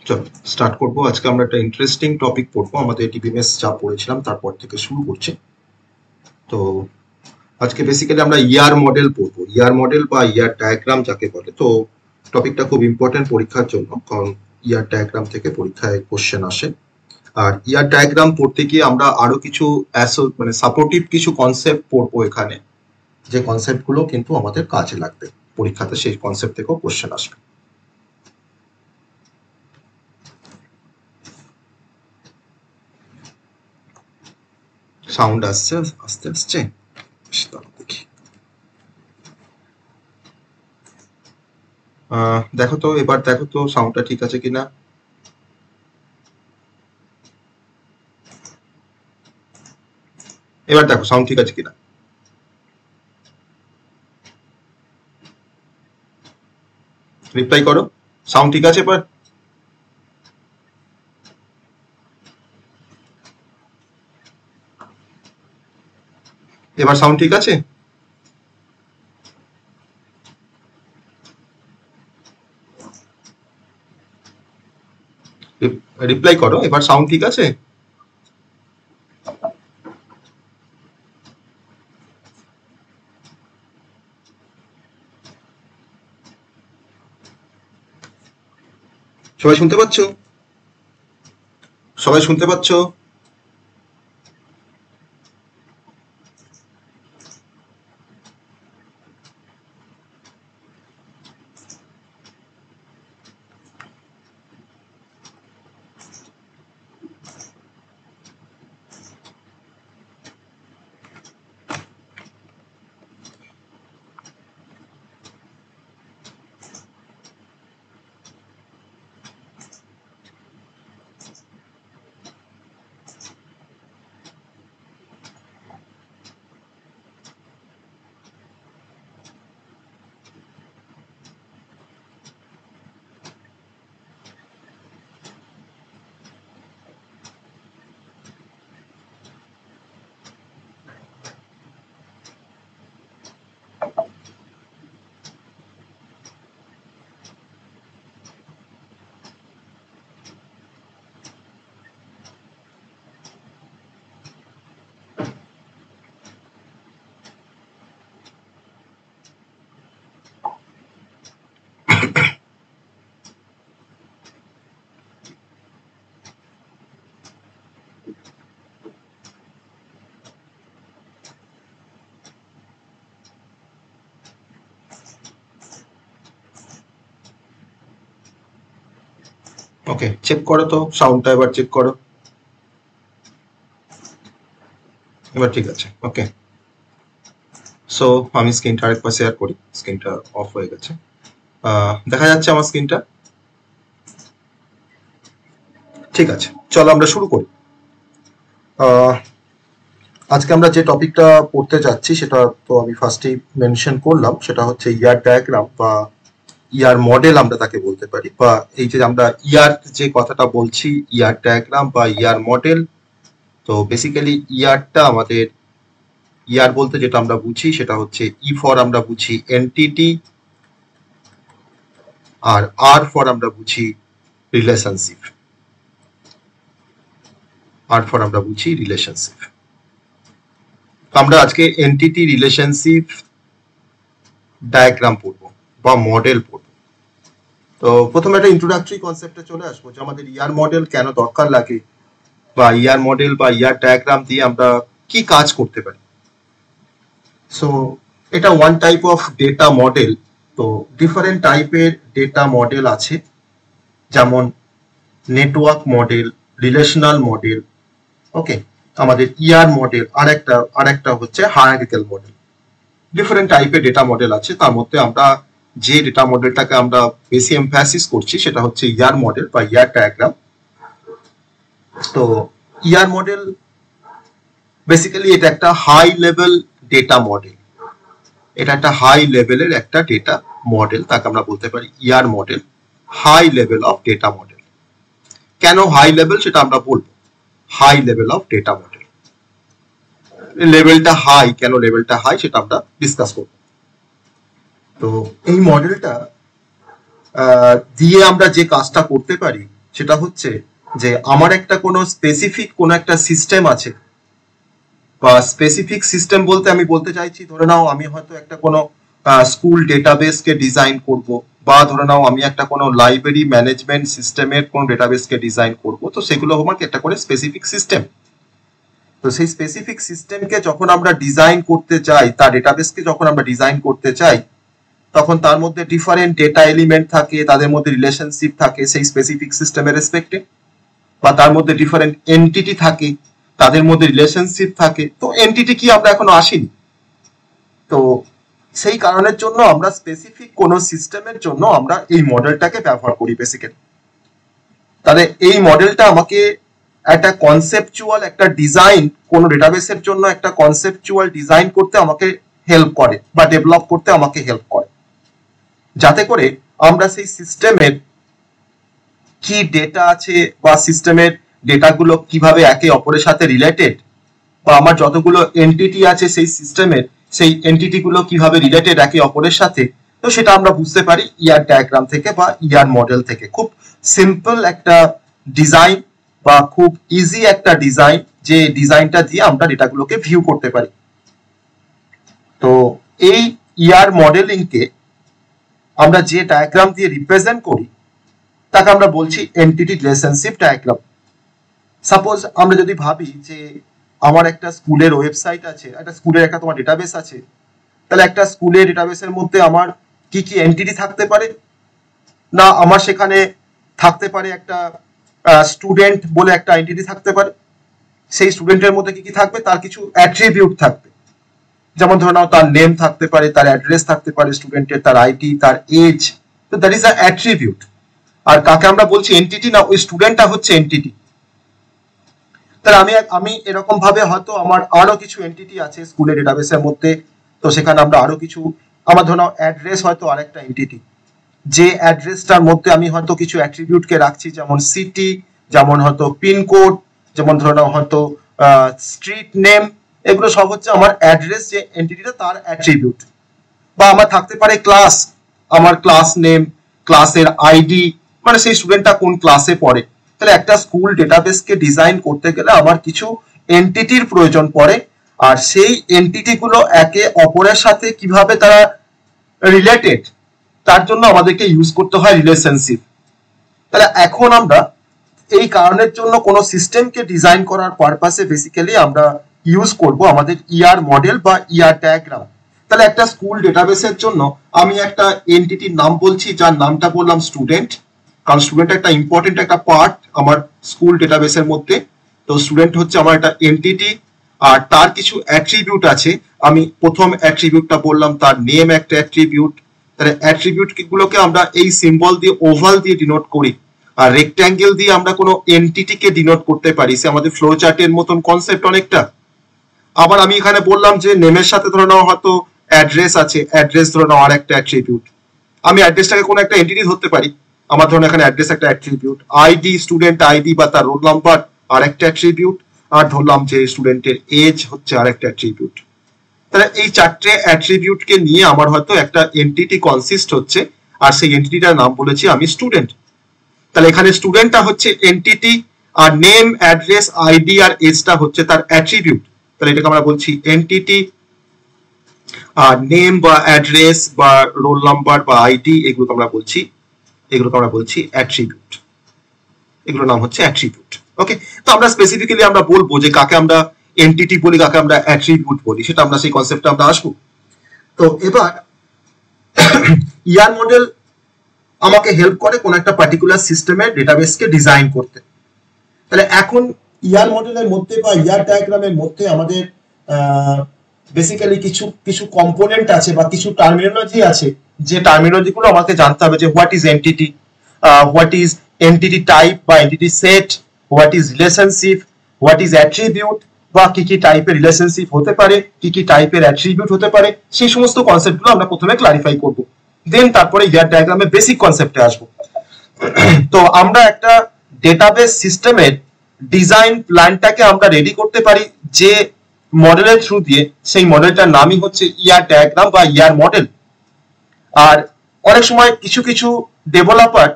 চলো স্টার্ট করবো। আজকে আমরা একটা ইন্টারেস্টিং টপিক পড়বো, আমাদের টিপিএমএস যা পড়েছিলাম তারপর থেকে শুরু করছি। তো আজকে বেসিক্যালি আমরা ইয়ার মডেল পড়বো, ইয়ার মডেল বা ইয়ার ডায়াগ্রাম যাকে বলে। তো টপিকটা খুব ইম্পর্টেন্ট পরীক্ষার জন্য, কারণ ইয়ার ডায়াগ্রাম থেকে পরীক্ষায় কোশ্চেন আসে। আর ইয়ার ডায়াগ্রাম পড়তে গিয়ে আমরা আরো কিছু মানে সাপোর্টিভ কিছু কনসেপ্ট পড়বো এখানে, যে কনসেপ্টগুলো কিন্তু আমাদের কাজে লাগবে পরীক্ষাতে, সেই কনসেপ্ট থেকেও কোশ্চেন আসবে। সাউন্ড আসছে, আস্তে আসছে, দেখি। দেখো তো, এবার দেখো তো সাউন্ডটা ঠিক আছে কিনা। এবার দেখো সাউন্ড ঠিক আছে কিনা। রিপ্লাই করো, সাউন্ড ঠিক আছে এবার। এবার সাউন্ড ঠিক আছে। রিপ্লাই করো, এবার সাউন্ড ঠিক আছে। সবাই শুনতে পাচ্ছ? সবাই শুনতে পাচ্ছ? ওকে, চেক করো তো সাউন্ডটা, এবার চেক করো। এবার ঠিক আছে, ওকে। সো আমি স্ক্রিনটা আরেকবার শেয়ার করি। স্ক্রিনটা অফ হয়ে গেছে, দেখা যাচ্ছে আমার স্ক্রিনটা? ঠিক আছে, চলো আমরা শুরু করি। আজকে আমরা যে টপিকটা পড়তে যাচ্ছি সেটা তো আমি ফার্স্টেই মেনশন করলাম, সেটা হচ্ছে ইয়ার ডায়াগ্রাম বা ইয়ার মডেল আমরা তাকে বলতে পারি। বা এই যে আমরা ইয়ার যে কথাটা বলছি, ইয়ার ডায়াগ্রাম বা ইয়ার মডেল, তো বেসিক্যালি ইয়ারটা আমাদের, ইয়ার বলতে যেটা আমরা বুঝি সেটা হচ্ছে ই ফর আমরা বুঝি এন্টিটি, আর আর ফর আমরা বুঝি রিলেশনশিপ। আর ফর আমরা বুঝি রিলেশনশিপ। আমরা আজকে এন্টিটি রিলেশনশিপ ডায়াগ্রাম পড়বো বা মডেল পড়বো। তো প্রথমে একটা ইন্ট্রোডাক্টরি কনসেপ্টে চলে আসবো, যে আমাদের ইয়ার মডেল কেন দরকার লাগে, বা ইয়ার মডেল বা ইয়ার ডায়াগ্রাম দিয়ে আমরা কি কাজ করতে পারি। সো এটা one type of data model. তো ডিফারেন্ট টাইপের ডেটা মডেল আছে, যেমন নেটওয়ার্ক মডেল, রিলেশনাল মডেল। ওকে, আমাদের ইয়ার মডেল, আর একটা হচ্ছে হায়ারার্কিক্যাল মডেল। ডিফারেন্ট টাইপের ডেটা মডেল আছে, তার মধ্যে আমরা যে ডেটা মডেলটাকে আমরা বেশি এমফ্যাসিস করছি সেটা হচ্ছে ইয়ার মডেল বা ইয়ার ডায়াগ্রাম। তো ইয়ার মডেল বেসিক্যালি এটা একটা হাই লেভেল ডেটা মডেল। এটা একটা হাই লেভেলের একটা ডেটা মডেল, তাকে আমরা বলতে পারি ER model, high level of data model. কেন হাই লেভেল সেটা আমরা বলবো। High level of data model, লেভেলটা হাই, কেন লেভেলটা হাই সেটা আমরা ডিসকাস করব। তো এই মডেলটা দিয়ে আমরা যে কাজটা করতে পারি সেটা হচ্ছে যে আমার একটা কোনো স্পেসিফিক কোনো একটা সিস্টেম আছে, বা স্পেসিফিক সিস্টেম বলতে আমি বলতে চাইছি ধরে নাও আমি হয়তো একটা কোনো স্কুল ডেটাবেসকে ডিজাইন করব, বা ধরে নাও আমি একটা কোনো লাইব্রেরি ম্যানেজমেন্ট সিস্টেমের কোনো ডেটাবেসকে ডিজাইন করব, তো সেগুলো আমার একটা করে স্পেসিফিক সিস্টেম। তো সেই স্পেসিফিক সিস্টেমকে যখন আমরা ডিজাইন করতে চাই, তার ডেটাবেসকে যখন আমরা ডিজাইন করতে চাই, তখন তার মধ্যে ডিফারেন্ট ডেটা এলিমেন্ট থাকে, তাদের মধ্যে রিলেশনশিপ থাকে সেই স্পেসিফিক সিস্টেমের রেসপেক্টে, বা তার মধ্যে ডিফারেন্ট এন্টিটি থাকে, তাদের মধ্যে রিলেশনশিপ থাকে। তো এন্টিটি কি আমরা এখনো আসিনি, তো সেই কারণের জন্য আমরা স্পেসিফিক কোন সিস্টেমের জন্য আমরা এই মডেলটাকে ব্যবহার করি বেসিক্যালি। তাহলে এই মডেলটা আমাকে একটা কনসেপচুয়াল একটা ডিজাইন, কোন ডেটাবেসের জন্য একটা কনসেপচুয়াল ডিজাইন করতে আমাকে হেল্প করে, বা ডেভেলপ করতে আমাকে হেল্প করে, যাতে করে আমরা সেই সিস্টেমের কি ডেটা আছে বা সিস্টেমের ডেটাগুলো কিভাবে একে অপরের সাথে রিলেটেড, বা আমার যতগুলো এন্টিটি আছে সেই সিস্টেমের, সেই এন্টিটি গুলো কিভাবে রিলেটেড একে অপরের সাথে, তো সেটা আমরা বুঝতে পারি ইয়ার ডায়াগ্রাম থেকে বা ইয়ার মডেল থেকে। খুব সিম্পল একটা ডিজাইন বা খুব ইজি একটা ডিজাইন, যে ডিজাইনটা দিয়ে আমরা ডেটাগুলোকে ভিউ করতে পারি। তো এই ইয়ার মডেলিংকে আমরা যে ডায়াগ্রাম দিয়ে রিপ্রেজেন্ট করি তাকে আমরা বলছি এন্টিটি রিলেশনশিপ ডায়াগ্রাম। সাপোজ আমরা যদি ভাবি যে আমার একটা স্কুলের ওয়েবসাইট আছে, একটা স্কুলের একটা তোমার ডেটাবেস আছে, তাহলে একটা স্কুলের ডেটাবেসের মধ্যে আমার কি কি এন্টিটি থাকতে পারে না, আমার সেখানে থাকতে পারে একটা স্টুডেন্ট বলে একটা এন্টিটি থাকতে পারে। সেই স্টুডেন্টের মধ্যে কি কি থাকবে, তার কিছু অ্যাট্রিবিউট থাকবে, যেমন ধরে নাও তার নেম থাকতে পারে, তার অ্যাড্রেস থাকতে পারে স্টুডেন্টের, তার আইডি, তার এজ, তো দ্যাট ইজ আ অ্যাট্রিবিউট। আর কাকে আমরা বলছি এন্টিটি, না ওই স্টুডেন্টটা হচ্ছে এন্টিটি। তাহলে আমি এরকম ভাবে হয়তো আমার আরো কিছু এন্টিটি আছে স্কুলের ডেটাবেসের মধ্যে, তো সেখানে আমরা আরো কিছু, আমার ধরো অ্যাড্রেস হয়তো আরেকটা এন্টিটি, যে অ্যাড্রেসটার মধ্যে আমি হয়তো কিছু অ্যাট্রিবিউটকে রাখছি, যেমন সিটি, যেমন হয়তো পিনকোড, যেমন ধরে নাও হয়তো স্ট্রিট নেম, এগুলো সব হচ্ছে আমার অ্যাড্রেস, যে এন্টিটিটা তার অ্যাট্রিবিউট। বা আমার থাকতে পারে ক্লাস, আমার ক্লাস নেম, ক্লাসের আইডি, মানে সেই স্টুডেন্টটা কোন ক্লাসে পড়ে। তাহলে একটা স্কুল ডেটাবেসকে ডিজাইন করতে গেলে আমার কিছু এন্টিটির প্রয়োজন পড়ে, আর সেই এন্টিটি গুলো একে অপরের সাথে কিভাবে তারা রিলেটেড, তার জন্য আমাদেরকে ইউজ করতে হয় রিলেশনশিপ। তাহলে এখন আমরা এই কারণের জন্য কোনো সিস্টেমকে ডিজাইন করার পারপাসে বেসিক্যালি আমরা ইউজ করব আমাদের ইয়ার মডেল বা ইয়ার ডায়াগ্রাম। তাহলে একটা স্কুল ডেটাবেসের জন্য আমি একটা এন্টিটির নাম বলছি, যার নামটা বললাম স্টুডেন্ট, কারণ স্টুডেন্ট একটা ইম্পর্টেন্ট একটা পার্ট আমার স্কুল ডেটাবেসের মধ্যে। তো স্টুডেন্ট হচ্ছে আমার একটা এন্টিটি, আর তার কিছু অ্যাট্রিবিউট আছে। আমি প্রথম অ্যাট্রিবিউটটা বললাম তার নেম একটা অ্যাট্রিবিউট। তাহলে অ্যাট্রিবিউট গুলোকে আমরা এই সিম্বল দিয়ে, ওভাল দিয়ে ডিনোট করি, আর রেক্ট্যাঙ্গেল দিয়ে আমরা কোনো এন্টিটিকে ডিনোট করতে পারি। সে আমাদের ফ্লো চার্টের মতন কনসেপ্ট অনেকটা। আবার আমি এখানে বললাম যে নেমের সাথে ধরে নাও হয়তো অ্যাড্রেস আছে, অ্যাড্রেস ধরে নাও আর একটা অ্যাট্রিবিউট। আমি অ্যাড্রেসটাকে কোনো একটা এন্টিটি ধরতে পারি, আমার ধরুন এখানে অ্যাড্রেস একটা অ্যাট্রিবিউট, আইডি, স্টুডেন্ট আইডি বা তার রোল নাম্বার আর একটা অ্যাট্রিবিউট, আর ধরলাম যে স্টুডেন্টের এজ হচ্ছে আর একটা অ্যাট্রিবিউট। তাহলে এই চারটে অ্যাট্রিবিউটকে নিয়ে আমার হয়তো একটা এন্টিটি কনসিস্ট হচ্ছে, আর সেই এন্টিটিটার নাম বলেছি আমি স্টুডেন্ট। তাহলে এখানে স্টুডেন্টটা হচ্ছে এন্টিটি, আর নেম, অ্যাড্রেস, আইডি আর এজটা হচ্ছে তার অ্যাট্রিবিউট। তাহলে এটাকে আমরা বলছি এন্টিটি, আর নেম বা অ্যাড্রেস বা রোল নাম্বার বা আইডি এগুলোকে আমরা বলছি অ্যাট্রিবিউট। এগুলোর নাম হচ্ছে অ্যাট্রিবিউট। ওকে, তো আমরা স্পেসিফিক্যালি আমরা বলবো যে কাকে আমরা এন্টিটি বলি, কাকে আমরা অ্যাট্রিবিউট বলি, সেটা আমরা সেই কনসেপ্টে আমরা আসবো। তো এবার ইয়ার মডেল আমাকে হেল্প করে কোন একটা পার্টিকুলার সিস্টেমের ডেটাবেসকে ডিজাইন করতে। তাহলে এখন ইয়ার মডেলের মধ্যে বা ইয়ার ডায়াগ্রামের মধ্যে আমাদের বেসিক্যালি কিছু কম্পোনেন্ট আছে বা কিছু টার্মিনোলজি আছে, যে টার্মিনোলজি গুলো আমাকে জানতে হবে, যে what is entity, what is entity type বা entity set, what is relationship, what is attribute, বা কি কি টাইপের রিলেশনশিপ হতে পারে, কি কি টাইপের অ্যাট্রিবিউট হতে পারে, সেই সমস্ত কনসেপ্ট গুলো আমরা প্রথমে ক্লারিফাই করব, দেন তারপরে ইয়ার ডায়াগ্রামের বেসিক কনসেপ্টে আসবো। তো আমরা একটা ডেটাবেস সিস্টেমের ডিজাইন প্ল্যানটাকে আমরা রেডি করতে পারি যে মডেলের থ্রু দিয়ে, সেই মডেলটার নামই হচ্ছে ইয়ার ডায়াগ্রাম বা ইয়ার মডেল। আর অনেক সময় কিছু ডেভেলপার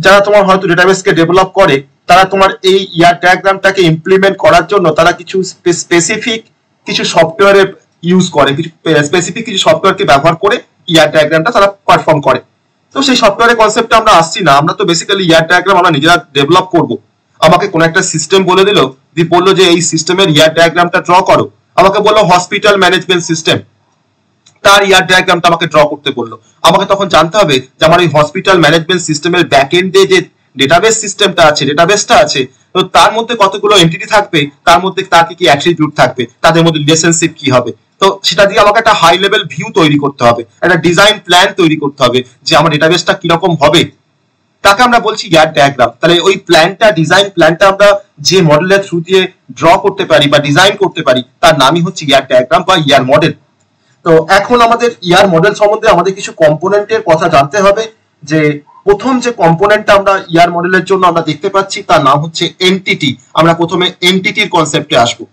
যারা তোমার হয়তো ডেটাবেসকে ডেভেলপ করে তারা তোমার এই ইয়ার ডায়াগ্রামটাকে ইমপ্লিমেন্ট করার জন্য তারা কিছু স্পেসিফিক কিছু সফটওয়্যারের ইউজ করে, কিছু স্পেসিফিক কিছু সফটওয়্যারকে ব্যবহার করে ইয়ার ডায়াগ্রামটা তারা পারফর্ম করে। তো সেই সফটওয়্যারের কনসেপ্টে আমরা আসছি না, আমরা তো বেসিক্যালি ইয়ার ডায়াগ্রাম আমরা নিজেরা ডেভেলপ করব। আমাকে কোন একটা সিস্টেম বলে দিল, বললো যে এই সিস্টেমের ইয়ার ডায়াগ্রামটা ড্র করো, আমাকে বললো হসপিটাল ম্যানেজমেন্ট সিস্টেম, তার ইয়ার ডায়াগ্রামটা আমাকে ড্র করতে বললো। আমাকে তখন জানতে হবে যে আমার এই হসপিটাল ম্যানেজমেন্ট সিস্টেমের ব্যাক এন্ডে যে ডেটাবেস সিস্টেমটা আছে, ডেটাবেসটা আছে, তো তার মধ্যে কতগুলো এন্টিটি থাকবে, তার মধ্যে তার কি কি অ্যাট্রিবিউট থাকবে, তাদের মধ্যে রিলেশনশিপ কি হবে। তো সেটা দিয়ে আমাকে একটা হাই লেভেল ভিউ তৈরি করতে হবে, একটা ডিজাইন প্ল্যান তৈরি করতে হবে যে আমার ডেটাবেসটা কিরকম হবে, তাকে আমরা বলছি ইয়ার ডায়াগ্রাম। তাহলে ওই প্ল্যানটা, ডিজাইন প্ল্যানটা আমরা যে মডেলের থ্রু দিয়ে ড্র করতে পারি বা ডিজাইন করতে পারি তার নামই হচ্ছে ইয়ার ডায়াগ্রাম বা ইয়ার মডেল। তো এখন আমাদের ইয়ার মডেল সম্বন্ধে আমাদের কিছু কম্পোনেন্টের কথা জানতে হবে। যে প্রথম যে কম্পোনেন্টটা আমরা ইয়ার মডেলের জন্য আমরা দেখতে পাচ্ছি তার নাম হচ্ছে এনটিটি। আমরা প্রথমে এনটিটির কনসেপ্টে আসবো।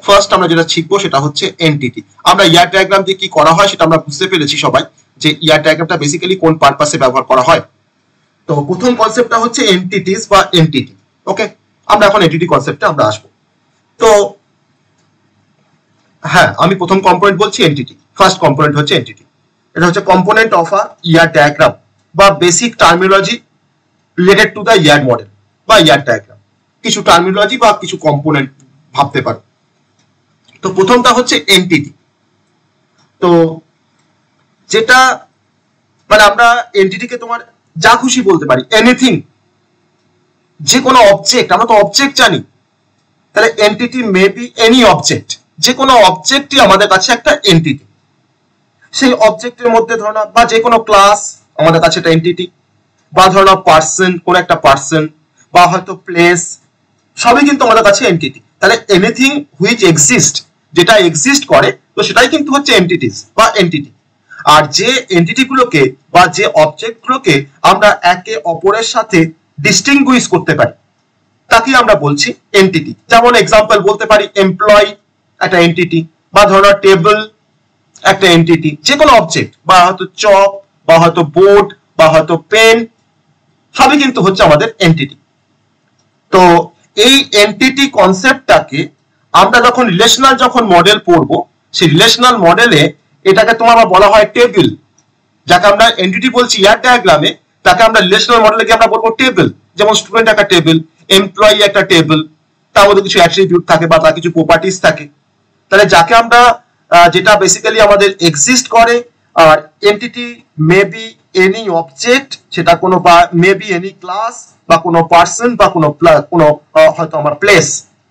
ফার্স্ট আমরা যেটা শিখবো সেটা হচ্ছে এনটিটি। আমরা ইয়ার ডায়াগ্রাম দিয়ে কি করা হয় সেটা আমরা বুঝতে পেরেছি সবাই, যে ইয়ার ডায়াগ্রামটা বেসিক্যালি কোন পারপাসে ব্যবহার করা হয়। তো প্রথম কনসেপ্টটা হচ্ছে এনটিটিস বা এনটিটি। ওকে, আমরা এখন এনটিটি কনসেপ্টে আমরা আসবো। তো হ্যাঁ, আমি প্রথম কম্পোনেন্ট বলছি এনটিটি। ফার্স্ট কম্পোনেন্ট হচ্ছে এনটিটি। এটা হচ্ছে component of a ER diagram বা basic terminology related to the ER model বা ইয়ার ডায়াগ্রাম। কিছু টার্মিনোলজি বা কিছু কম্পোনেন্ট ভাবতে পারো। তো প্রথমটা হচ্ছে এনটিটি। তো যেটা মানে আমরা এনটিটিকে তোমার যা খুশি বলতে পারি, এনিথিং, যে কোনো অবজেক্ট, আমরা তো অবজেক্ট জানি, তাহলে entity may be any object, যে কোনো অবজেক্টই আমাদের কাছে একটা এনটিটি। সেই অবজেক্টের মধ্যে ধরো না, বা যে কোনো ক্লাস আমাদের কাছে একটা এনটিটি, বা ধরো না পার্সন, কোন একটা পার্সন, বা হয়তো প্লেস, সবই কিন্তু আমাদের কাছে এনটিটি। তাহলে এনিথিং হুইচ এক্সিস্ট, যেটা এক্সিস্ট করে, তো সেটাই কিন্তু হচ্ছে এনটিটিস বা এনটিটি। আর যে এনটিটি গুলোকে বা যে অবজেক্ট গুলোকে আমরা একে অপরের সাথে ডিস্টিংগুইশ করতে পারি তাকে আমরা বলছি এনটিটি। যেমন এক্সাম্পল বলতে পারি এমপ্লয়ি একটা এনটিটি, বা ধরো টেবিল একটা এনটিটি, যে কোনো অবজেক্ট, বা হয়তো চক, বা হয়তো বোর্ড, বা হয়তো পেন, সবই কিন্তু হচ্ছে আমাদের এনটিটি। তো এই এনটিটি কনসেপ্টটাকে আমরা যখন রিলেশনাল মডেল পড়বো, সেই রিলেশনাল মডেলে এটাকে তোমার বলা হয় টেবিল। যাকে আমরা এনটিটি বলছি ইয়ার ডায়াগ্রামে, তাকে আমরা রিলেশনাল মডেলে কি আমরা বলবো টেবিল। যেমন স্টুডেন্ট একটা টেবিল, এমপ্লয়ি একটা টেবিল, তার মধ্যে কিছু অ্যাট্রিবিউট থাকে বা তার কিছু প্রপার্টিজ থাকে। তাহলে যাকে আমরা যেটা বেসিক্যালি আমাদের এক্সিস্ট করে, আর entity may be any object, সেটা কোনো বা মে বি এনি ক্লাস, বা কোনো পার্সন, বা কোনো হয়তো আমার প্লেস,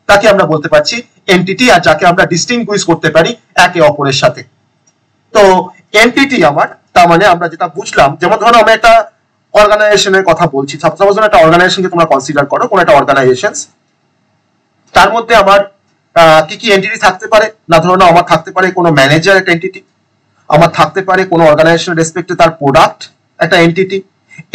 তাকে আমরা বলতে পারছি এন্টিটি, আর যাকে আমরা ডিস্টিংগুইশ করতে পারি একে অপরের সাথে। তো এন্টিটি আমার, তার মানে আমরা যেটা বুঝলাম, যেমন ধরো আমি একটা অর্গানাইজেশনের কথা বলছি, সাপোজ একটা অর্গানাইজেশনকে তোমরা কনসিডার করো, কোন একটা অর্গানাইজেশন, তার মধ্যে আমার কি কি এন্টিটি থাকতে পারে না, ধরো না আমার থাকতে পারে কোনো ম্যানেজার একটা এন্টিটি, আমার থাকতে পারে কোনো অর্গানাইজেশনের রেসপেক্টে তার প্রোডাক্ট একটা এন্টিটি,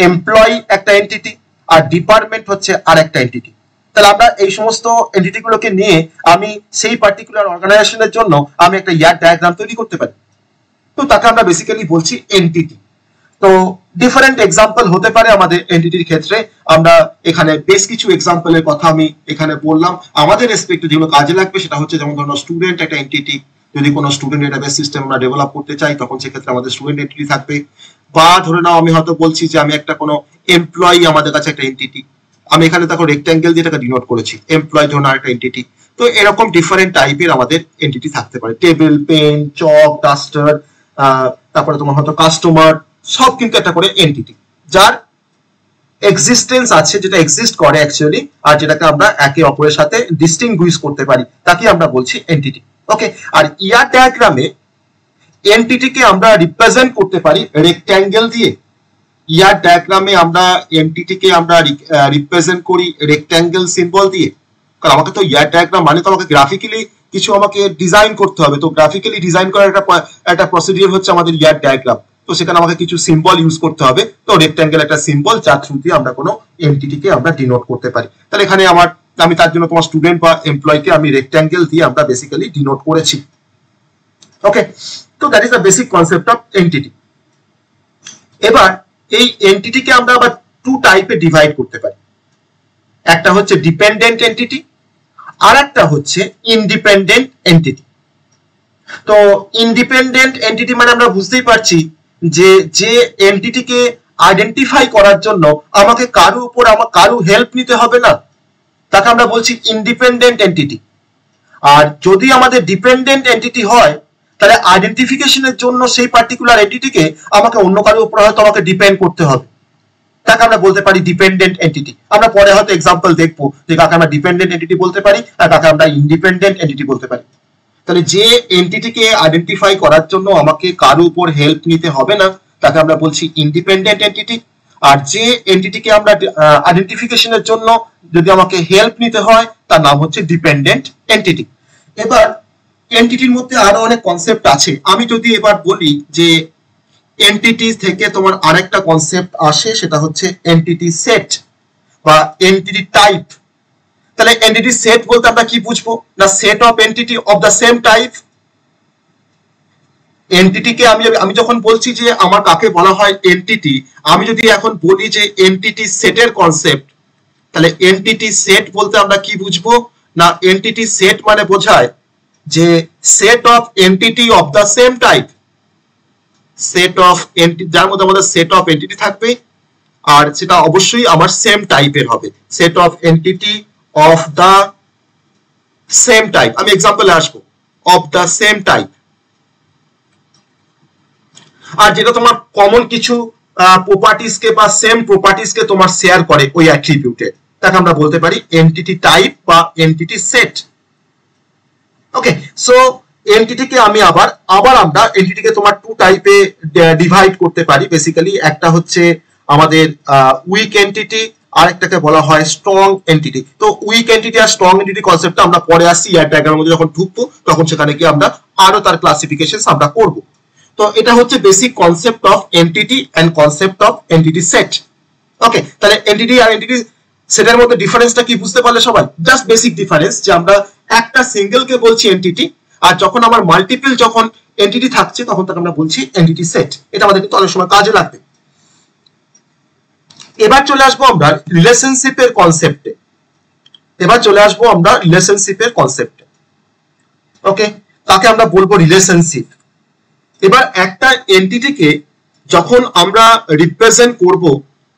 এমপ্লয়ি একটা এন্টিটি, আর ডিপার্টমেন্ট হচ্ছে আর একটা এন্টিটি। তাহলে আমরা এই সমস্ত এন্টিটি গুলোকে নিয়ে আমি সেই পার্টিকুলার অর্গানাইজেশনের জন্য আমি একটা ইয়ার ডায়াগ্রাম তৈরি করতে পারি। তো তাকে আমরা বেসিক্যালি বলছি এন্টিটি। তো ডিফারেন্ট এক্সাম্পল হতে পারে আমাদের এন্টিটির ক্ষেত্রে। আমরা এখানে বেশ কিছু এক্সাম্পলের কথা আমি এখানে বললাম, আমাদের রেসপেক্টে যেগুলো কাজে লাগবে সেটা হচ্ছে যেমন ধরো স্টুডেন্ট একটা এন্টিটি। যদি কোনো স্টুডেন্ট ডেটাবেস সিস্টেম আমরা ডেভেলপ করতে চাই তখন সেক্ষেত্রে আমাদের স্টুডেন্ট এন্টিটি থাকবে। বা ধরে নাও আমি হয়তো বলছি যে আমি একটা কোনো এমপ্লয়ি আমাদের কাছে একটা এন্টিটি, আমি এখানে দেখো রেক্ট্যাঙ্গেল দিয়ে এটাকে ডিনোট করেছি, এমপ্লয়ি ধরুন একটা এন্টিটি। তো এরকম ডিফারেন্ট টাইপের আমাদের এন্টিটি থাকতে পারে, টেবিল, পেন, চক, ডাস্টার, তারপরে তোমার হয়তো কাস্টমার, সব কিন্তু একটা করে এন্টিটি যার এক্সিস্টেন্স আছে, যেটা এক্সিস্ট করে অ্যাকচুয়ালি, আর যেটাকে আমরা একে অপরের সাথে ডিস্টিংগুইশ করতে পারি, তাকে আমরা বলছি এন্টিটি। ওকে, আর ইয়ার ডায়াগ্রামে এন্টিটিকে আমরা রিপ্রেজেন্ট করতে পারি রেক্ট্যাঙ্গেল দিয়ে। ইয়ার ডায়াগ্রামে আমরা এন্টিটিকে আমরা রিপ্রেজেন্ট করি রেক্ট্যাঙ্গেল সিম্বল দিয়ে। কারণ আমাকে তো ইয়ার ডায়াগ্রাম মানে তো আমাকে গ্রাফিক্যালি কিছু আমাকে ডিজাইন করতে হবে। তো গ্রাফিক্যালি ডিজাইন করার একটা প্রসিডিউর হচ্ছে আমাদের ইয়ার ডায়াগ্রাম। তো সেখানে আমাকে কিছু সিম্বল ইউজ করতে হবে। তো রেক্ট্যাঙ্গেল একটা সিম্বল, যার থ্রু দিয়ে আমরা কোনো এন্টিটিকে আমরা ডিনোট করতে পারি। তাহলে এখানে আমি তার জন্য তোমার স্টুডেন্ট বা এমপ্লয়িকে আমি রেক্ট্যাঙ্গেল দিয়ে আমরা বেসিক্যালি ডিনোট করেছি। ওকে, তো that is the basic concept of entity. এবার এই এন্টিটিকে আমরা আবার টু টাইপে ডিভাইড করতে পারি। একটা হচ্ছে ডিপেন্ডেন্ট এন্টিটি, আর একটা হচ্ছে ইন্ডিপেন্ডেন্ট এন্টিটি। তো ইন্ডিপেন্ডেন্ট এন্টিটি মানে আমরা বুঝতেই পারছি যে এন্টিটিকে আইডেন্টিফাই করার জন্য আমাকে কারো হেল্প নিতে হবে না, তাকে আমরা বলছি ইন্ডিপেন্ডেন্ট এন্টিটি। আর যদি আমাদের ডিপেন্ডেন্ট এন্টিটি হয় তাহলে আইডেন্টিফিকেশনের জন্য সেই পার্টিকুলার এন্টিটিকে আমাকে অন্য কারোর উপর হয়তো আমাকে ডিপেন্ড করতে হবে, তাকে আমরা বলতে পারি ডিপেন্ডেন্ট এন্টিটি। আমরা পরে হয়তো এক্সাম্পল দেখবো যে কাকে আমরা ডিপেন্ডেন্ট এন্টিটি বলতে পারি আর কাকে আমরা ইন্ডিপেন্ডেন্ট এন্টিটি বলতে পারি। তাহলে যে এন্টিটিকে আইডেন্টিফাই করার জন্য আমাকে কারো উপর হেল্প নিতে হবে না তাকে আমরা বলছি ইন্ডিপেন্ডেন্ট এন্টিটি। আর যে এন্টিটিকে আমরা আইডেন্টিফিকেশনের জন্য যদি আমাকে হেল্প নিতে হয় তার নাম হচ্ছে ডিপেন্ডেন্ট এন্টিটি। এবার এন্টিটির মধ্যে আরো অনেক কনসেপ্ট আছে। আমি যদি এবার বলি যে এন্টিটি থেকে তোমার আরেকটা কনসেপ্ট আসে, সেটা হচ্ছে এন্টিটি সেট বা এন্টিটি টাইপ। তাহলে এন্টিটি সেট বলতে আমরা কি বুঝবো না, set of entity of the same type. এন্টিটিকে আমি যখন বলছি যে আমার কাকে বলা হয় এন্টিটি, আমি যদি এখন বলি যে এন্টিটি সেটের কনসেপ্ট, তাহলে এন্টিটি সেট বলতে আমরা কি বুঝবো না, এন্টিটি সেট মানে বোঝায় যে set of entity of the same type. Set of entity যার মধ্যে আমাদের সেট অফ এন্টিটি থাকবে আর সেটা অবশ্যই আমার সেম টাইপের হবে। Set of entity of the same type, আমি এক্সাম্পলে আসবো, অফ দ্য সেম টাইপ। আর যেটা তোমার কমন কিছু প্রপার্টিজ কে বা সেম প্রপার্টিজ কে তোমার শেয়ার করে ওই অ্যাট্রিবিউটে, তাকে আমরা বলতে পারি এন্টিটি টাইপ বা এন্টিটি সেট। ওকে, সো এন্টিটিকে আবার আমরা এন্টিটিকে তোমার টু টাইপে ডিভাইড করতে পারি বেসিক্যালি। একটা হচ্ছে আমাদের উইক এন্টিটি, আরেকটাকে বলা হয় স্ট্রং এন্টিটি। তো উইক এন্টিটি আর স্ট্রং এন্টিটি কনসেপ্টটা আমরা পরে আসি, ইয়ার ডায়াগ্রামের মধ্যে যখন ঢুকবো তখন সেখানে কি আমরা আরো তার ক্লাসিফিকেশন আমরা করব। তো এটা হচ্ছে basic concept of entity and concept of entity set. Okay, তাহলে এন্টিটি আর এন্টিটি সেটের মধ্যে ডিফারেন্সটা কি বুঝতে পারলে সবাই? জাস্ট বেসিক ডিফারেন্স যে আমরা একটা সিঙ্গেল কে বলছি এন্টিটি, আর যখন আমার মাল্টিপল যখন এন্টিটি থাকছে তখন তাকে আমরা বলছি এন্টিটি সেট। এটা আমাদের কিন্তু অনেক সময় কাজে লাগবে। এবার চলে আসবো আমরা রিলেশনশিপের কনসেপ্টে। ওকে, তাকে আমরা বলবো রিলেশনশিপ। এবার একটা এন্টিটিকে যখন আমরা রিপ্রেজেন্ট করব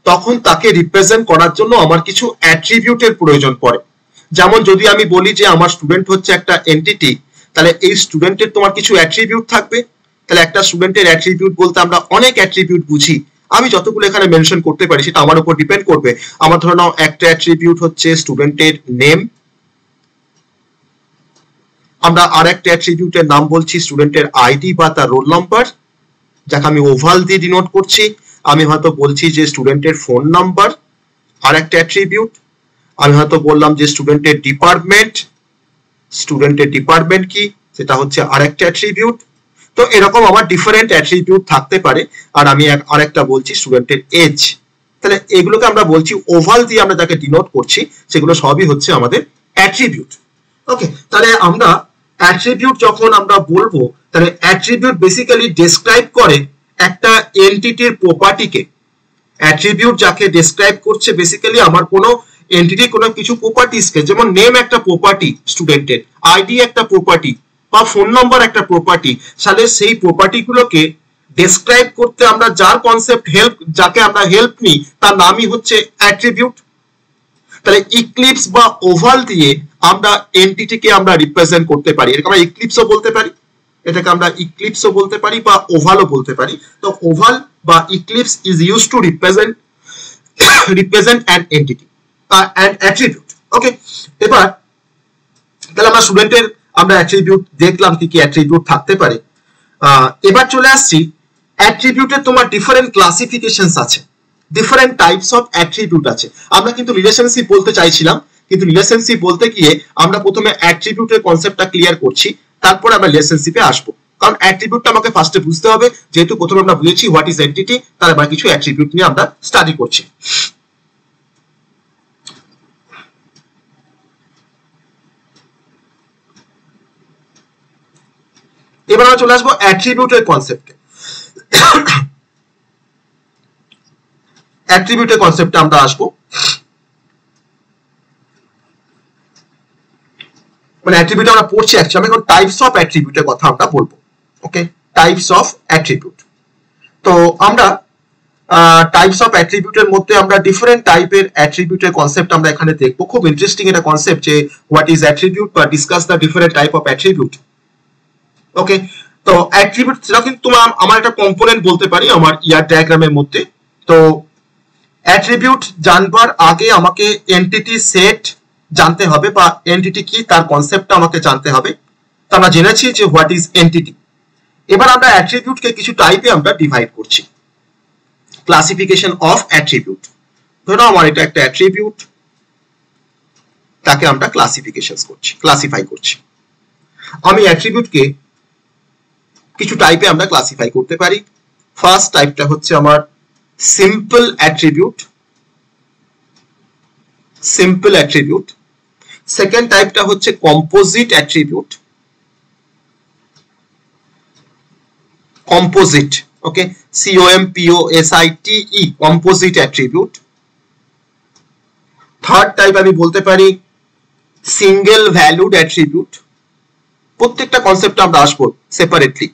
তখন তাকে রিপ্রেজেন্ট করার জন্য আমার কিছু অ্যাট্রিবিউটের প্রয়োজন পড়ে। যেমন যদি আমি বলি যে আমার স্টুডেন্ট হচ্ছে একটা এন্টিটি, তাহলে এই স্টুডেন্টের তোমার কিছু অ্যাট্রিবিউট থাকবে। তাহলে একটা স্টুডেন্টের অ্যাট্রিবিউট বলতে আমরা অনেক অ্যাট্রিবিউট বুঝি, আমি যতগুলো এখানে মেনশন করতে পারি সেটা আমার উপর ডিপেন্ড করবে। আমার ধরে নাও একটা অ্যাট্রিবিউট হচ্ছে স্টুডেন্টের নেম, আমরা আরেকটা অ্যাট্রিবিউটের নাম বলছি স্টুডেন্টের আইডি বা তার রোল নাম্বার, যাকে আমি ওভাল দিয়ে ডিনোট করছি। আমি হয়তো বলছি যে স্টুডেন্টের ফোন নাম্বার, আরেকটা অ্যাট্রিবিউট। আমি হয়তো বললাম যে স্টুডেন্টের ডিপার্টমেন্ট কি, সেটা হচ্ছে আরেকটা অ্যাট্রিবিউট। তো এরকম আমার ডিফারেন্ট অ্যাট্রিবিউট থাকতে পারে। আর আমি আরেকটা বলছি স্টুডেন্টের এজ। তাহলে এগুলোকে আমরা বলছি ওভাল দিয়ে আমরা যাকে ডিনোট করছি সেগুলো সবই হচ্ছে আমাদের অ্যাট্রিবিউট। ওকে, তাহলে আমরা অ্যাট্রিবিউট যখন আমরা বলবো তাহলে অ্যাট্রিবিউট বেসিক্যালি ডেসক্রাইব করে একটা এন্টিটির প্রপার্টিকে। অ্যাট্রিবিউট যাকে ডেসক্রাইব করছে বেসিক্যালি আমার কোনো এন্টিটি কোনো কিছু প্রপার্টিজকে, যেমন নেম একটা প্রপার্টি স্টুডেন্টের, আইডি একটা প্রপার্টি বা ফোন নাম্বার একটা প্রপার্টি, তাহলে সেই প্রপার্টি গুলোকে ডেসক্রাইব করতে আমরা যার কনসেপ্ট যাকে আমরা হেল্প নিই তার নামই হচ্ছে অ্যাট্রিবিউট। তাহলে ইক্লিপস বা ওভাল দিয়ে আমরা এন্টিটিকে আমরা রিপ্রেজেন্ট করতে পারি। এটাকে আমরা ইক্লিপসও বলতে পারি, বা ওভালও বলতে পারি। তো ওভাল বা eclipse is used to represent an entity an attribute. Okay, এবার তাহলে আমরা স্টুডেন্টের আমরা অ্যাট্রিবিউট দেখলাম কি কি অ্যাট্রিবিউট থাকতে পারে। এবার চলে আসছি অ্যাট্রিবিউটের তোমার ডিফারেন্ট ক্লাসিফিকেশনস আছে, ডিফারেন্ট টাইপস অফ অ্যাট্রিবিউট আছে। আমরা কিন্তু রিলেশনশিপ বলতে চাইছিলাম, কিন্তু রিলেশনশিপ বলতে গিয়ে আমরা প্রথমে অ্যাট্রিবিউটের কনসেপ্টটা ক্লিয়ার করছি, তারপর আমরা রিলেশনশিপে আসবো। কারণ অ্যাট্রিবিউটটা আমাকে ফার্স্টে বুঝতে হবে, যেহেতু প্রথমে আমরা বুঝেছি হোয়াট ইজ এন্টিটি, তার আবার কিছু অ্যাট্রিবিউট নিয়ে আমরা স্টাডি করছি। এবার আমরা চলে আসবো অ্যাট্রিবিউটের কনসেপ্টে। অ্যাট্রিবিউটের কনসেপ্টে আমরা আসবো। মানে অ্যাট্রিবিউট আমরা পড়ছি অ্যাকচুয়ালি, এখন টাইপস অফ অ্যাট্রিবিউটের কথা আমরা বলবো। ওকে, টাইপস অফ অ্যাট্রিবিউট। তো আমরা টাইপস অফ অ্যাট্রিবিউটের মধ্যে আমরা ডিফারেন্ট টাইপের অ্যাট্রিবিউটের কনসেপ্ট আমরা এখানে দেখবো। খুব ইন্টারেস্টিং এটা কনসেপ্ট যে হোয়াট ইজ অ্যাট্রিবিউট বা discuss the different type of attribute. Okay, তো অ্যাট্রিবিউট সেটা কিন্তু তোমার আমার একটা কম্পোনেন্ট বলতে পারি আমার ইয়ার ডায়াগ্রামের মধ্যে। তো অ্যাট্রিবিউট জানবার আগে আমাকে এন্টিটি সেট জানতে হবে বা এন্টিটি কি তার কনসেপ্টটা আমাকে জানতে হবে। তো আমরা জেনেছি যে হোয়াট ইজ এন্টিটি। এবার আমরা অ্যাট্রিবিউটকে কিছু টাইপে আমরা ডিভাইড করছি। ক্লাসিফিকেশন অফ অ্যাট্রিবিউট, ধরো আমার এটা একটা অ্যাট্রিবিউট, তাকে আমরা ক্লাসিফাই করছি। আমি অ্যাট্রিবিউটকে কিছু টাইপে আমরা ক্লাসিফাই করতে পারি। ফার্স্ট টাইপটা হচ্ছে আমার সিম্পল অ্যাট্রিবিউট, সেকেন্ড টাইপটা হচ্ছে কম্পোজিট অ্যাট্রিবিউট, ওকে, COMPOSITE, composite attribute. Third type আমি বলতে পারি সিঙ্গেল ভ্যালুড অ্যাট্রিবিউট। প্রত্যেকটা কনসেপ্ট আমরা আসবো separately.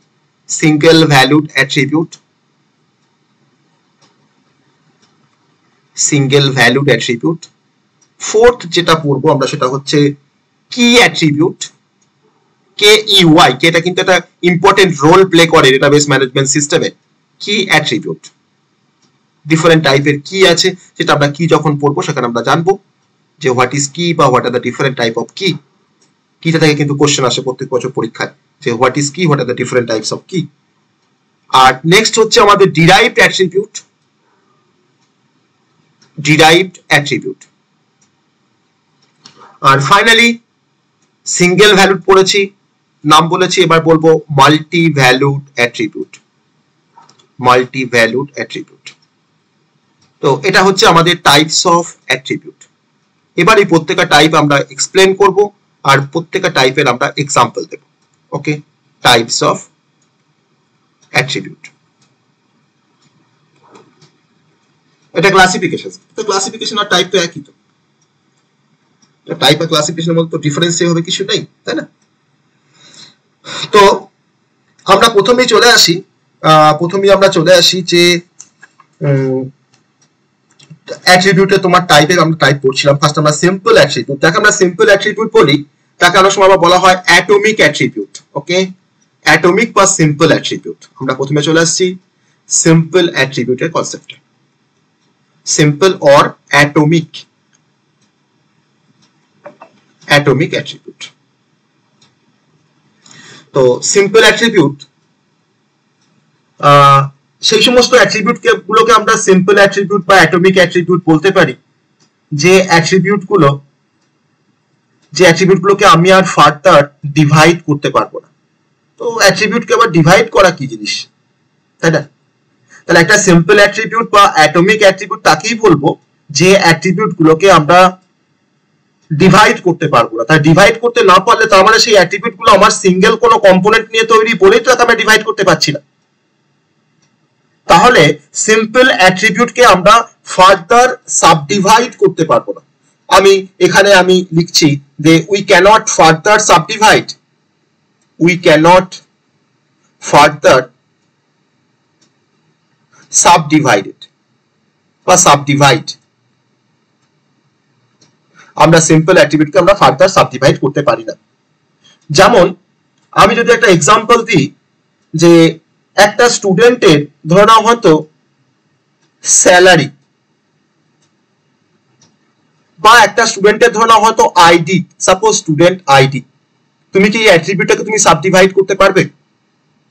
Single valued attribute. Fourth যেটা পড়বো আমরা সেটা হচ্ছে কি অ্যাট্রিবিউট, KEY, এটা কিন্তু একটা ইম্পর্টেন্ট রোল প্লে করে ডেটাবেস ম্যানেজমেন্ট সিস্টেমে। কি অ্যাট্রিবিউট, ডিফারেন্ট টাইপের কি আছে, সেটা আমরা কি যখন পড়বো সেখানে আমরা জানবো যে হোয়াট ইজ কি বা what are the different type of কি। কিটা থেকে কিন্তু কোশ্চেন আসে প্রত্যেক বছর পরীক্ষায় যে হোয়াট ইজ কি, what are the different types of কি। আর নেক্সট হচ্ছে আমাদের ডিরাইভড অ্যাট্রিবিউট। আর ফাইনালি সিঙ্গেল ভ্যালুড পড়েছি, নাম বলেছি, এবার বলবো মাল্টি ভ্যালুড অ্যাট্রিবিউট। তো এটা হচ্ছে আমাদের টাইপস অফ অ্যাট্রিবিউট। এবার এই প্রত্যেকটা টাইপ আমরা এক্সপ্লেন করব আর প্রত্যেকটা টাইপের আমরা এক্সাম্পল দেব। Okay, types of attribute. এটা ক্লাসিফিকেশন। তো ক্লাসিফিকেশন আর টাইপ তো একই। তো টাইপ আর ক্লাসিফিকেশনের মধ্যে তো ডিফারেন্স হবে কিছু নেই, তাই না? তো আমরা প্রথমেই আমরা চলে আসি যে অ্যাট্রিবিউটে তোমার টাইপে আমরা টাইপ করছিলাম। ফার্স্ট আমরা সিম্পল অ্যাট্রিবিউট, যাকে আমরা সিম্পল অ্যাট্রিবিউট বলি তাকে অনেক সময় বলা হয় অ্যাটমিক অ্যাট্রিবিউট। ওকে, অ্যাটমিক বা সিম্পল অ্যাট্রিবিউট। আমরা প্রথমে চলে আসছি সিম্পল অ্যাট্রিবিউটের কনসেপ্টে। Simple or atomic attribute. তো সিম্পল অ্যাট্রিবিউট সেই সমস্ত অ্যাট্রিবিউট গুলোকে আমরা সিম্পল অ্যাট্রিবিউট বা অ্যাটমিক অ্যাট্রিবিউট বলতে পারি যে অ্যাট্রিবিউটগুলোকে আমি আর ফার্দার ডিভাইড করতে পারবো না। তো অ্যাট্রিবিউটকে আবার ডিভাইড করা কি জিনিস, তাই না? তাহলে একটা সিম্পল অ্যাট্রিবিউট বা অ্যাটমিক অ্যাট্রিবিউট তাকেই বলবো যে অ্যাট্রিবিউট গুলোকে আমরা ডিভাইড করতে পারবো না। তাই ডিভাইড করতে না পারলে তার মানে সেই অ্যাট্রিবিউট গুলো আমার সিঙ্গেল কোনো কম্পোনেন্ট নিয়ে তৈরি বলেই তো আমরা ডিভাইড করতে পারছি না। তাহলে সিম্পল অ্যাট্রিবিউটকে আমরা ফার্দার সাবডিভাইড করতে পারবো না। এখানে আমি লিখছি যে উই ক্যানট ফার্দার সাবডিভাইড, সাবডিভাইড। আমরা সিম্পল অ্যাট্রিবিউটকে আমরা ফার্দার সাবডিভাইড করতে পারি না। যেমন আমি যদি একটা এক্সাম্পল দিই যে একটা স্টুডেন্টের ধরে নাও হয়তো স্যালারি, বা একটা স্টুডেন্টের ধরে নাও হয়তো আইডি, সাপোজ স্টুডেন্ট আইডি। তুমি কি এই অ্যাট্রিবিউটটাকে তুমি সাবডিভাইড করতে পারবে?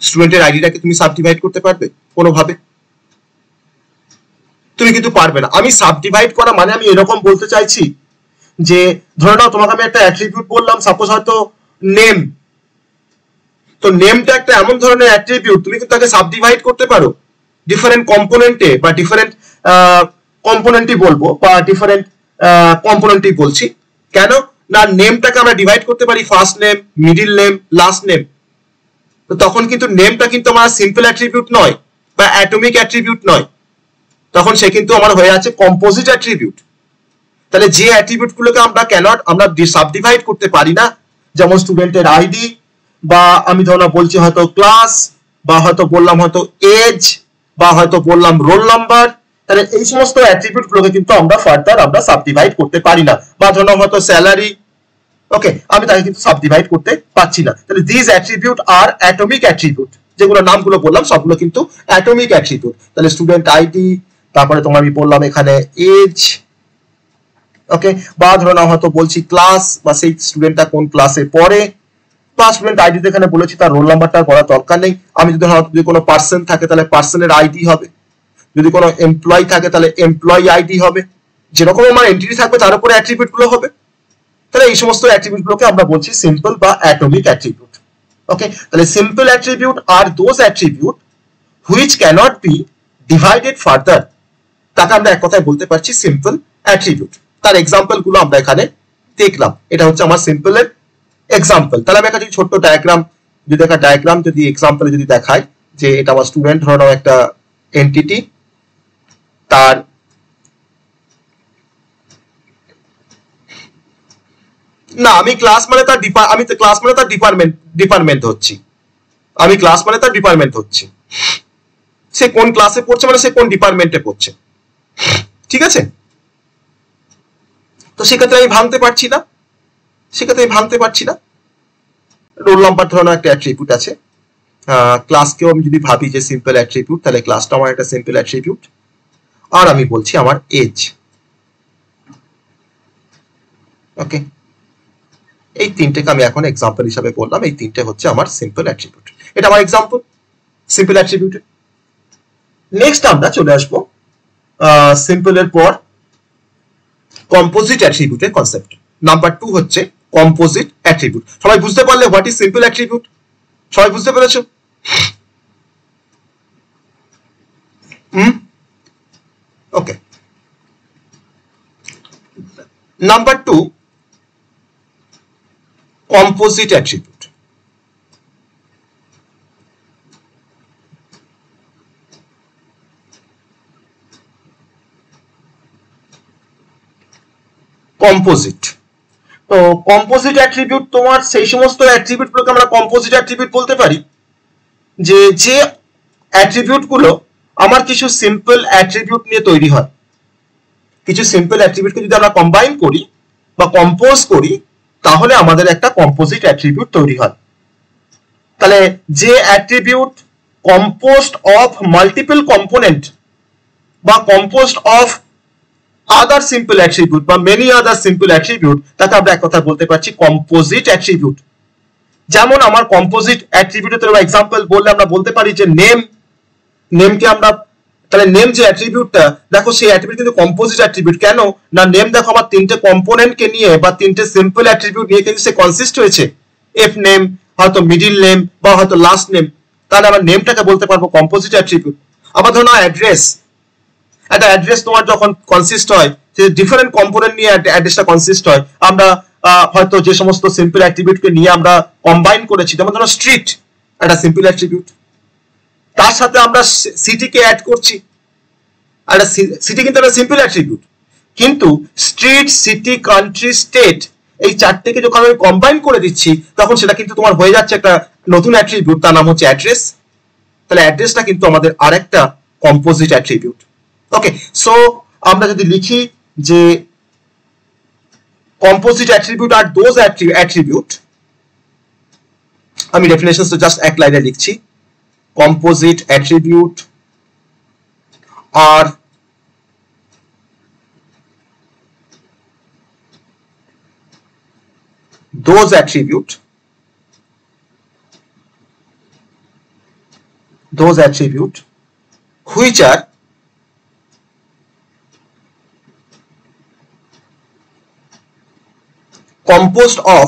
স্টুডেন্টের আইডিটাকে তুমি সাবডিভাইড করতে পারবে কোনোভাবে? তুমি কিন্তু পারবে না। আমি সাবডিভাইড করা মানে আমি এরকম বলতে চাইছি যে ধরে নাও তোমাকে আমি একটা অ্যাট্রিবিউট বললাম, সাপোজ হয়তো নেম। তো নেমটা একটা এমন ধরনের অ্যাট্রিবিউট, তুমি কিন্তু তাকে সাবডিভাইড করতে পারো ডিফারেন্ট কম্পোনেন্টে বা ডিফারেন্ট কম্পোনেন্টই বলবো বা ডিফারেন্ট কম্পোনেন্টই বলছি। কেন না, নেমটাকে আমরা ডিভাইড করতে পারি first name, middle name, last name. তো তখন কিন্তু নেমটা কিন্তু আমার সিম্পল অ্যাট্রিবিউট নয় বা অ্যাটমিক অ্যাট্রিবিউট নয়। তখন সে কিন্তু আমার হয়ে আছে কম্পোজিট অ্যাট্রিবিউট। তাহলে যে অ্যাট্রিবিউট গুলোকে আমরা সাবডিভাইড করতে পারি না, যেমন স্টুডেন্টের আইডি, বা আমি ধরো বলছি হয়তো ক্লাস, বা হয়তো বললাম হয়তো এজ, বা হয়তো বললাম রোল নাম্বার, তাহলে এই সমস্ত অ্যাট্রিবিউট গুলোকে কিন্তু আমরা ফার্দার সাবডিভাইড করতে পারি না। বা ধরো হয়তো স্যালারি, ওকে, আমি তাকে কিন্তু সাবডিভাইড করতে পারছি না। তাহলে this attribute are atomic attribute, যেগুলো নামগুলো বললাম সবগুলো কিন্তু অ্যাটমিক অ্যাট্রিবিউট। তাহলে স্টুডেন্ট আইডি, তারপরে তোমার আমি বললাম এখানে এজ, ওকে, বা ধরো না হয়তো বলছি ক্লাস, বা সেই স্টুডেন্টটা কোন ক্লাসে পড়ে, বা স্টুডেন্ট আইডি এখানে বলেছি তার রোল নাম্বারটা করার দরকার নেই। আমি যদি কোনো পার্সন থাকে তাহলে পার্সনের আইডি হবে, যদি কোনো এমপ্লয় থাকে তাহলে এমপ্লয় আইডি হবে, যেরকম আমার এন্টিটি থাকবে তার উপরে অ্যাট্রিবিউট গুলো হবে। তাহলে এই সমস্ত অ্যাট্রিবিউট গুলোকে আমরা বলছি সিম্পল বা অ্যাটমিক অ্যাট্রিবিউট। ওকে, তাহলে simple attribute R those attribute which cannot be divided further, তাকে আমরা এক কথায় বলতে পারছি সিম্পল অ্যাট্রিবিউট। তার এক্সাম্পল গুলো আমরা এখানে দেখলাম, এটা হচ্ছে আমার সিম্পলের এক্সাম্পল। তাহলে আমি একটা ছোট্ট ডায়াগ্রাম যদি এক্সাম্পলে যদি দেখাই, যে এটা আমার স্টুডেন্ট ধরো একটা এন্টিটি, তার না আমি ক্লাস মানে তার ডিপার্টমেন্ট হচ্ছি, আমি ক্লাস মানে তার ডিপার্টমেন্ট হচ্ছে, সে কোন ক্লাসে পড়ছে মানে সে কোন ডিপার্টমেন্টে পড়ছে, ঠিক আছে। তো সেক্ষেত্রে আমি ভাঙতে পারছি না, রোল নাম্বার ধরনের একটা অ্যাট্রিবিউট আছে, ক্লাসকেও আমি যদি ভাবি যে সিম্পল অ্যাট্রিবিউট, তাহলে ক্লাসটা আমার একটা সিম্পল অ্যাট্রিবিউট। আর আমি বলছি আমার এজ, ওকে, এই তিনটেকে আমি এখন এক্সাম্পল হিসাবে বললাম, এই তিনটে হচ্ছে আমার সিম্পল অ্যাট্রিবিউট। এটা আমার এক্সাম্পল সিম্পল অ্যাট্রিবিউট। নেক্সট আমরা চলে আসবো সিম্পলের পর কম্পোজিট অ্যাট্রিবিউটের কনসেপ্ট। নাম্বার 2 হচ্ছে কম্পোজিট অ্যাট্রিবিউট। সবাই বুঝতে পারলে হোয়াট ইজ সিম্পল অ্যাট্রিবিউট? সবাই বুঝতে পেরেছো? ওকে, নাম্বার 2 composite attribute. কম্পোজিট, তো কম্পোজিট অ্যাট্রিবিউট তোমার সেই সমস্ত অ্যাট্রিবিউট গুলোকে আমরা কম্পোজিট অ্যাট্রিবিউট বলতে পারি যে অ্যাট্রিবিউট গুলো আমার কিছু সিম্পল অ্যাট্রিবিউট নিয়ে তৈরি হয়। কিছু সিম্পল অ্যাট্রিবিউটকে যদি আমরা কম্বাইন করি বা কম্পোজ করি, তাহলে আমাদের একটা কম্পোজিট অ্যাট্রিবিউট তৈরি হয়। তাহলে যে attribute composed of multiple component বা composed of other simple attribute বা মেনি আদার সিম্পল অ্যাট্রিবিউট, তাকে আমরা এক কথা বলতে পারছি কম্পোজিট অ্যাট্রিবিউট। যেমন আমার কম্পোজিট অ্যাট্রিবিউটের এক্সাম্পল বললে আমরা বলতে পারি যে নেমকে আমরা, তাহলে নেম যে অ্যাট্রিবিউটটা, দেখো সেই অ্যাট্রিবিউট কিন্তু কম্পোজিট অ্যাট্রিবিউট। কেন না, নেম দেখো আমার তিনটে কম্পোনেন্টকে নিয়ে বা তিনটে সিম্পল অ্যাট্রিবিউট নিয়ে কিন্তু সে কনসিস্ট হয়েছে। এফ নেম, হয়তো মিডিল নেম, বা হয়তো লাস্ট নেম, তাহলে আমরা নেমটাকে বলতে পারবো কম্পোজিট অ্যাট্রিবিউট। আবার ধরো অ্যাড্রেস, একটা অ্যাড্রেস তোমার যখন কনসিস্ট হয়, যে ডিফারেন্ট কম্পোনেন্ট নিয়ে অ্যাড্রেসটা কনসিস্ট হয়, আমরা হয়তো যে সমস্ত সিম্পল অ্যাট্রিবিউটকে নিয়ে আমরা কম্বাইন করেছি, যেমন ধরো স্ট্রিট একটা সিম্পল অ্যাট্রিবিউট, তার সাথে আমরা সিটিকে অ্যাড করছি, আর সিটি কিন্তু একটা সিম্পল অ্যাট্রিবিউট, কিন্তু স্ট্রিট, সিটি, কান্ট্রি, স্টেট, এই চারটেকে যখন আমি কম্বাইন করে দিচ্ছি, তখন সেটা কিন্তু তোমার হয়ে যাচ্ছে একটা নতুন অ্যাট্রিবিউট, তার নাম হচ্ছে অ্যাড্রেস। তাহলে অ্যাড্রেসটা কিন্তু আমাদের আরেকটা কম্পোজিট অ্যাট্রিবিউট। ওকে, সো আমরা যদি লিখি যে composite attribute R those attribute, আমি ডেফিনেশন তো জাস্ট এক লাইনে লিখছি, composite attribute are those attribute which are composed of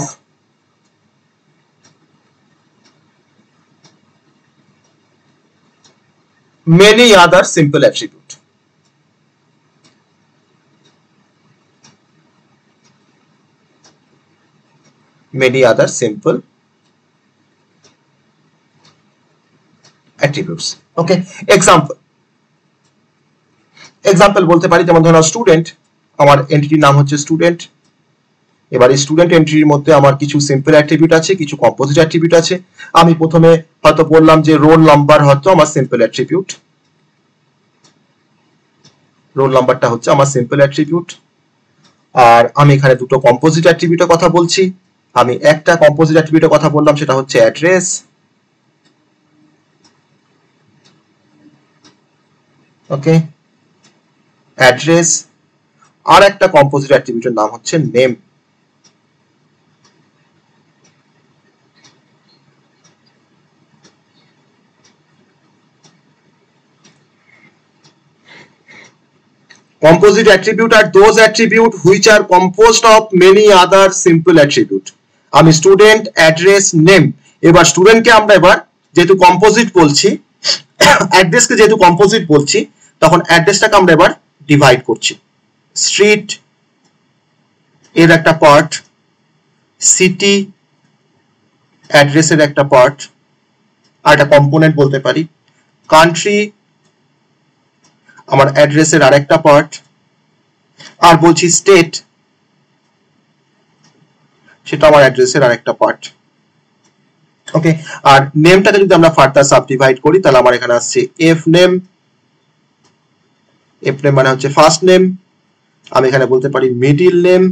many other simple attribute. Many other simple attributes. Okay, example. Example বলতে পারি, যেমন ধরো স্টুডেন্ট, আমার এন্টিটির নাম হচ্ছে স্টুডেন্ট। এবার এই স্টুডেন্ট এন্ট্রির মধ্যে আমার কিছু সিম্পল অ্যাট্রিবিউট আছে, কিছু কম্পোজিট অ্যাট্রিবিউট আছে। আমি প্রথমে হয়তো বললাম যে রোল নাম্বার হয়তো আমার সিম্পল অ্যাট্রিবিউট, রোল নাম্বারটা হচ্ছে আমার সিম্পল অ্যাট্রিবিউট। আর আমি এখানে দুটো কম্পোজিট অ্যাট্রিবিউটের কথা বলছি। আমি একটা কম্পোজিট অ্যাট্রিবিউটের কথা বললাম, সেটা হচ্ছে অ্যাড্রেস। ওকে, অ্যাড্রেস। আর একটা কম্পোজিট অ্যাট্রিবিউটের নাম হচ্ছে name. Composite attribute are those attributes which are composed of many other simple attribute. আমি স্টুডেন্ট, অ্যাড্রেস, নেম। এবার স্টুডেন্টকে আমরা এবার যেহেতু কম্পোজিট বলছি, অ্যাড্রেসকে যেহেতু কম্পোজিট বলছি, তখন অ্যাড্রেসটাকে আমরা এবার ডিভাইড করছি। স্ট্রিট এর একটা পার্ট, সিটি অ্যাড্রেসের একটা পার্ট, আর একটা কম্পোনেন্ট বলতে পারি। কান্ট্রি আমার অ্যাড্রেসের আরেকটা পার্ট, আর বলছি স্টেট, সেটা আমার অ্যাড্রেসের আরেকটা পার্ট। ওকে, আর নেমটাকে যদি আমরা ফার্দার সাবডিভাইড করি, তাহলে আমার এখানে আসছে এফ নেম। এফ নেম মানে হচ্ছে ফার্স্ট নেম। আমি এখানে বলতে পারি মিডিল নেম,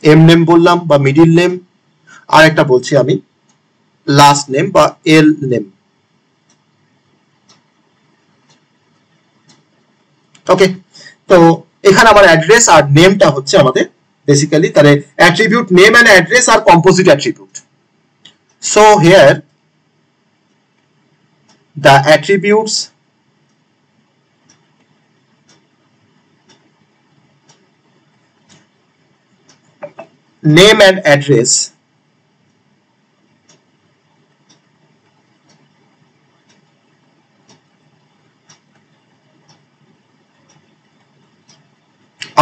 এম নেম বললাম বা মিডিল নেম। আর একটা বলছি আমি লাস্ট নেম বা এল নেম। ওকে, তো এখানে আমার অ্যাড্রেস আর নেমটা হচ্ছে আমাদের বেসিক্যালি, তাহলে attribute name and address are composite attribute. So here the attributes name and address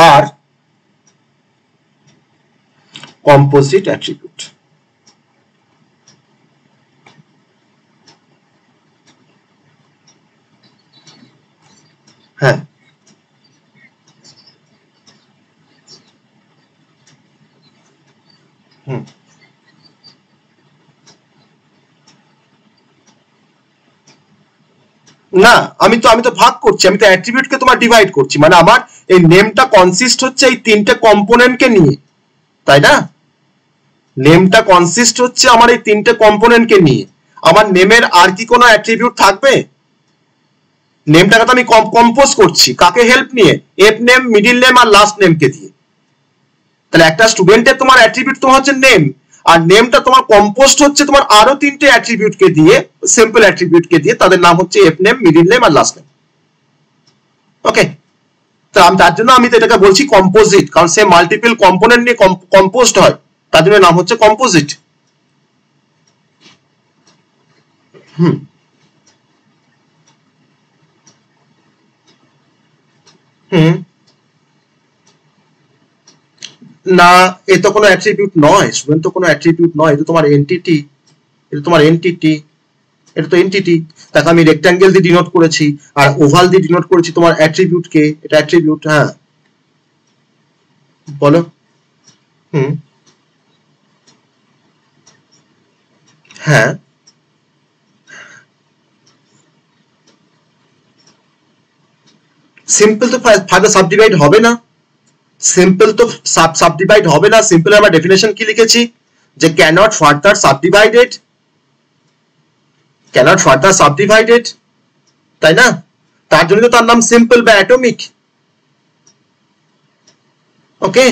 are composite attribute. হ্যাঁ, না, আমি তো ভাগ করছি, আমি তো অ্যাট্রিবিউটকে তোমার ডিভাইড করছি। মানে আমার এই নেমটা কনসিস্ট হচ্ছে এই তিনটে কম্পোনেন্টকে নিয়ে, তাই না? নেমটা কনসিস্ট হচ্ছে আমার এই তিনটে কম্পোনেন্টকে নিয়ে। আমার নেমের আর কি কোনো অ্যাট্রিবিউট থাকবে? নেমটাকে তো আমি কম্পোজ করছি, কাকে হেল্প নিয়ে? এফ নেম, মিডিল নেম আর লাস্ট নেমকে দিয়ে। তাহলে একটা স্টুডেন্টের তোমার অ্যাট্রিবিউট তোমার হচ্ছে নেম, আর নেমটা তোমার কম্পোস্ট হচ্ছে তোমার আরো তিনটে অ্যাট্রিবিউটকে দিয়ে, সিম্পল অ্যাট্রিবিউটকে দিয়ে। তাদের নাম হচ্ছে এফ নেম, মিডিল নেম আর লাস্ট নেম। ওকে, তো আমি তার জন্য আমি তো এটাকে বলছি কম্পোজিট, কারণ সে মাল্টিপল কম্পোনেন্ট নিয়ে কম্পোস্ট হয়, তার জন্য নাম হচ্ছে কম্পোজিট। না, এ তো কোনো অ্যাট্রিবিউট নয়, স্টুডেন্ট তো কোনো অ্যাট্রিবিউট নয়, এটা তোমার এন্টিটি। এটা তোমার এন্টিটি, এটা তো এন্টিটি। তাকে আমি রেক্ট্যাঙ্গেল দিয়ে ডিনোট করেছি আর ওভাল দিয়ে ডিনোট করেছি তোমার অ্যাট্রিবিউটকে। এটা অ্যাট্রিবিউট। হ্যাঁ, বলো। হ্যাঁ, সিম্পল তো ফার্দার সাবডিভাইড হবে না। সিম্পল তো সাবডিভাইড হবে না। সিম্পল আমরা ডেফিনেশন কি লিখেছি? যে cannot further subdivided, cannot further subdivided, তাই না? তার জন্য তো তার নাম সিম্পল বা অ্যাটমিক। ওকে,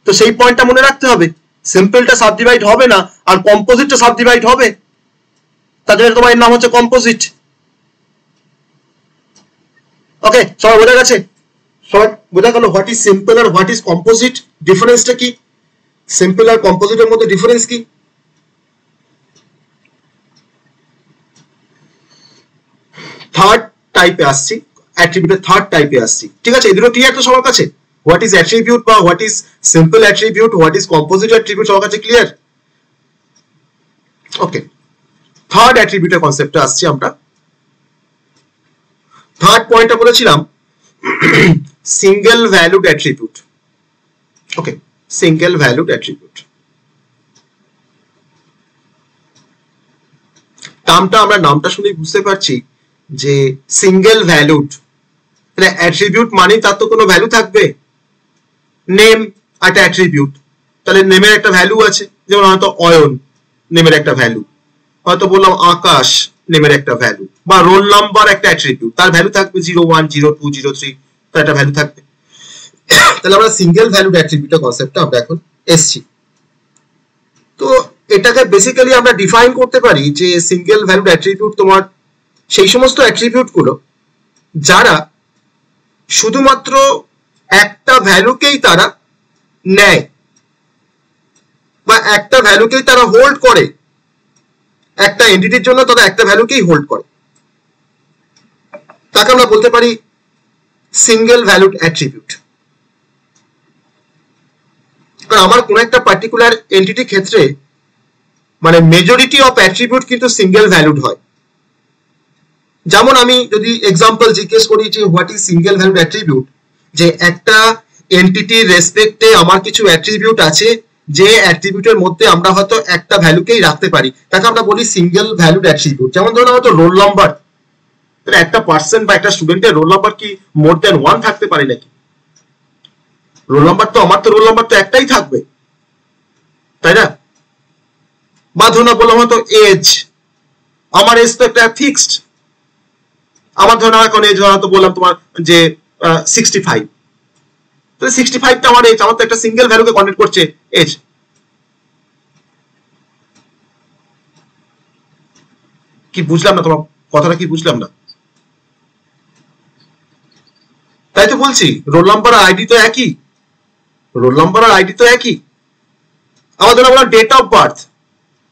তো সেই পয়েন্টটা মনে রাখতে হবে। সিম্পলটা সাবডিভাইড হবে না আর কম্পোজিটটা সাবডিভাইড হবে, তার জন্য তোমার এর নাম হচ্ছে কম্পোজিট। ওকে, সবাই বোঝা গেছে? সবাই বোঝা গেল হোয়াট ইজ সিম্পল আর হোয়াট ইজ কম্পোজিট? ডিফারেন্সটা কি? সিম্পল আর কম্পোজিটের মধ্যে ডিফারেন্স কি? থার্ড টাইপে আসছি, অ্যাট্রিবিউটের থার্ড টাইপে আসছি। ঠিক আছে, এই দুটো ক্লিয়ার তো সবার কাছে? হোয়াট ইজ অ্যাট্রিবিউট বা what is simple attribute, what is composite attribute সবার কাছে ক্লিয়ার? ওকে, থার্ড অ্যাট্রিবিউটের কনসেপ্টে আসছি আমরা। থার্ড পয়েন্টটা বলেছিলাম সিঙ্গেল ভ্যালুড অ্যাট্রিবিউট। ওকে, সিঙ্গেল ভ্যালুড অ্যাট্রিবিউট টার্মটা আমরা নামটা শুনে বুঝতে পারছি যে সিঙ্গেল ভ্যালুড অ্যাট্রিবিউট মানে তার তো কোনো ভ্যালু থাকবে। নেম একটা অ্যাট্রিবিউট, তাহলে নেমের একটা ভ্যালু আছে, যেমন হয়তো অয়ন নেমের একটা ভ্যালু, হয়তো বললাম আকাশ নেমের একটা ভ্যালু, বা রোল নাম্বার একটা অ্যাট্রিবিউট, তার ভ্যালু থাকবে 01, 02, 03, তার একটা ভ্যালু থাকবে। তাহলে আমরা সিঙ্গেল ভ্যালুড অ্যাট্রিবিউটের কনসেপ্টটা আমরা এখন এসছি। তো এটাকে বেসিক্যালি আমরা ডিফাইন করতে পারি যে সিঙ্গেল ভ্যালুড অ্যাট্রিবিউট তোমার সেই সমস্ত অ্যাট্রিবিউট গুলো যারা শুধুমাত্র একটা ভ্যালুকেই তারা নেয় বা একটা ভ্যালুকেই তারা হোল্ড করে, একটা এন্টিটির জন্য তারা একটা ভ্যালুকেই হোল্ড করে, তাকে আমরা বলতে পারি সিঙ্গেল ভ্যালুড অ্যাট্রিবিউট। কারণ আমার কোন একটা পার্টিকুলার এন্টিটি ক্ষেত্রে মানে মেজরিটি অফ অ্যাট্রিবিউট কিন্তু সিঙ্গেল ভ্যালুড হয়। যেমন আমি যদি এক্সাম্পল জিজ্ঞেস করি যে what is single valued attribute, যে একটা এন্টিটির রেসপেক্টে আমার কিছু অ্যাট্রিবিউট আছে যে অ্যাট্রিবিউটের মধ্যে আমরা হয়তো একটা ভ্যালুকেই রাখতে পারি, তাকে আমরা বলি সিঙ্গেল ভ্যালুড অ্যাট্রিবিউট। যেমন ধরুন হয়তো রোল নাম্বার, একটা পার্সন বা একটা স্টুডেন্টের রোল নাম্বার কি মোর দ্যান 1 থাকতে পারে নাকি? রোল নাম্বার তো আমার তো রোল নাম্বার তো একটাই থাকবে, তাই না? বা ধরুন বললাম হয়তো এজ, আমার এজ তো একটা ফিক্সড, আমার ধরুন এখন এজ হয়তো বললাম তোমার যে 65, তো 65টা আমার এজ, আমার তো একটা সিঙ্গেল ভ্যালুকে কন্টেন্ট করছে এজ। কি বুঝলাম না তোমার কথাটা, কি বুঝলাম না? তাই তো বলছি রোল নাম্বার আর আইডি তো একই, রোল নাম্বার আর আইডি তো একই। আমাদের বললাম ডেট অফ বার্থ,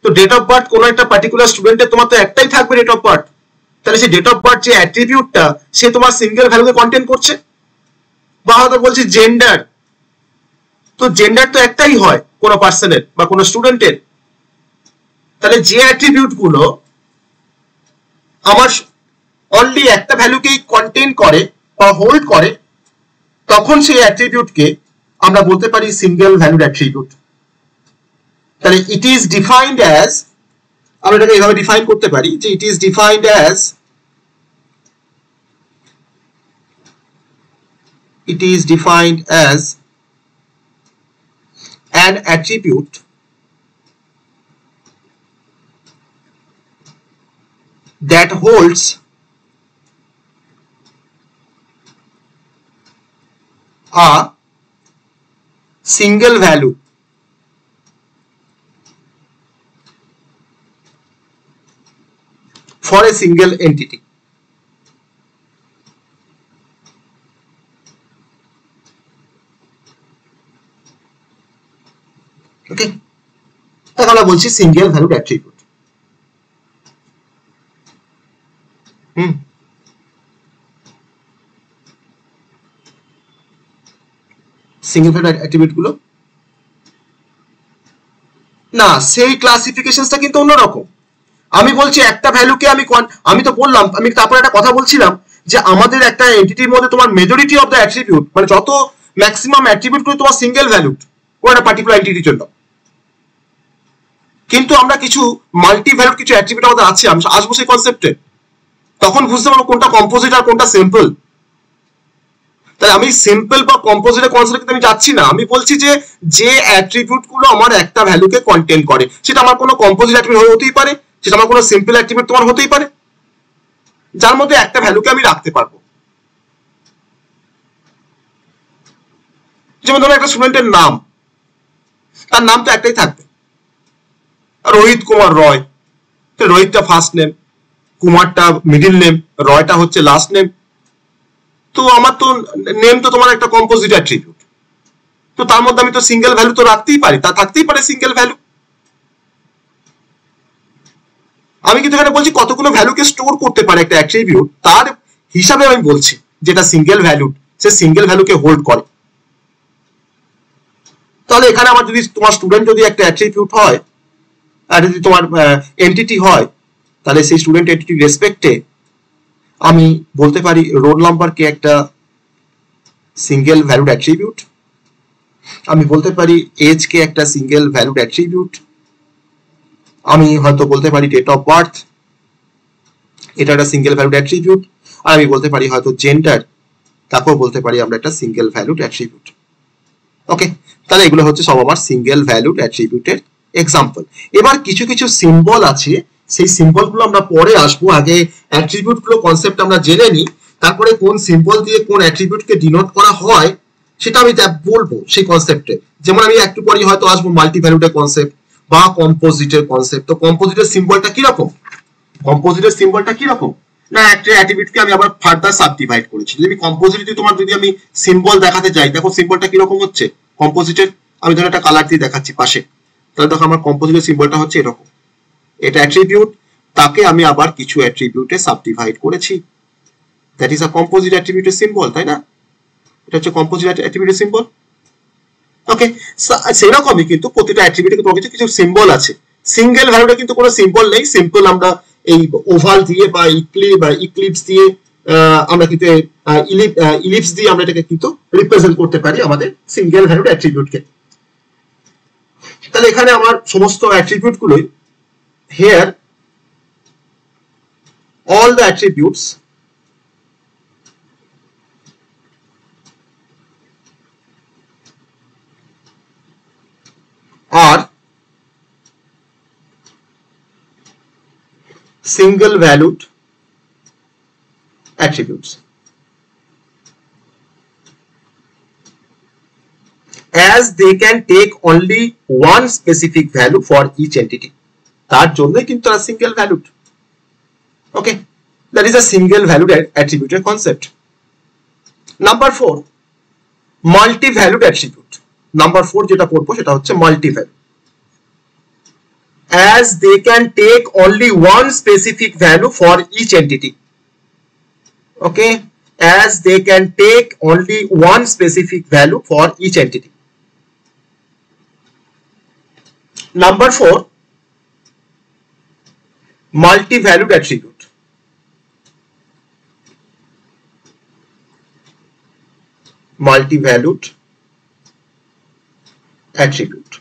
তো ডেট অফ বার্থ কোন একটা পার্টিকুলার স্টুডেন্টের তোমার তো একটাই থাকবে ডেট অফ বার্থ, তাহলে সেই ডেট অফ বার্থ যে অ্যাট্রিবিউটটা সে তোমার সিঙ্গেল ভ্যালুকে কন্টেন্ট করছে। বা হয়তো বলছি জেন্ডার, তো জেন্ডার তো একটাই হয় কোন পার্সনের বা কোন স্টুডেন্টের, তাহলে যে অ্যাট্রিবিউট গুলো আমার অনলি একটা ভ্যালুকেই কন্টেন্ট করে বা হোল্ড করে, তখন সেই অ্যাট্রিবিউটকে আমরা বলতে পারি সিঙ্গেল ভ্যালুড অ্যাট্রিবিউট। তাহলে ইট ইজ ডিফাইন্ড অ্যাজ, আমরা এটাকে এইভাবে ডিফাইন করতে পারি যে it is defined as, it is defined as an attribute that holds a single value for a single entity. ওকে, তাহলে আমরা বলছি single valued attribute. Single valued attribute গুলো না, সেই ক্লাসিফিকেশনটা কিন্তু অন্যরকম। আমি বলছি একটা ভ্যালুকে আমি তো বললাম, আমি তারপর একটা কথা বলছিলাম যে আমাদের একটা এন্টিটির মধ্যে তোমার মেজরিটি অফ দ্য অ্যাট্রিবিউট মানে যত ম্যাক্সিমাম অ্যাট্রিবিউট গুলো তোমার সিঙ্গেল ভ্যালুড কোন একটা পার্টিকুলার এন্টিটির জন্য, কিন্তু আমরা কিছু মাল্টি ভ্যালুড কিছু অ্যাট্রিবিউট আমাদের আছে, আমি আসবো সেই কনসেপ্টে, তখন বুঝতে পারবো কোনটা কম্পোজিট আর কোনটা সিম্পল। তাই আমি সিম্পল বা কম্পোজিটের কনসেপ্টে আমি যাচ্ছি না, আমি বলছি যে যে অ্যাট্রিবিউট গুলো আমার একটা ভ্যালুকে কন্টেন্ট করে, সেটা আমার কোনো কম্পোজিট অ্যাট্রিবিউট হতেই পারে, সেটা আমার কোনো সিম্পল অ্যাট্রিবিউট তোমার হতেই পারে, যার মধ্যে একটা ভ্যালুকে আমি রাখতে পারবো। যেমন ধরো একটা স্টুডেন্টের নাম, তার নাম তো একটাই থাকবে, রোহিত কুমার রয়, রোহিতটা ফার্স্ট নেম, কুমারটা মিডিল নেম, রয়টা হচ্ছে লাস্ট নেম। তো আমার তো নেম তো তোমার একটা কম্পোজিট অ্যাট্রিবিউট, তো তার মধ্যে আমি তো সিঙ্গেল ভ্যালু তো রাখতেই পারি, তা থাকতেই পারে সিঙ্গেল ভ্যালু। আমি কিন্তু এখানে বলছি কতগুলো ভ্যালুকে স্টোর করতে পারে একটা অ্যাট্রিবিউট, তার হিসাবে আমি বলছি যেটা সিঙ্গেল ভ্যালু, সে সিঙ্গেল ভ্যালুকে হোল্ড করে। তাহলে এখানে আমার যদি তোমার স্টুডেন্ট যদি একটা অ্যাট্রিবিউট হয় আর যদি তোমার এন্টিটি হয়, তাহলে সেই স্টুডেন্ট এন্টিটির রেসপেক্টে আমি বলতে পারি রোল নাম্বারকে একটা সিঙ্গেল ভ্যালুড অ্যাট্রিবিউট, আমি বলতে পারি এজ কে একটা সিঙ্গেল ভ্যালুড অ্যাট্রিবিউট, আমি হয়তো বলতে পারি ডেট অফ বার্থ এটা একটা সিঙ্গেল ভ্যালুড অ্যাট্রিবিউট, আর আমি বলতে পারি হয়তো জেন্ডার, তারপর বলতে পারি আমরা একটা সিঙ্গেল ভ্যালুড অ্যাট্রিবিউট। ওকে, তাহলে এগুলো হচ্ছে সব আমার সিঙ্গেল ভ্যালুড অ্যাট্রিবিউটের এক্সাম্পল। এবার কিছু কিছু সিম্বল আছে, সেই সিম্বল গুলো আমরা পরে আসবো, আগে অ্যাট্রিবিউট গুলো কনসেপ্ট আমরা জেনে নিই, তারপরে কোন সিম্বল দিয়ে কোন অ্যাট্রিবিউটকে ডিনোট করা হয় সেটা আমি বলবো সেই কনসেপ্টে। যেমন আমি একটু পরে হয়তো আসবো মাল্টি ভ্যালুডের কনসেপ্ট বা কম্পোজিটের কনসেপ্ট। তো কম্পোজিটের সিম্বলটা কিরকম, কম্পোজিটের সিম্বলটা কিরকম না, একটা অ্যাট্রিবিউটকে আমি আবার ফার্দার সাবডিভাইড করেছি। যদি আমি কম্পোজিটে তোমার যদি আমি সিম্বল দেখাতে চাই, দেখো সিম্বলটা কিরকম হচ্ছে কম্পোজিটের, আমি ধরো একটা কালার দিয়ে দেখাচ্ছি পাশে, তাহলে দেখো আমার কম্পোজিটের সিম্বলটা হচ্ছে এরকম, এটা অ্যাট্রিবিউট, তাকে আমি আবার কিছু অ্যাট্রিবিউটে সাবডিভাইড করেছি, দ্যাট ইজ আ কম্পোজিট অ্যাট্রিবিউটের সিম্বল, তাই না? এটা হচ্ছে কম্পোজিট অ্যাট্রিবিউটের সিম্বল। ওকে, সেরকমই কিন্তু প্রতিটা অ্যাট্রিবিউটে কিন্তু কিছু কিছু সিম্বল আছে। সিঙ্গেল ভ্যালুতে কিন্তু কোনো সিম্বল নেই, সিম্পল আমরা এই ওভাল দিয়ে বা ইক্লিপস দিয়ে আমরা কিন্তু ইলিপস দিয়ে আমরা এটাকে কিন্তু রিপ্রেজেন্ট করতে পারি আমাদের সিঙ্গেল ভ্যালুড অ্যাট্রিবিউটকে। তাহলে এখানে আমার সমস্ত অ্যাট্রিবিউট গুলোই here all the attributes are single valued attributes as they can take only one specific value for each entity, তার জন্যই কিন্তু তারা single valued. Okay, that is a single valued attribute concept. Number 4, multi-valued attribute. Number 4 যেটা পড়বো সেটা হচ্ছে multi-value. As they can take only one specific value for each entity. Okay, as they can take only one specific value for each entity. Number 4, multi-valued attribute. Multi-valued attribute.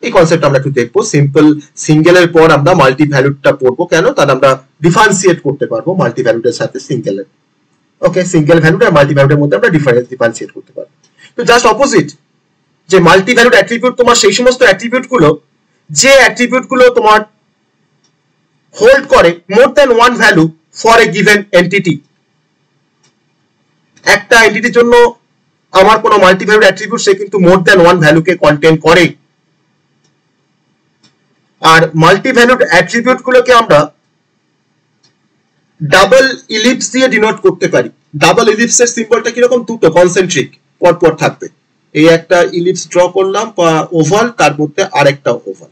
এই concept আমরা একটু দেখবো। Simple সিঙ্গেলের পর আমরা multi ভ্যালুডটা পড়বো কেন, তাহলে আমরা ডিফারেন্সিয়েট করতে পারবো মাল্টি ভ্যালুডের সাথে সিঙ্গেলের। ওকে, সিঙ্গেল ভ্যালুড আর মাল্টি ভ্যালুডের মধ্যে আমরা ডিফারেন্সিয়েট করতে পারবো। তো জাস্ট অপোজিট, যে মাল্টি ভ্যালুড অ্যাট্রিবিউট তোমার সেই সমস্ত অ্যাট্রিবিউট গুলো যে অ্যাট্রিবিউট গুলো তোমার হোল্ড করে more than one value for a given entity. একটা এন্টিটির জন্য আমার কোনো মাল্টি ভ্যালুড অ্যাট্রিবিউট সে কিন্তু মোর দ্যান ওয়ান ভ্যালুকে কন্টেইন করে। আর মাল্টি ভ্যালুড অ্যাট্রিবিউট গুলোকে আমরা ডাবল ইলিপস দিয়ে ডিনোট করতে পারি। ডাবল ইলিপসের সিম্বলটা কিরকম, দুটো কনসেন্ট্রিক পরপর থাকবে, এই একটা ইলিপস ড্র করলাম বা ওভাল, তার মধ্যে আরেকটা ওভাল,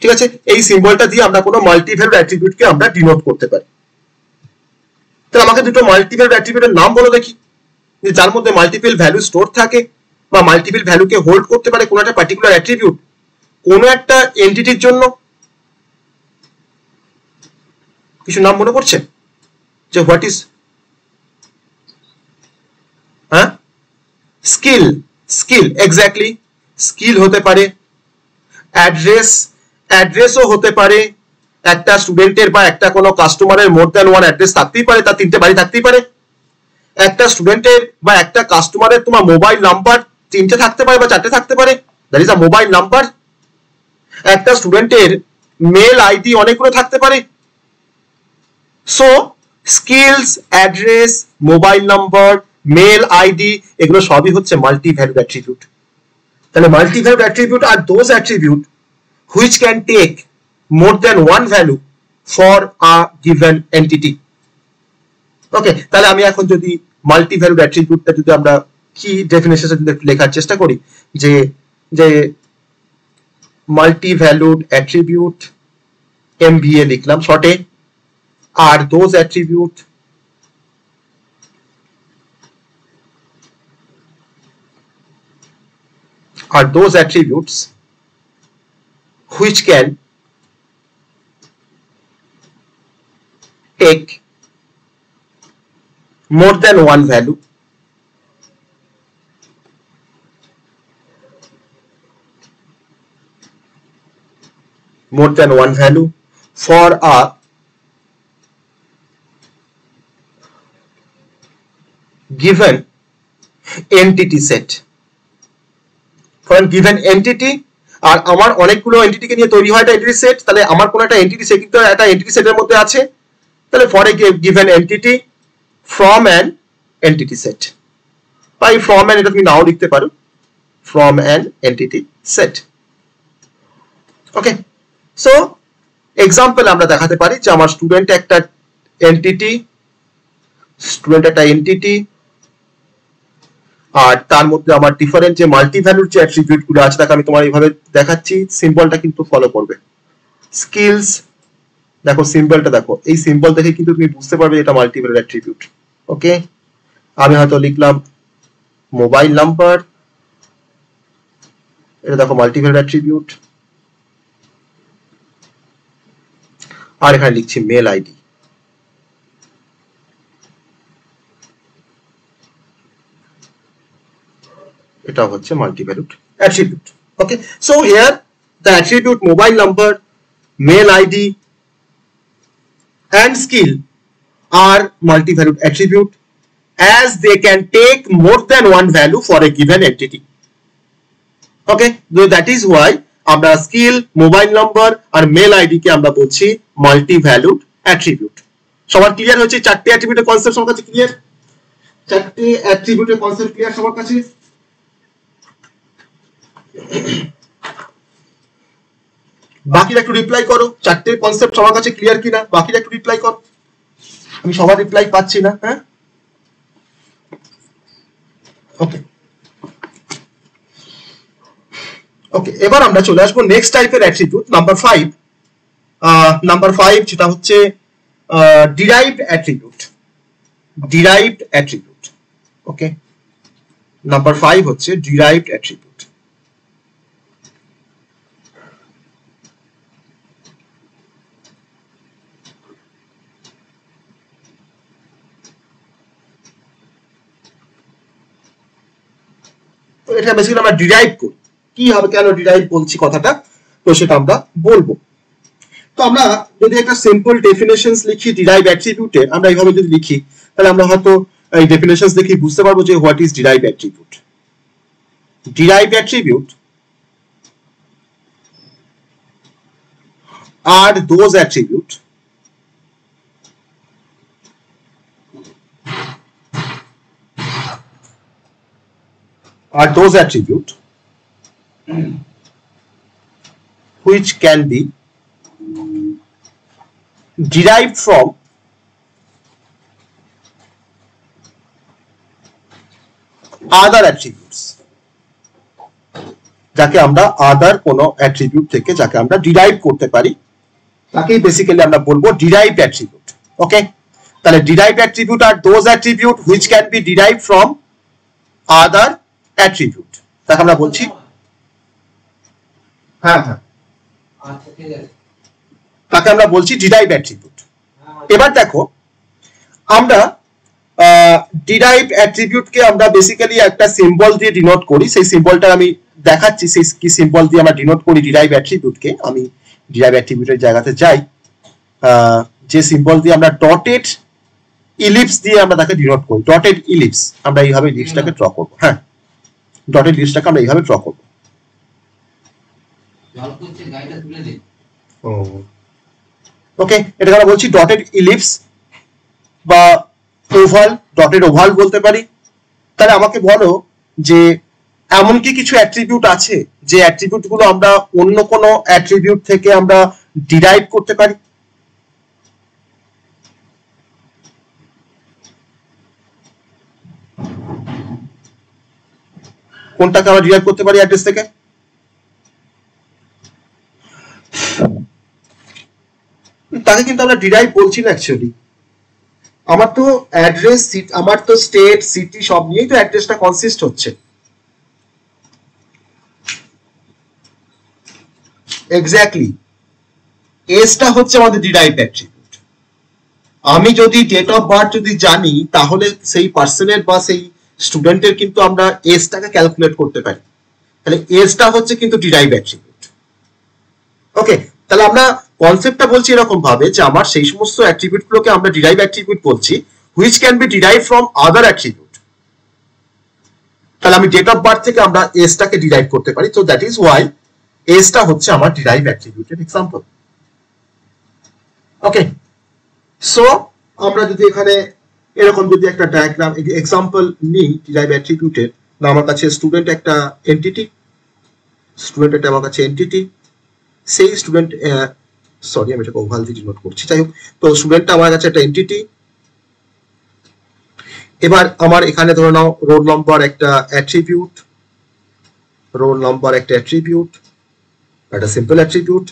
ঠিক আছে? এই সিম্বলটা দিয়ে আমরা কোনো মাল্টি ভ্যালুড অ্যাট্রিবিউটকে আমরা ডিনোট করতে পারি। তাহলে আমাকে দুটো মাল্টি ভ্যালুড অ্যাট্রিবিউটের নাম বলো দেখি, যে যার মধ্যে মাল্টিপল ভ্যালু স্টোর থাকে বা মাল্টিপল ভ্যালুকে হোল্ড করতে পারে কোনো একটা পার্টিকুলার অ্যাট্রিবিউট কোনো একটা এন্টিটির জন্য। কিছু নাম মনে পড়ছে যে হোয়াট ইজ, হ্যাঁ, স্কিল, স্কিল এক্স্যাক্টলি, স্কিল হতে পারে, অ্যাড্রেস, অ্যাড্রেসও হতে পারে। একটা স্টুডেন্টের বা একটা কোনো কাস্টমারের মোর দ্যান ওয়ান অ্যাড্রেস থাকতেই পারে, তার তিনটে বাড়ি থাকতেই পারে। একটা স্টুডেন্টের বা একটা কাস্টমারের তোমার মোবাইল নাম্বার তিনটে থাকতে পারে বা চারটে থাকতে পারে, that is a mobile number. একটা স্টুডেন্টের মেল আইডি অনেকগুলো থাকতে পারে। So skills, address, mobile number, mail ID এগুলো সবই হচ্ছে মাল্টি ভ্যালুড অ্যাট্রিবিউট। তাহলে multi valued attribute R those attribute which can take more than one value for a given entity. ওকে, তাহলে আমি এখন যদি মাল্টি ভ্যালুড অ্যাট্রিবিউটটা যদি আমরা কি ডেফিনেশন লেখার চেষ্টা করি, যে যে মাল্টি ভ্যালুড অ্যাট্রিবিউট MVA লিখলাম শর্টে, আর those attribute which can take more than one value for a given entity set. For a given entity, আর আমার অনেকগুলো এন্টিটিকে নিয়ে তৈরি হয় একটা এন্টিটি সেট, তাহলে আমার কোন একটা এন্টিটি সেট কিন্তু একটা এন্টিটি সেটের মধ্যে আছে, তাহলে for a given entity from an entity set, বা এই ফ্রম অ্যান এটা তুমি নাও লিখতে পারো, from an entity set. Okay, so example আমরা দেখাতে পারি যে আমার স্টুডেন্ট একটা এন্টিটি, আর তার মধ্যে আমার ডিফারেন্ট যে মাল্টি ভ্যালুর যে অ্যাট্রিবিউট গুলো আছে তাকে আমি তোমার এইভাবে দেখাচ্ছি, সিম্বলটা কিন্তু ফলো করবে। স্কিলস, দেখো সিম্বলটা দেখো, এই সিম্বল দেখে কিন্তু তুমি বুঝতে পারবে এটা মাল্টি ভ্যালুর অ্যাট্রিবিউট। ওকে, আমি হয়তো লিখলাম মোবাইল নাম্বার, এটা দেখো মাল্টি ভ্যালুর অ্যাট্রিবিউট, আর এখানে লিখছি মেল আইডি, এটা হচ্ছে multi valued attribute. Okay, so here the attribute mobile number, mail ID and skill are multi-valued attribute as they can take more than one value for a given entity. Okay, so that is why আমরা skill, mobile number আর mail ID কে আমরা বলছি multi-valued attribute. সবার clear হচ্ছে? চারটি অ্যাট্রিবিউটের concept সবার কাছে clear? চারটি অ্যাট্রিবিউটের concept clear সবার কাছে? বাকিরা একটু রিপ্লাই করো, চারটে কনসেপ্ট সবার কাছে ক্লিয়ার কিনা, বাকিরা একটু রিপ্লাই করো, আমি সবার রিপ্লাই পাচ্ছি না। হ্যাঁ, ওকে ওকে, এবার আমরা চলে আসবো নেক্সট টাইপের অ্যাট্রিবিউট, নাম্বার 5। নাম্বার 5 যেটা হচ্ছে ডিরাইভড অ্যাট্রিবিউট। ওকে, নাম্বার 5 হচ্ছে ডিরাইভড অ্যাট্রিবিউট। এটা বেসিক্যালি আমরা ডিরাইভ করি, কি হবে, কেন ডিরাইভ বলছি কথাটা, তো সেটা আমরা বলবো। তো আমরা যদি একটা সিম্পল ডেফিনেশনস লিখি ডিরাইভ অ্যাট্রিবিউটের, আমরা এইভাবে যদি লিখি তাহলে আমরা হয়তো এই ডেফিনেশনস দেখে বুঝতে পারবো যে what is derive attribute. Derive attribute R those attribute which can be derived from other attributes, যাকে আমরা আদার কোনো অ্যাট্রিবিউট থেকে যাকে আমরা ডিরাইভ করতে পারি তাকেই বেসিক্যালি আমরা বলবো ডিরাইভড অ্যাট্রিবিউট। ওকে, তাহলে derived attribute R those attribute which can be derived from other attribute, তাকে আমরা বলছি, হ্যাঁ হ্যাঁ, তাকে আমরা বলছি ডিরাইভড অ্যাট্রিবিউট। এবার দেখো, আমরা ডিরাইভড অ্যাট্রিবিউটকে আমরা বেসিক্যালি একটা সিম্বল দিয়ে ডিনোট করি, সেই সিম্বলটা আমি দেখাচ্ছি, সেই কি সিম্বল দিয়ে আমরা ডিনোট করি ডিরাইভড অ্যাট্রিবিউটকে। আমি ডিরাইভড অ্যাট্রিবিউটের জায়গাতে যাই, যে সিম্বল দিয়ে আমরা ডটেড ইলিপস দিয়ে আমরা তাকে ডিনোট করি, ডটেড ইলিপস, আমরা এইভাবে ইলিপসটাকে ড্র করব। হ্যাঁ, ডটেড ইলিপসটাকে আমরা এইভাবে ড্র করব। ওকে, এটাকে আমরা বলছি ডটেড ইলিপস বা ওভাল, ডটেড ওভাল বলতে পারি। তাহলে আমাকে বলো যে এমন কি কিছু অ্যাট্রিবিউট আছে যে অ্যাট্রিবিউট গুলো আমরা অন্য কোনো অ্যাট্রিবিউট থেকে আমরা ডিরাইভ করতে পারি? কোনটাকে আমরা ডিরাইভ করতে পারি অ্যাড্রেস থেকে? তাকে কিন্তু আমরা ডিরাইভ বলছি না অ্যাকচুয়ালি। আমার তো অ্যাড্রেস, আমার তো স্টেট, সিটি সব নিয়েই তো অ্যাড্রেসটা কনসিস্ট হচ্ছে। এক্স্যাক্টলি, এসটা হচ্ছে আমাদের ডিরাইভড অ্যাট্রিবিউট আমি যদি ডেট অফ বার্থ যদি জানি তাহলে সেই পার্সনের বা সেই স্টুডেন্টের কিন্তু আমরা এজটাকে ক্যালকুলেট করতে পারি। তাহলে এজটা হচ্ছে কিন্তু ডিরাইভ অ্যাট্রিবিউট। ওকে, তাহলে আমরা কনসেপ্টটা বলছি এরকম ভাবে যে আমার সেই সমস্ত অ্যাট্রিবিউট গুলোকে আমরা ডিরাইভ অ্যাট্রিবিউট বলছি which can be derive from other attribute. তাহলে আমি ডেট অফ বার্থ থেকে আমরা এজটাকে ডিরাইভ করতে পারি। সো দ্যাট ইজ ওয়াই এজটা হচ্ছে আমার ডিরাইভ অ্যাট্রিবিউটের এক্সাম্পল। ওকে, সো আমরা যদি এখানে এরকম যদি একটা ডায়াগ্রাম এক্সাম্পল নিই ডিরাইভ অ্যাট্রিবিউটের, না আমার কাছে স্টুডেন্ট একটা এন্টিটি, স্টুডেন্ট একটা আমার কাছে এন্টিটি, সেই স্টুডেন্ট সরি আমি এটাকে ওভাল দিয়ে ডিনোট করছি, যাই হোক। তো স্টুডেন্টটা আমার কাছে একটা এন্টিটি। এবার আমার এখানে ধরে নাও রোল নাম্বার একটা অ্যাট্রিবিউট, রোল নাম্বার একটা অ্যাট্রিবিউট, একটা সিম্পল অ্যাট্রিবিউট,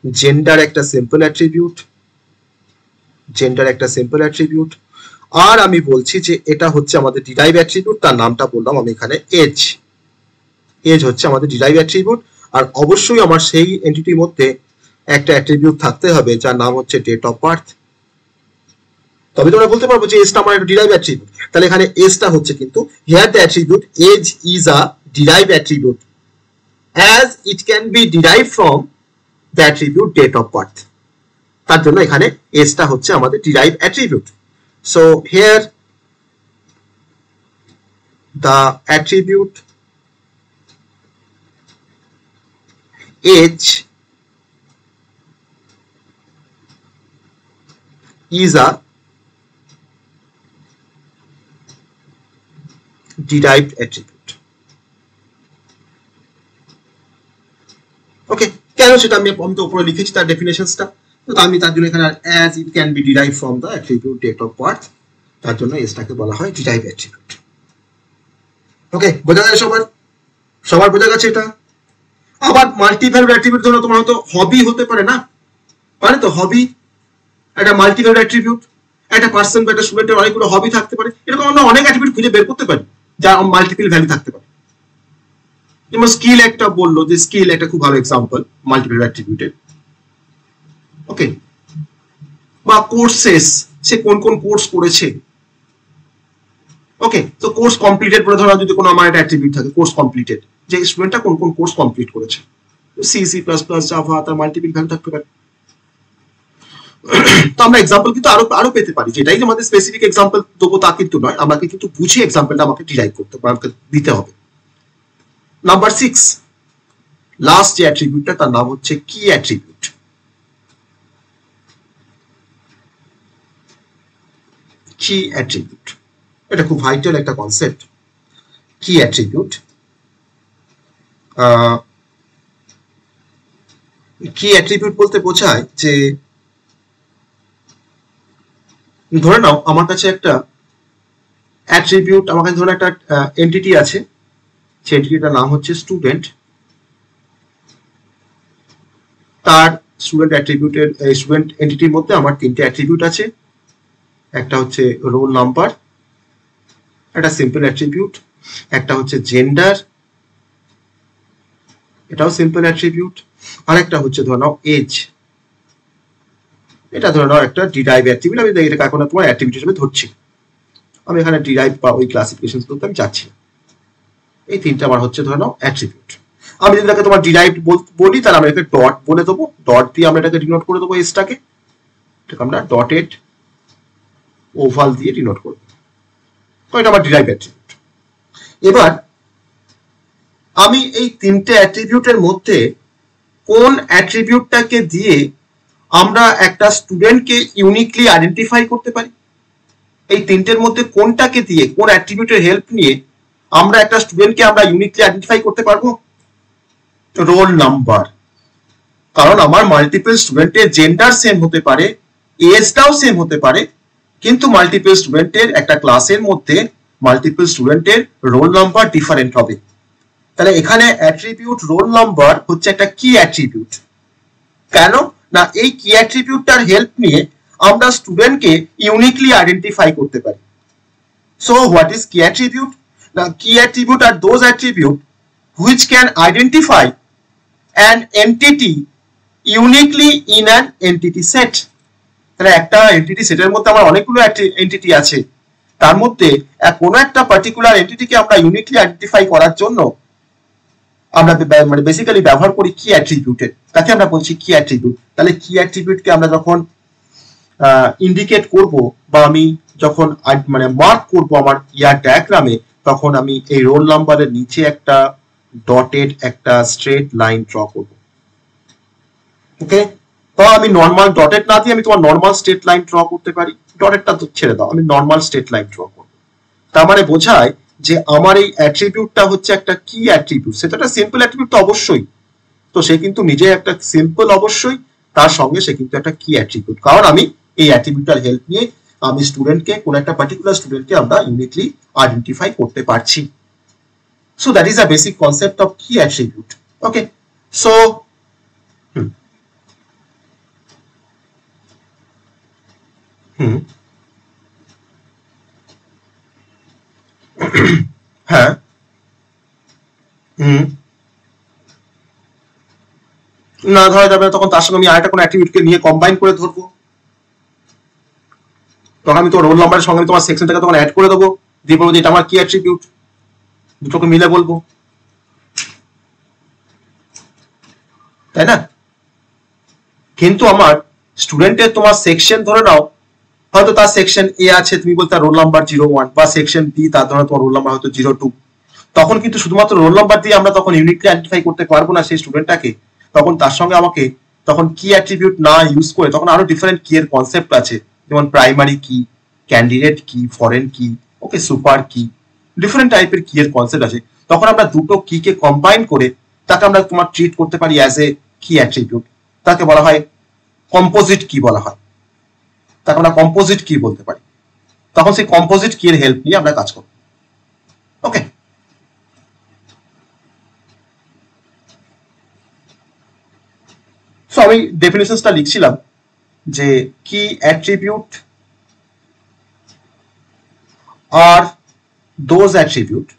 জেন্ডার একটা সিম্পল অ্যাট্রিবিউট, জেন্ডার একটা সিম্পল অ্যাট্রিবিউট, আর আমি বলছি যে এটা হচ্ছে আমাদের ডিরাইভ অ্যাট্রিবিউট, তার নামটা বললাম আমি এখানে এজ। এজ হচ্ছে আমাদের ডিরাইভ অ্যাট্রিবিউট, আর অবশ্যই আমার সেই এন্টিটির মধ্যে একটা অ্যাট্রিবিউট থাকতে হবে যার নাম হচ্ছে ডেট অফ বার্থ, তবে তোমরা বলতে পারবো যে এজটা আমার একটা ডিরাইভ অ্যাট্রিবিউট। তাহলে এখানে এজটা হচ্ছে কিন্তু here the attribute age is a derive attribute as it can be derived from the attribute date of birth। তার জন্য এখানে এজটা হচ্ছে আমাদের derive attribute. So here the attribute age is a derived attribute। ওকে, কেন সেটা আমি তো উপরে লিখেছি তার ডেফিনেশনসটা, তো আমি তার জন্য এখানে as it can be derived from the attribute date of birth, তার জন্য এজটাকে বলা হয় ডিরাইভ অ্যাট্রিবিউট। ওকে, বোঝা যায় সবার? সবার বোঝা গেছে এটা? আবার মাল্টিভ্যালুড অ্যাট্রিবিউট ধরো তোমার হয়তো হবি হতে পারে, না পারে তো? হবি একটা মাল্টিভ্যালুড অ্যাট্রিবিউট, একটা পার্সন বা একটা স্টুডেন্টের অনেকগুলো হবি থাকতে পারে, এরকম আমরা অনেক অ্যাট্রিবিউট খুঁজে বের করতে পারি যার মাল্টিপল ভ্যালু থাকতে পারে। যেমন স্কিল একটা বললো, যে স্কিল একটা খুব ভালো এক্সাম্পল মাল্টিপল অ্যাট্রিবিউটের। ওকে, বা কোর্সেস, সে কোন কোন কোর্স করেছে। ওকে, তো কোর্স কমপ্লিটেড বলে ধরো যদি কোনো আমার একটা অ্যাট্রিবিউট থাকে কোর্স কমপ্লিটেড, যে স্টুডেন্টটা কোন কোন কোর্স কমপ্লিট করেছে, C C plus plus Java, তার মাল্টিপল ভ্যালু থাকতে পারে। তো আমরা এক্সাম্পল কিন্তু আরো আরো পেতে পারি, যেটাই আমাদের স্পেসিফিক এক্সাম্পল দেবো তা কিন্তু নয়, আমাকে কিন্তু বুঝে এক্সাম্পলটা আমাকে ডিরাইভ করতে আমাকে দিতে হবে। নাম্বার 6, লাস্ট যে অ্যাট্রিবিউটটা তার নাম হচ্ছে কি অ্যাট্রিবিউট। কি অ্যাট্রিবিউট, এটা খুব ভাইটাল একটা কনসেপ্ট। কি অ্যাট্রিবিউট, কি অ্যাট্রিবিউট বলতে বোঝায় যে ধরে নাও আমার কাছে একটা অ্যাট্রিবিউট, আমার কাছে ধরে একটা এন্টিটি আছে, সেই এন্টিটিটার নাম হচ্ছে স্টুডেন্ট। তার স্টুডেন্ট অ্যাট্রিবিউটের স্টুডেন্ট এন্টিটির মধ্যে আমার 3টে অ্যাট্রিবিউট আছে, একটা হচ্ছে রোল নাম্বার, একটা সিম্পল অ্যাট্রিবিউট, একটা হচ্ছে জেন্ডার, এটাও সিম্পল অ্যাট্রিবিউট, আর একটা হচ্ছে ধরে নাও এজ, এটা ধরে নাও একটা ডিরাইভ অ্যাট্রিবিউট। আমি এটাকে এখন তোমার অ্যাট্রিবিউট হিসেবে ধরছি, আমি এখানে ডিরাইভ বা ওই ক্লাসিফিকেশন করতে আমি যাচ্ছি। এই 3টা আমার হচ্ছে ধরে নাও অ্যাট্রিবিউট। আমি যদি এটাকে তোমার ডিরাইভ বলি তাহলে আমরা এটাকে ডট বলে দেবো, ডট দিয়ে আমরা এটাকে ডিনোট করে দেবো এজটাকে, এটাকে আমরা ডটেড ওভাল দিয়ে ডিনোট করব, তো এটা আমার ডিরাইভ অ্যাট্রিবিউট। এবার আমি এই 3টে অ্যাট্রিবিউটের মধ্যে কোন অ্যাট্রিবিউটটাকে দিয়ে আমরা একটা স্টুডেন্টকে ইউনিকলি আইডেন্টিফাই করতে পারি, এই 3টের মধ্যে কোনটাকে দিয়ে, কোন অ্যাট্রিবিউটের হেল্প নিয়ে আমরা একটা স্টুডেন্টকে আমরা ইউনিকলি আইডেন্টিফাই করতে পারবো? Roll number. কারণ আমার মাল্টিপল স্টুডেন্টের জেন্ডার সেম হতে পারে, এজটাও সেম হতে পারে, কিন্তু মাল্টিপল স্টুডেন্টের একটা ক্লাসের মধ্যে মাল্টিপল স্টুডেন্টের রোল নাম্বার ডিফারেন্ট হবে। তাহলে এখানে অ্যাট্রিবিউট রোল নাম্বার হচ্ছে একটা কি অ্যাট্রিবিউট। কেন না, এই কি অ্যাট্রিবিউটটার হেল্প নিয়ে আমরা স্টুডেন্টকে ইউনিকলি আইডেন্টিফাই করতে পারি। So what is key attribute? না, key attribute R those attribute which can identify an entity uniquely in an entity set। তাহলে একটা এন্টিটি সেটের মধ্যে আমার অনেকগুলো এন্টিটি আছে, তার মধ্যে কোনো একটা পার্টিকুলার এন্টিটিকে আমরা ইউনিকলি আইডেন্টিফাই করার জন্য আমরা মানে বেসিক্যালি ব্যবহার করি কি অ্যাট্রিবিউটের, তাকে আমরা বলছি কি অ্যাট্রিবিউট। তাহলে কি অ্যাট্রিবিউটকে আমরা যখন ইন্ডিকেট করব বা আমি যখন মানে মার্ক করব আমার ইয়ার ডায়াগ্রামে, তখন আমি এই রোল নাম্বারের নিচে একটা ডটেড একটা স্ট্রেট লাইন ড্র করব। ওকে, তো আমি নর্মাল ডটেড না দিয়ে আমি তোমার নর্মাল স্ট্রেট লাইন ড্র করতে পারি, ডটেডটা তো ছেড়ে দাও, আমি নর্মাল স্ট্রেট লাইন ড্র করব। তার মানে বোঝায় যে আমার এই অ্যাট্রিবিউটটা হচ্ছে একটা কি অ্যাট্রিবিউট, সেটা একটা সিম্পল অ্যাট্রিবিউট তো অবশ্যই, তো সে কিন্তু নিজে একটা সিম্পল অবশ্যই, তার সঙ্গে সে কিন্তু একটা কি অ্যাট্রিবিউট, কারণ আমি এই অ্যাট্রিবিউটার হেল্প নিয়ে আমি স্টুডেন্টকে, কোন একটা পার্টিকুলার স্টুডেন্টকে আমরা ইউনিকলি আইডেন্টিফাই করতে পারছি। So that is a basic concept of কি অ্যাট্রিবিউট। ওকে, সো হ্যাঁ, না ধরা যাবে না, তখন তার সঙ্গে আমি আরেকটা কোনো অ্যাট্রিবিউটকে নিয়ে কম্বাইন করে ধরবো, তখন আমি তোমার রোল নাম্বারের সঙ্গে তোমার সেকশন থেকে তখন অ্যাড করে দেবো, দিয়ে বলবো যে এটা আমার কি অ্যাট্রিবিউট, দুটোকে মিলে বলবো, তাই না? কিন্তু আমার স্টুডেন্টের তোমার সেকশন ধরে নাও, হয়তো তার সেকশন এ আছে, তুমি বলতে রোল নাম্বার 01, বা সেকশন বি তার ধরো তোমার রোল নাম্বার হয়তো 02, তখন কিন্তু শুধুমাত্র রোল নাম্বার দিয়ে আমরা তখন ইউনিকলি আইডেন্টিফাই করতে পারবো না সেই স্টুডেন্টটাকে, তখন তার সঙ্গে আমাকে তখন কি অ্যাট্রিবিউট না ইউজ করে তখন আরো ডিফারেন্ট কি এর কনসেপ্ট আছে, যেমন প্রাইমারি কি, ক্যান্ডিডেট কি, ফরেন কি, ওকে, সুপার কি, ডিফারেন্ট টাইপের কি এর কনসেপ্ট আছে, তখন আমরা দুটো কি কে কম্বাইন করে তাকে আমরা তোমার ট্রিট করতে পারি অ্যাজ এ কি অ্যাট্রিবিউট, তাকে বলা হয় কম্পোজিট কি বলা হয়, তাকে আমরা কম্পোজিট কি বলতে পারি, তখন সেই কম্পোজিট কি এর হেল্প নিয়ে আমরা কাজ করব। ওকে, সো আমি ডেফিনেশনসটা লিখছিলাম যে key attribute R those attribute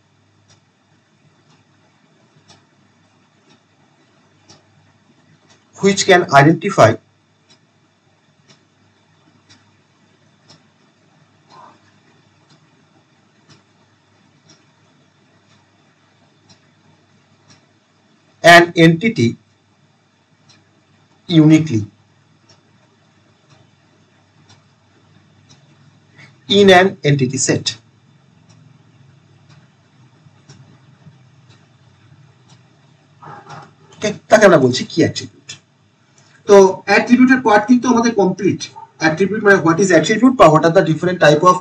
which can identify an entity uniquely in an entity set. তাকে আমরা বলছি কি অ্যাট্রিবিউট। তো অ্যাট্রিবিউটের পার্ট কিন্তু আমাদের কমপ্লিট। অ্যাট্রিবিউট মানে হোয়াট ইজ অ্যাট্রিবিউট বা what are the different type of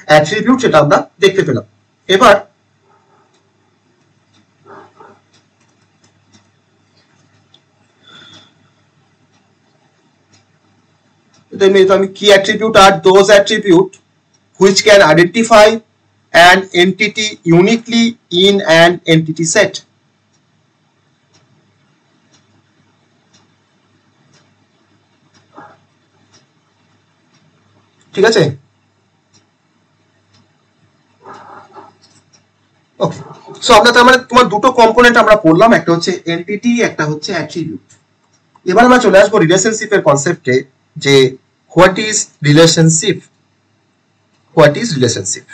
attribute, সেটা আমরা দেখতে পেলাম। এবার আমি key attribute R those attribute which can identify an entity uniquely in an entity set. ঠিক আছে, ওকে। সো আমরা তার মানে তোমার দুটো কম্পোনেন্ট আমরা পড়লাম, একটা হচ্ছে এন্টিটি, একটা হচ্ছে অ্যাট্রিবিউট। এবার আমরা চলে আসবো রিলেশনশিপের কনসেপ্টে, যে what is relationship, what is relationship.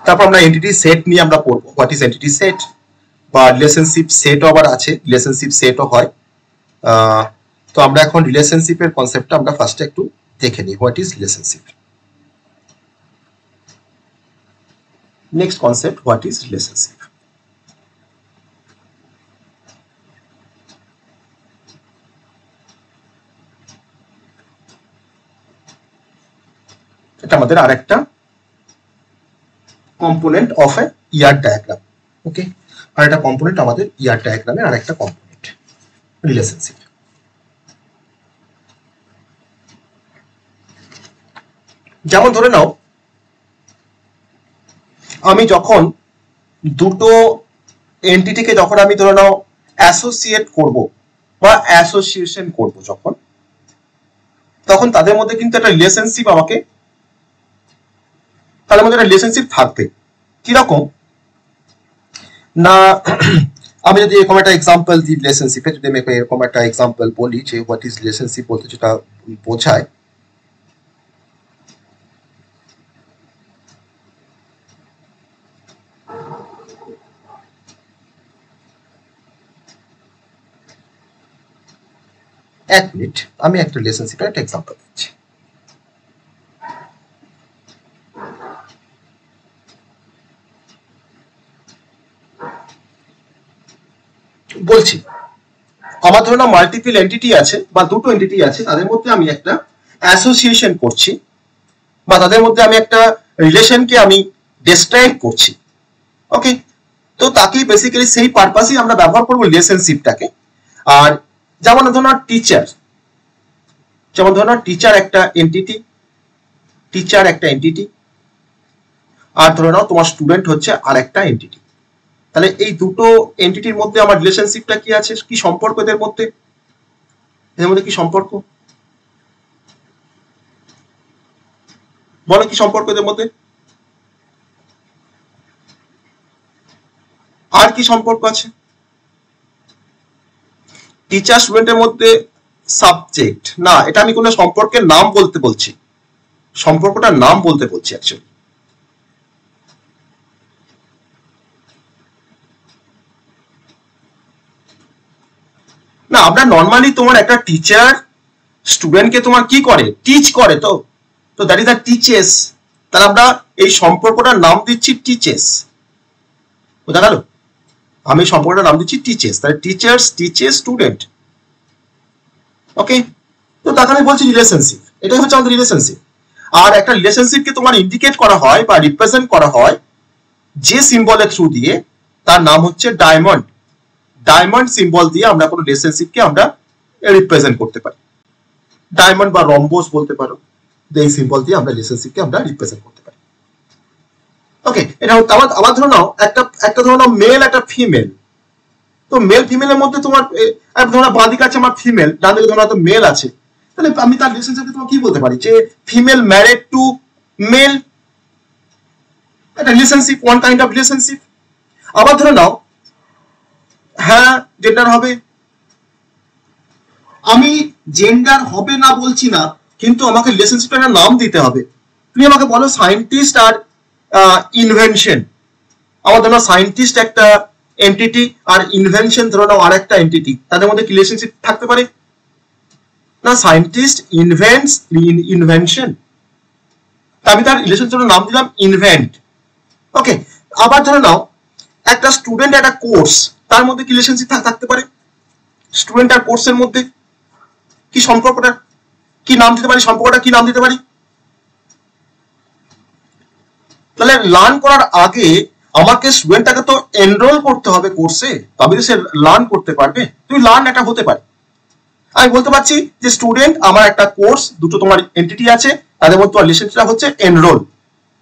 তারপর আমরা এন্টিটি সেট নিয়ে আমরা পড়বো, হোয়াট ইজ এন্টিটি সেট, বা রিলেশনশিপ সেটও আবার আছে, রিলেশনশিপ সেটও হয়। তো আমরা এখন রিলেশনশিপের কনসেপ্টটা আমরা ফার্স্টে একটু দেখে নিই, what is relationship. Next concept, what is relationship. এটা আমাদের আরেকটা component of a ER diagram. Okay, আর একটা কম্পোনেন্ট আমাদের ইয়ার ডায়াগ্রামের আরেকটা কম্পোনেন্ট রিলেশনশিপ। যেমন ধরে নাও আমি যখন দুটো এন্টিটিকে যখন আমি ধরে নাও অ্যাসোসিয়েট করব বা অ্যাসোসিয়েশন করব, যখন তখন তাদের মধ্যে কিন্তু একটা রিলেশনশিপ আমাকে তাদের মধ্যে একটা রিলেশনশিপ থাকবে। কিরকম না, আমি যদি এরকম একটা এক্সাম্পল দিই রিলেশনশিপে, যদি আমি এরকম একটা এক্সাম্পল বলি যে হোয়াট ইজ রিলেশনশিপ বলতে যেটা বোঝায়, এক মিনিট আমি একটা রিলেশনশিপের একটা এক্সাম্পল দিচ্ছি। বলছি আমার ধরুন মাল্টিপল এন্টিটি আছে বা দুটো এন্টিটি আছে, তাদের মধ্যে আমি একটা অ্যাসোসিয়েশন করছি বা তাদের মধ্যে আমি একটা রিলেশনকে আমি ডেসক্রাইব করছি। ওকে, তো তাকে বেসিক্যালি সেই পারপাসেই আমরা ব্যবহার করবো রিলেশনশিপটাকে। আর যেমন ধরুন টিচার, যেমন ধরুন টিচার একটা এন্টিটি, টিচার একটা এন্টিটি, আর ধরে নাও তোমার স্টুডেন্ট হচ্ছে আর একটা এন্টিটি। তাহলে এই দুটো এন্টিটির মধ্যে আমার রিলেশনশিপটা কি আছে, কি সম্পর্ক এদের মধ্যে, এদের মধ্যে কি সম্পর্ক বলো, কি সম্পর্ক এদের মধ্যে? আর কি সম্পর্ক আছে? টিচার স্টুডেন্টের মধ্যে সাবজেক্ট না, এটা আমি কোনো সম্পর্কের নাম বলতে বলছি, সম্পর্কটার নাম বলতে বলছি অ্যাকচুয়ালি। না, আমরা নর্মালি তোমার একটা টিচার স্টুডেন্টকে তোমার কি করে, টিচ করে, তো তো দ্যাট ইজ দ্য টিচেস। তাহলে আমরা এই সম্পর্কটার নাম দিচ্ছি টিচেস, বোঝা গেল? আমি সম্পর্কটার নাম দিচ্ছি টিচেস, তাহলে টিচার্স টিচেস স্টুডেন্ট। ওকে, তো তাকে আমি বলছি রিলেশনশিপ, এটাই হচ্ছে আমাদের রিলেশনশিপ। আর একটা রিলেশনশিপকে তোমার ইন্ডিকেট করা হয় বা রিপ্রেজেন্ট করা হয় যে সিম্বলের থ্রু দিয়ে, তার নাম হচ্ছে ডায়মন্ড। ডায়মন্ড সিম্বল দিয়ে আমরা কোনো রিলেশনশিপকে আমরা রিপ্রেজেন্ট করতে পারি, ডায়মন্ড বা রম্বোস বলতে পারো, এই সিম্বল দিয়ে আমরা রিলেশনশিপকে আমরা রিপ্রেজেন্ট করতে পারি। ওকে, এটা আবার ধরো নাও একটা ধরো নাও মেল একটা ফিমেল, তো মেল ফিমেলের মধ্যে তোমার ধরো বাঁ দিকে আছে আমার ফিমেল, ডান দিকে ধরো মেল আছে, তাহলে আমি তার রিলেশনশিপে তোমার কি বলতে পারি যে ফিমেল ম্যারিড টু মেল, একটা relationship, one kind of relationship. আবার ধরে নাও হ্যাঁ জেন্ডার হবে, আমি জেন্ডার হবে না বলছি না, কিন্তু আমাকে রিলেশনশিপের একটা নাম দিতে হবে। তুমি আমাকে বলো সায়েন্টিস্ট আর ইনভেনশন, আমার ধরো সায়েন্টিস্ট একটা এন্টিটি আর ইনভেনশন ধরো নাও আর একটা এন্টিটি, তাদের মধ্যে কি রিলেশনশিপ থাকতে পারে? না, সায়েন্টিস্ট ইনভেন্টস ইনভেনশন, আমি তার রিলেশনশিপের নাম দিলাম ইনভেন্ট। ওকে, আবার ধরে নাও একটা স্টুডেন্ট একটা কোর্স, তার মধ্যে কি রিলেশনশিপ থাকতে পারে? স্টুডেন্ট আর কোর্সের মধ্যে কি সম্পর্কটা, কি নাম দিতে পারি, সম্পর্কটা কি নাম দিতে পারি? তাহলে লার্ন করার আগে আমাকে স্টুডেন্টটাকে তো এনরোল করতে হবে কোর্সে, তবে সে লার্ন করতে পারবে। তুমি লার্ন একটা হতে পারে, আমি বলতে পারছি যে স্টুডেন্ট আমার একটা কোর্স, দুটো তোমার এন্টিটি আছে, তাদের মধ্যে রিলেশনশিপটা হচ্ছে এনরোল,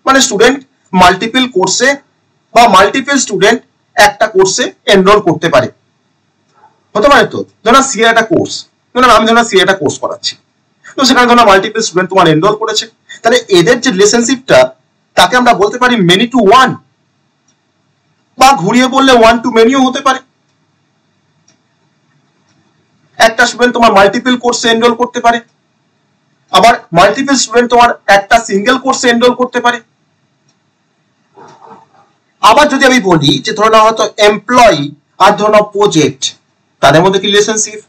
মানে স্টুডেন্ট মাল্টিপল কোর্সে বা মাল্টিপল স্টুডেন্ট একটা কোর্সে এনরোল করতে পারে, হতে পারে। তো ধরো সিএ একটা কোর্স, ধরো আমি ধরো সিএ একটা কোর্স করাচ্ছি, তো সেখানে ধরো মাল্টিপল স্টুডেন্ট তোমার এনরোল করেছে, তাহলে এদের যে রিলেশনশিপটা তাকে আমরা বলতে পারি মেনি টু ওয়ান, বা ঘুরিয়ে বললে ওয়ান টু মেনিও হতে পারে। একটা স্টুডেন্ট তোমার মাল্টিপল কোর্সে এনরোল করতে পারে, আবার মাল্টিপল স্টুডেন্ট তোমার একটা সিঙ্গেল কোর্সে এনরোল করতে পারে। আবার যদি আমি বলি যে ধরো না হয়তো এমপ্লয়ি আর ধরো না প্রজেক্ট, তাদের মধ্যে কি রিলেশনশিপ?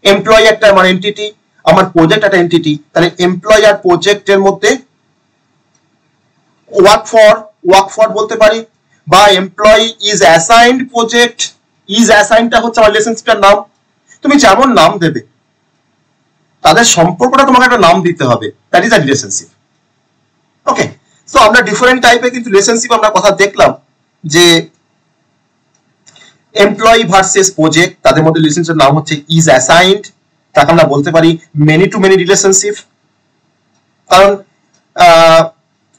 এমপ্লয়ি একটা আমার এন্টিটি, আমার প্রজেক্ট একটা এন্টিটি, তাহলে এমপ্লয়ি আর প্রজেক্টের মধ্যে ওয়ার্ক ফর বলতে পারি, বা employee is assigned project, is অ্যাসাইন্ডটা হচ্ছে আমার রিলেশনশিপের নাম। তুমি যেমন নাম দেবে তাদের সম্পর্কটা তোমাকে একটা নাম দিতে হবে, that is a relationship. Okay, so আমরা ডিফারেন্ট টাইপের কিন্তু রিলেশনশিপ আমরা কথা দেখলাম, যে এমপ্লয়ি ভার্সেস প্রজেক্ট, তাদের মধ্যে রিলেশনশিপের নাম হচ্ছে ইজ অ্যাসাইন্ড, তাকে আমরা বলতে পারি মেনি টু মেনি রিলেশনশিপ, কারণ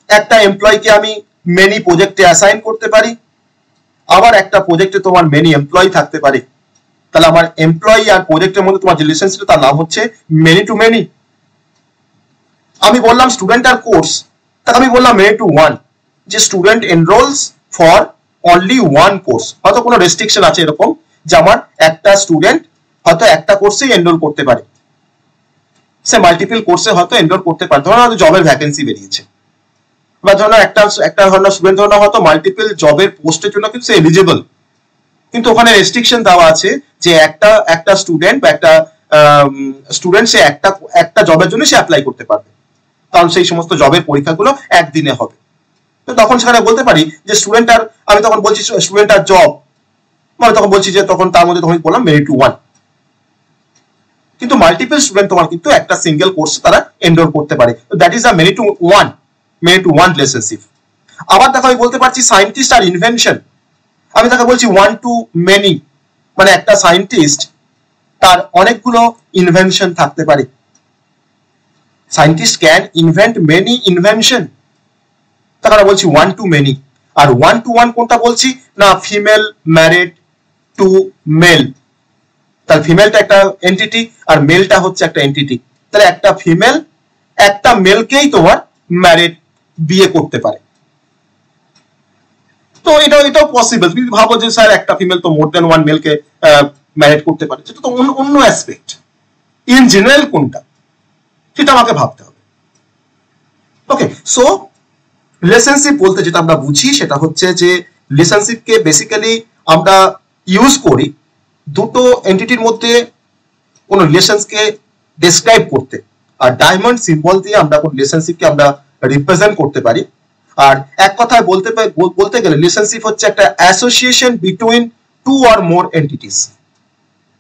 একটা এমপ্লয়িকে আমি মেনি প্রজেক্টে অ্যাসাইন করতে পারি, আবার একটা প্রজেক্টে তোমার মেনি এমপ্লয়ি থাকতে পারে, তাহলে আমার এমপ্লয়ি আর প্রজেক্টের মধ্যে তোমার যে রিলেশনশিপ তার নাম হচ্ছে মেনি টু মেনি। আমি বললাম স্টুডেন্ট আর কোর্স, তাহলে আমি বললাম মেনি টু ওয়ান, যে student enrolls for only one course. হয়তো কোনো রেস্ট্রিকশন আছে এরকম যে আমার একটা স্টুডেন্ট হয়তো একটা কোর্সেই এনরোল করতে পারে, সে মাল্টিপল কোর্সে হয়তো এনরোল করতে পারে। ধরো হয়তো জবের ভ্যাকেন্সি বেরিয়েছে, বা ধরো একটা ধরনের স্টুডেন্ট ধরো হয়তো মাল্টিপল জবের পোস্টের জন্য কিন্তু সে এলিজিবল, কিন্তু ওখানে রেস্ট্রিকশন দেওয়া আছে যে একটা স্টুডেন্ট বা একটা স্টুডেন্ট সে একটা জবের জন্য সে অ্যাপ্লাই করতে পারবে, কারণ সেই সমস্ত জবের পরীক্ষাগুলো একদিনে হবে। তো তখন সেখানে বলতে পারি যে স্টুডেন্ট আর, আমি তখন বলছি স্টুডেন্ট আর জব, মানে তখন বলছি যে তখন তার মধ্যে তখন বললাম মেনি টু ওয়ান। কিন্তু মাল্টিপল স্টুডেন্ট তোমার কিন্তু একটা সিঙ্গেল কোর্সে তারা এনরোল করতে পারে, তো that is a many to one relationship. আবার দেখো আমি বলতে পারছি সায়েন্টিস্ট আর ইনভেনশন, আমি তাকে বলছি ওয়ান টু মেনি, মানে একটা সায়েন্টিস্ট তার অনেকগুলো ইনভেনশন থাকতে পারে। Scientist can invent many invention, তাকে আমরা বলছি one to many. R one to one কোনটা বলছি না, ফিমেল ম্যারিড টু মেল, তাহলে ফিমেলটা একটা এন্টিটি আর মেলটা হচ্ছে একটা এন্টিটি, তাহলে একটা ফিমেল একটা মেলকেই তোমার ম্যারিড বিয়ে করতে পারে। তো এটাও পসিবল। তুমি ভাবো যে স্যার একটা ফিমেল তো মোর দেন ওয়ান মেলকে ম্যারিড করতে পারে, সেটা তো অন্য অ্যাসপেক্ট। ইন জেনারেল কোনটা সেটা আমাকে ভাবতে হবে। ওকে, সো রিলেশনশিপ বলতে যেটা আমরা বুঝি সেটা হচ্ছে যে রিলেশনশিপকে বেসিক্যালি আমরা ইউজ করি দুটো এন্টিটির মধ্যে কোন রিলেশনকে ডেসক্রাইব করতে, আর ডায়মন্ড সিম্বল দিয়ে আমরা কোন রিলেশনশিপকে আমরা রিপ্রেজেন্ট করতে পারি। আর এক কথায় বলতে গেলে রিলেশনশিপ হচ্ছে একটা association between two or more entities,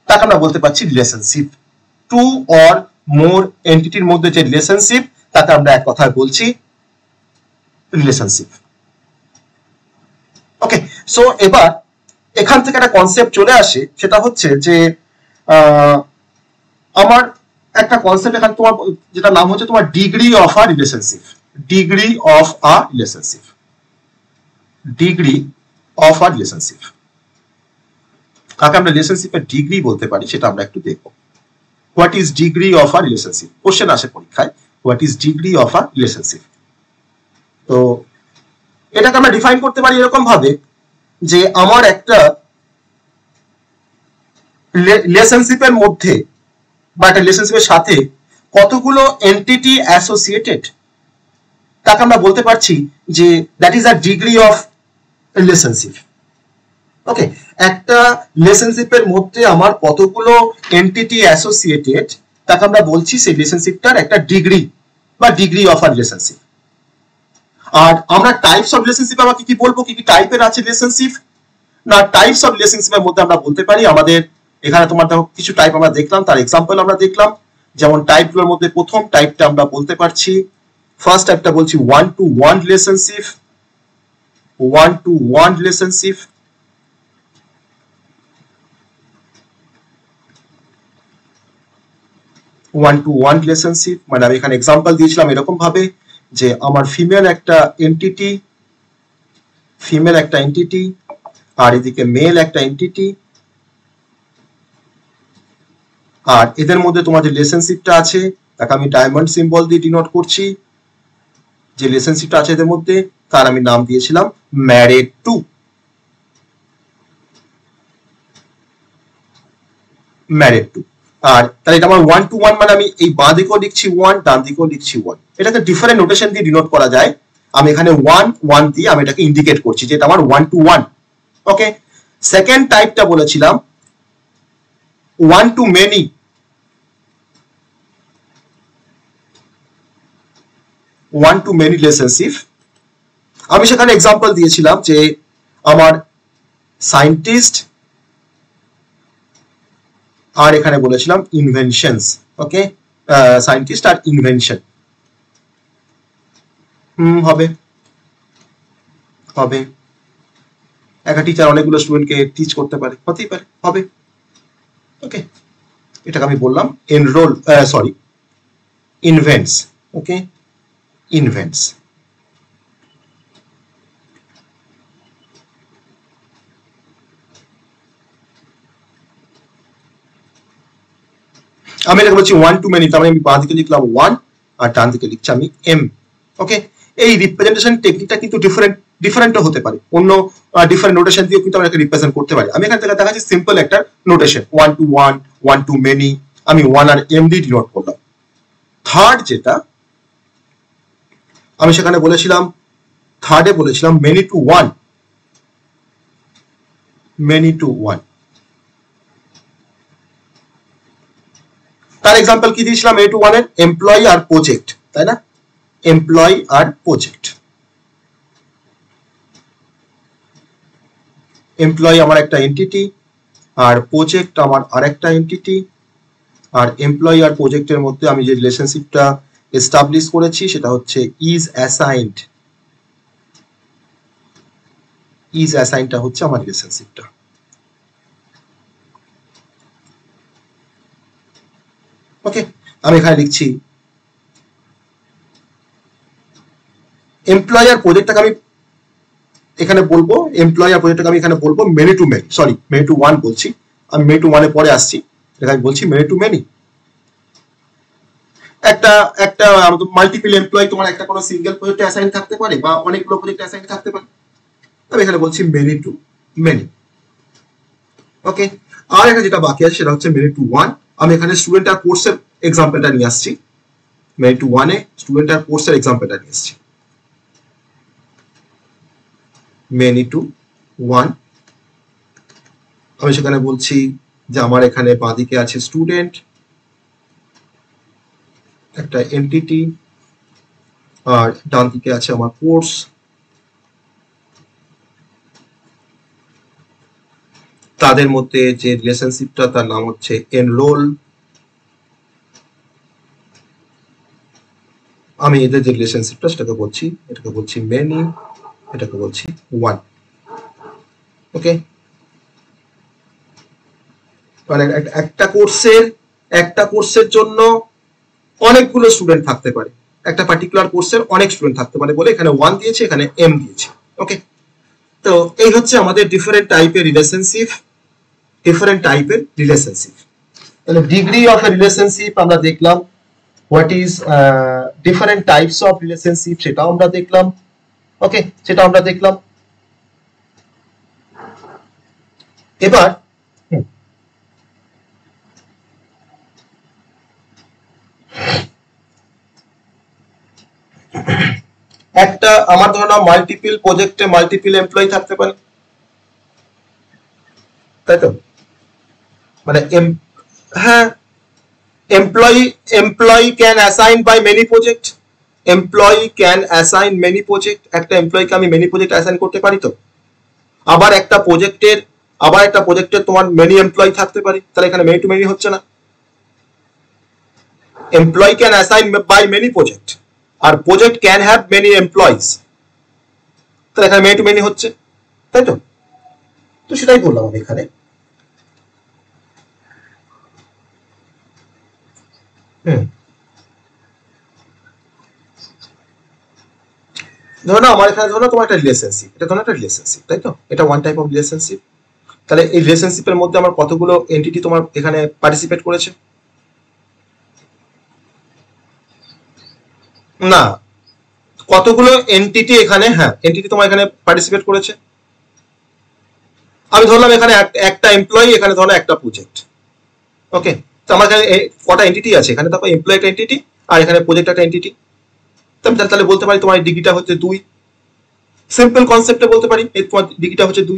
তাকে আমরা বলতে পারছি রিলেশনশিপ। টু অর মোর এন্টিটির মধ্যে যে রিলেশনশিপ তাকে আমরা এক কথায় বলছি রিলেশনশিপ। ওকে, সো এবার এখান থেকে একটা কনসেপ্ট চলে আসে, সেটা হচ্ছে যে আমার একটা কনসেপ্ট এখানে তোমার যেটা নাম হচ্ছে তোমার degree of a relationship. Degree of a relationship, degree of a relationship, কাকে আমরা রিলেশনশিপের ডিগ্রি বলতে পারি সেটা আমরা একটু দেখবো। What is degree of a relationship, question আসে পরীক্ষায়, what is degree of a relationship. তো এটাকে আমরা ডিফাইন করতে পারি এরকম ভাবে যে আমার একটা রিলেশনশিপের মধ্যে বা একটা রিলেশনশিপের সাথে কতগুলো এন্টিটি অ্যাসোসিয়েটেড, তাকে আমরা বলতে পারছি যে that is a degree of relationship. Okay, একটা রিলেশনশিপের মধ্যে আমার কতগুলো এন্টিটি অ্যাসোসিয়েটেড, তাকে আমরা বলছি সেই রিলেশনশিপটার একটা ডিগ্রি বা ডিগ্রি অফ আ রিলেশনশিপ। আর আমরা টাইপস অফ রিলেশনশিপ আমরা কি বলবো, কি টাইপের আছে রিলেশনশিপ না, টাইপস অফ রিলেশনশিপের মধ্যে আমরা বলতে পারি আমাদের এখানে তোমার দেখো কিছু টাইপ আমরা দেখলাম, তার এক্সাম্পল আমরা দেখলাম। যেমন টাইপগুলোর মধ্যে প্রথম টাইপটা আমরা বলতে পারছি, ফার্স্ট টাইপটা বলছি one to one relationship. One to one relationship, one to one relationship মানে আমি এখানে এক্সাম্পল দিয়েছিলাম এরকম ভাবে যে আমার ফিমেল একটা এন্টিটি আর এদিকে মেল একটা এন্টিটি, আর এদের মধ্যে তোমার যে রিলেশনশিপটা আছে তাকে আমি ডায়মন্ড সিম্বল দিয়ে ডিনোট করছি। যে রিলেশনশিপটা আছে এদের মধ্যে তার আমি নাম দিয়েছিলাম ম্যারিড টু। আর তাহলে এটা আমার ওয়ান টু ওয়ান মানে আমি এই বাঁ দিকেও লিখছি ওয়ান, ডান দিকেও লিখছি ওয়ান। এটাকে ডিফারেন্ট নোটেশন দিয়ে ডিনোট করা যায়। আমি এখানে ওয়ান ওয়ান দিয়ে আমি এটাকে ইন্ডিকেট করছি যে এটা আমার one to one. Okay, second টাইপটা বলেছিলাম one to many. One to many relationship, আমি সেখানে এক্সাম্পল দিয়েছিলাম যে আমার সায়েন্টিস্ট আর এখানে বলেছিলাম inventions. Okay, scientist are invention হবে হবে একটা টিচার অনেকগুলো স্টুডেন্টকে টিচ করতে পারে, হতেই পারে, হবে। ওকে, এটাকে আমি বললাম এনরোল সরি ইনভেন্টস। ওকে, ইনভেন্টস। আমি এটাকে বলছি ওয়ান টু মেনি, তার মানে আমি বাঁ দিকে লিখলাম ওয়ান আর ডান দিকে লিখছি আমি এম। ওকে, এই রিপ্রেজেন্টেশন টেকনিকটা কিন্তু ডিফারেন্টও হতে পারে, অন্য ডিফারেন্ট নোটেশন দিয়েও কিন্তু আমরা রিপ্রেজেন্ট করতে পারি। আমি এখান থেকে দেখাচ্ছি সিম্পল একটা নোটেশন, 1 to 1, 1 to many, আমি 1 আর এম দিয়ে ডিনোট করলাম। থার্ড যেটা আমি সেখানে বলেছিলাম, থার্ডে বলেছিলাম many to one, many to one. তার এক্সাম্পল কি দিয়েছিলাম মেনি টু ওয়ান এর? এমপ্লয়ি আর প্রজেক্ট, তাই না? এমপ্লয়ি আর প্রজেক্ট। এমপ্লয়ি আমার একটা এন্টিটি আর প্রজেক্ট আমার আরেকটা এন্টিটি, আর এমপ্লয়ি আর প্রজেক্টের মধ্যে আমি যে রিলেশনশিপটা এস্টাবলিশ করেছি সেটা হচ্ছে ইজ অ্যাসাইনড। ইজ অ্যাসাইনটা হচ্ছে আমার রিলেশনশিপটা। ওকে, আমি এখানে লিখছি এমপ্লয়ি আর প্রজেক্টটাকে আমি এখানে বলবো, এমপ্লয়ি আর প্রজেক্টটাকে আমি এখানে বলবো many two many, sorry many to one বলছি, আমি মেনি টু ওয়ানে পরে আসছি, এখানে আমি বলছি মেনি টু মেনি। একটা মাল্টিপল এমপ্লয়ি, তোমার একটা কোনো সিঙ্গেল প্রজেক্টে অ্যাসাইন থাকতে পারে বা অনেকগুলো প্রজেক্টে অ্যাসাইন থাকতে পারে, আমি এখানে বলছি মেনি টু মেনি। ওকে, আর এখানে যেটা বাকি আছে সেটা হচ্ছে মেনি টু ওয়ান। আমি এখানে স্টুডেন্ট আর কোর্সের এক্সাম্পলটা নিয়ে আসছি, মেনি টু ওয়ানে স্টুডেন্ট আর কোর্সের এক্সাম্পলটা নিয়ে আসছি। মেনি টু ওয়ান, আমি সেখানে বলছি যে আমার এখানে বাঁদিকে আছে স্টুডেন্ট, একটা এন্টিটি, আর ডান দিকে আছে আমার কোর্স। তাদের মধ্যে যে রিলেশনশিপটা তার নাম হচ্ছে এনরোল। আমি এদের যে রিলেশনশিপটা সেটাকে বলছি, এটাকে বলছি মেনি, এটাকে বলছি ওয়ান। ওকে, মানে একটা কোর্সের জন্য অনেকগুলো স্টুডেন্ট থাকতে পারে, একটা পার্টিকুলার কোর্সের অনেক স্টুডেন্ট থাকতে পারে বলে এখানে ওয়ান দিয়েছে, এখানে এম দিয়েছে। ওকে, তো এই হচ্ছে আমাদের ডিফারেন্ট টাইপের রিলেশনশিপ, ডিফারেন্ট টাইপের রিলেশনশিপ। তাহলে ডিগ্রি অফ এ রিলেশনশিপ আমরা দেখলাম, what is different types of relationship সেটাও আমরা দেখলাম। ওকে, সেটা আমরা দেখলাম। এবার একটা আমার ধরো না মাল্টিপল প্রজেক্টে মাল্টিপল এমপ্লয়ি থাকতে পারে, তাই তো? মানে হ্যাঁ, employee can assign by many project, employee can assign many project, একটা এমপ্লয়িকে আমি মেনি প্রজেক্ট অ্যাসাইন করতে পারি তো। আবার একটা প্রজেক্টের তোমার মেনি এমপ্লয়ি থাকতে পারে, তাহলে এখানে মেনি টু মেনি হচ্ছে না। Employee can assign by many project আর project can have many employees, তাহলে এখানে মেনি টু মেনি হচ্ছে, তাই তো? তো সেটাই বললাম আমি এখানে। ধরো না আমার এখানে ধরো তোমার একটা রিলেশনশিপ, এটা ধরো একটা রিলেশনশিপ, তাই তো? এটা ওয়ান টাইপ অফ রিলেশনশিপ। তাহলে এই রিলেশনশিপের মধ্যে আমার কতগুলো এন্টিটি তোমার এখানে পার্টিসিপেট করেছে? না, কতগুলো এন্টিটি এখানে, হ্যাঁ এন্টিটি তোমার এখানে পার্টিসিপেট করেছে। আমি ধরলাম এখানে একটা এমপ্লয়ি, এখানে ধরো একটা প্রজেক্ট। ওকে, তো আমার এখানে কটা এন্টিটি আছে? এখানে দেখো এমপ্লয়ি একটা এন্টিটি আর এখানে প্রজেক্ট একটা এন্টিটি। তাহলে বলতে পারি তোমার ডিগ্রিটা হচ্ছে 2, সিম্পল কনসেপ্টে বলতে পারি এই তোমার ডিগ্রিটা হচ্ছে 2।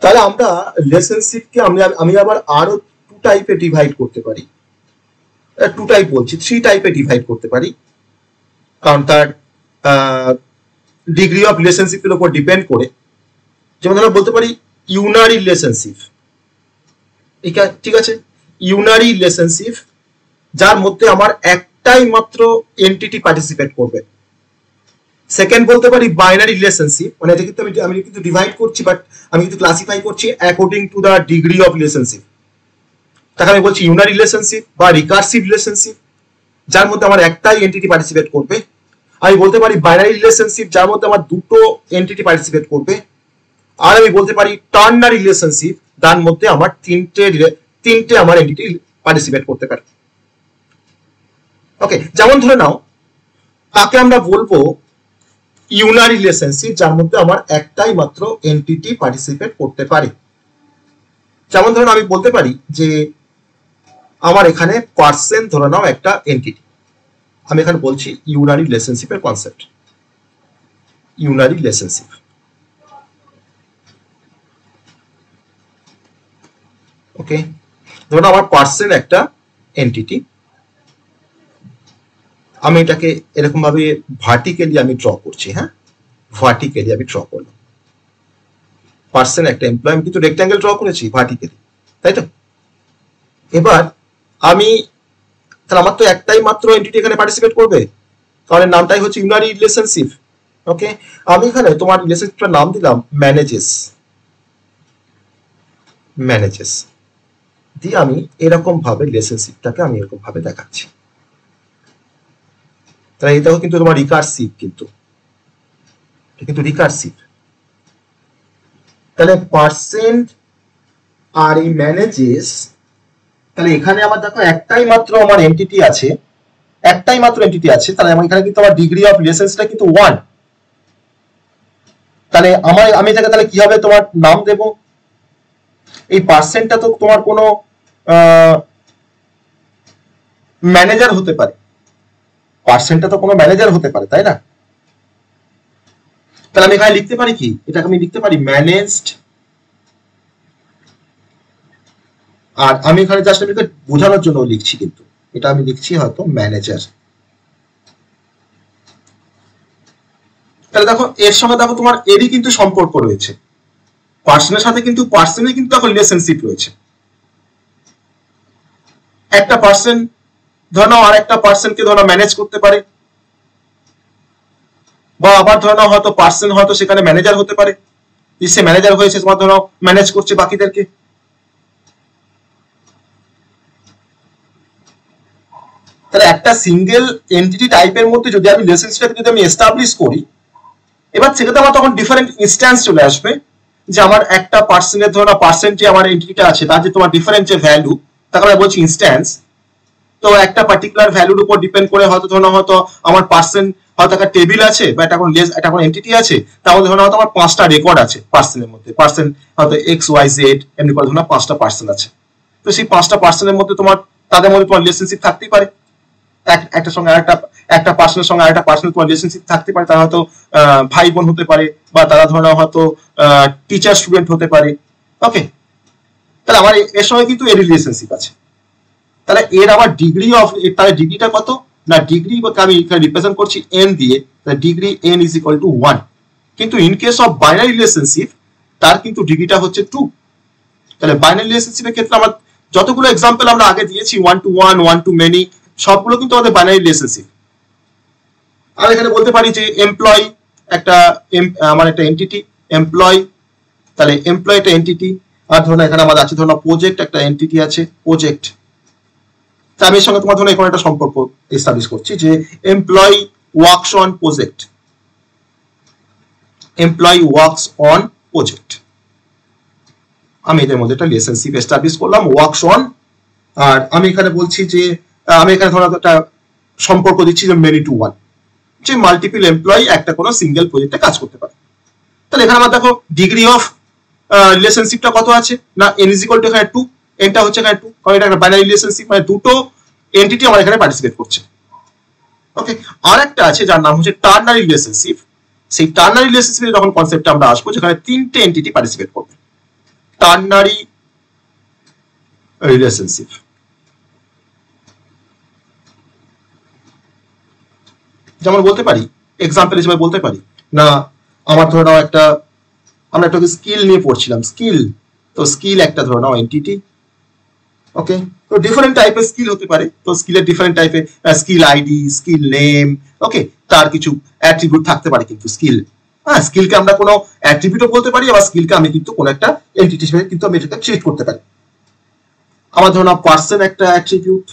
তাহলে আমরা রিলেশনশিপকে আমি আবার আরো টু টাইপে ডিভাইড করতে পারি, টু টাইপ বলছি, 3 টাইপে ডিভাইড করতে পারি, কারণ তার ডিগ্রি অফ রিলেশনশিপের উপর ডিপেন্ড করে। যেমন আমরা বলতে পারি ইউনারি রিলেশনশিপ, ঠিক আছে? ইউনারি রিলেশনশিপ যার মধ্যে আমার একটাই মাত্র এন্টিটি পার্টিসিপেট করবে। সেকেন্ড বলতে পারি বাইনারি রিলেশনশিপ, মানে এটা কিন্তু আমি কিন্তু ডিভাইড করছি, বাট আমি কিন্তু ক্লাসিফাই করছি according to the degree of relationship. তাকে আমি বলছি ইউনারি রিলেশনশিপ বা রিকার্সিভ রিলেশনশিপ, যার মধ্যে আমার একটাই এন্টিটি পার্টিসিপেট করবে। আমি বলতে পারি বাইনারি রিলেশনশিপ, যার মধ্যে আমার দুটো এন্টিটি পার্টিসিপেট করবে। আর আমি বলতে পারি টার্নারি রিলেশনশিপ, যার মধ্যে আমার তিনটে আমার এন্টিটি পার্টিসিপেট করতে পারে। ওকে, যেমন ধরে নাও তাকে আমরা বলবো ইউনারি রিলেশনশিপ, যার মধ্যে আমার একটাই মাত্র এন্টিটি পার্টিসিপেট করতে পারে। যেমন ধরুন আমি বলতে পারি যে আমার এখানে পার্সন ধরে নাও একটা এন্টিটি, আমি এখানে বলছি ইউনারি রিলেশনশিপের কনসেপ্ট, ইউনারি রিলেশনশিপ। ওকে, ধরুন আমার পার্সন একটা এন্টিটি, আমি এটাকে এরকম ভাবে ভার্টিক্যালি আমি ড্র করছি। হ্যাঁ, ভার্টিক্যালি আমি ড্র করলাম পার্সন একটা এমপ্লয়, আমি কিন্তু রেক্ট্যাঙ্গেল ড্র করেছি ভার্টিক্যালি, তাই তো? এবার আমি তাহলে আমার তো একটাই মাত্র এন্টিটি এখানে পার্টিসিপেট করবে, কারণ নামটাই হচ্ছে ইউনারি রিলেশনশিপ। ওকে, আমি এখানে তোমার রিলেশনশিপটার নাম দিলাম ম্যানেজেস, ম্যানেজেস দিয়ে আমি এরকম ভাবে রিলেশনশিপটাকে আমি এরকম ভাবে দেখাচ্ছি। তাহলে এটাও কিন্তু তোমার রিকার্সিভ, কিন্তু রিকার্সিভ। তাহলে পার্সেন্ট আর এই ম্যানেজেস, তাহলে এখানে আমার দেখো একটাই মাত্র আমার এন্টিটি আছে, একটাই মাত্র এন্টিটি আছে, তাহলে আমার এখানে কিন্তু আমার ডিগ্রি অফ রিলেশনশিপটা কিন্তু 1। তাহলে আমি এটাকে তাহলে কি হবে তোমার নাম দেব, এই পার্সেন্টটা তো তোমার কোনো ম্যানেজার হতে পারে, পার্সেন্টটা তো কোনো ম্যানেজার হতে পারে, তাই না? তাহলে আমি এখানে লিখতে পারি কি, এটাকে আমি লিখতে পারি ম্যানেজড, আর আমি এখানে জাস্ট আমি বোঝানোর জন্য লিখছি, কিন্তু এটা আমি লিখছি হয়তো ম্যানেজার। তাহলে দেখো এর সঙ্গে দেখো তোমার এরই কিন্তু সম্পর্ক রয়েছে, পার্সনের সাথে কিন্তু পার্সনের কিন্তু দেখো রিলেশনশিপ রয়েছে। একটা পার্সন ধরো নাও আর একটা পার্সনকে ধরো ম্যানেজ করতে পারে, বা আবার ধরো নাও হয়তো পার্সন হয়তো সেখানে ম্যানেজার হতে পারে, সে ম্যানেজার হয়েছে তোমার ধরো ম্যানেজ করছে বাকিদেরকে। তাহলে একটা সিঙ্গেল এন্টিটি টাইপের মধ্যে যদি আমি রিলেশনশিপটাকে যদি আমি এস্টাবলিশ করি, এবার সেক্ষেত্রে আমার তখন ডিফারেন্ট ইনস্ট্যান্স চলে আসবে, যে আমার একটা পার্সনের ধরো পার্সেন্ট যে আমার এন্টিটিটা আছে তার যে তোমার ডিফারেন্ট যে ভ্যালু, তাকে আমরা বলছি ইনস্ট্যান্স। তো একটা পার্টিকুলার ভ্যালুর উপর ডিপেন্ড করে হয়তো ধরো হয়তো আমার পার্সেন্ট হয়তো একটা টেবিল আছে বা একটা কোনো এন্টিটি আছে, তাহলে ধরো হয়তো আমার 5টা রেকর্ড আছে পার্সনের মধ্যে, পার্সেন্ট হয়তো XYZ এমনি করে ধরো 5টা পার্সন আছে। তো সেই 5টা পার্সনের মধ্যে তোমার তাদের মধ্যে তোমার রিলেশনশিপ থাকতেই পারে, একটা সঙ্গে একটা পার্সনের সঙ্গে আরেকটা পার্সনের তোমার রিলেশনশিপ থাকতে পারে, তারা হয়তো ভাই বোন হতে পারে, বা তারা ধরো হয়তো টিচার স্টুডেন্ট হতে পারে। ওকে, তাহলে আমার এর সঙ্গে কিন্তু এর রিলেশনশিপ আছে। তাহলে এর আবার ডিগ্রি অফ, তাহলে ডিগ্রিটা কত না, ডিগ্রি আমি এখানে রিপ্রেজেন্ট করছি n দিয়ে, তাহলে degree n is equal to 1। কিন্তু in case of binary relationship তার কিন্তু ডিগ্রিটা হচ্ছে 2। তাহলে বাইনারি রিলেশনশিপের ক্ষেত্রে আমার যতগুলো এক্সাম্পল আমরা আগে দিয়েছি 1 to 1, 1 to many, সবগুলো কিন্তু আমাদের বাইনারি রিলেশনশিপ। আমি এখানে বলতে পারি যে এমপ্লয় একটা আমার একটা এন্টিটি এমপ্লয়, তাহলে এমপ্লয় একটা এন্টিটি, আর ধরুন এখানে আমাদের আছে ধরুন প্রজেক্ট একটা এন্টিটি আছে প্রজেক্ট। আমি এর সঙ্গে তোমার ধরুন এখানে একটা সম্পর্ক এস্টাবলিশ করছি যে employee works on project, employee works on project, আমি এদের মধ্যে একটা রিলেশনশিপ এস্টাবলিশ করলাম ওয়ার্কস অন। আর আমি এখানে বলছি যে আমি এখানে ধরো একটা সম্পর্ক দিচ্ছি যে মেনি টু ওয়ান, যে মাল্টিপল এমপ্লয়ি একটা কোনো সিঙ্গেল প্রজেক্টে কাজ করতে পারে। তাহলে এখানে আমার দেখো ডিগ্রি অফ রিলেশনশিপটা কত আছে না, n ইজ ইকুয়াল টু এখানে 2, এনটা হচ্ছে এখানে 2, কারণ এটা একটা বাইনারি রিলেশনশিপ, মানে দুটো এন্টিটি আমার এখানে পার্টিসিপেট করছে। ওকে, আর একটা আছে যার নাম হচ্ছে টার্নারি রিলেশনশিপ। সেই টার্নারি রিলেশনশিপের যখন কনসেপ্টে আমরা আসবো, যেখানে 3টে এন্টিটি পার্টিসিপেট করবে, টার্নারি রিলেশনশিপ। যেমন বলতে পারি এক্সাম্পল হিসেবে বলতে পারি না, আমার ধরে নাও একটা আমরা একটা স্কিল নিয়ে পড়ছিলাম, স্কিল, তো স্কিল একটা ধরে নাও এন্টিটি। ওকে, তো ডিফারেন্ট টাইপের স্কিল হতে পারে, তো স্কিলের ডিফারেন্ট টাইপের স্কিল আইডি, স্কিল নেম, ওকে, তার কিছু অ্যাট্রিবিউট থাকতে পারে কিন্তু স্কিল, হ্যাঁ, স্কিলকে আমরা কোনো অ্যাট্রিবিউটও বলতে পারি, আবার স্কিলকে আমি কিন্তু কোনো একটা এন্টিটি হিসেবে কিন্তু আমি এটাকে ট্রিট করতে পারি। আমার ধরুন পার্সন একটা অ্যাট্রিবিউট,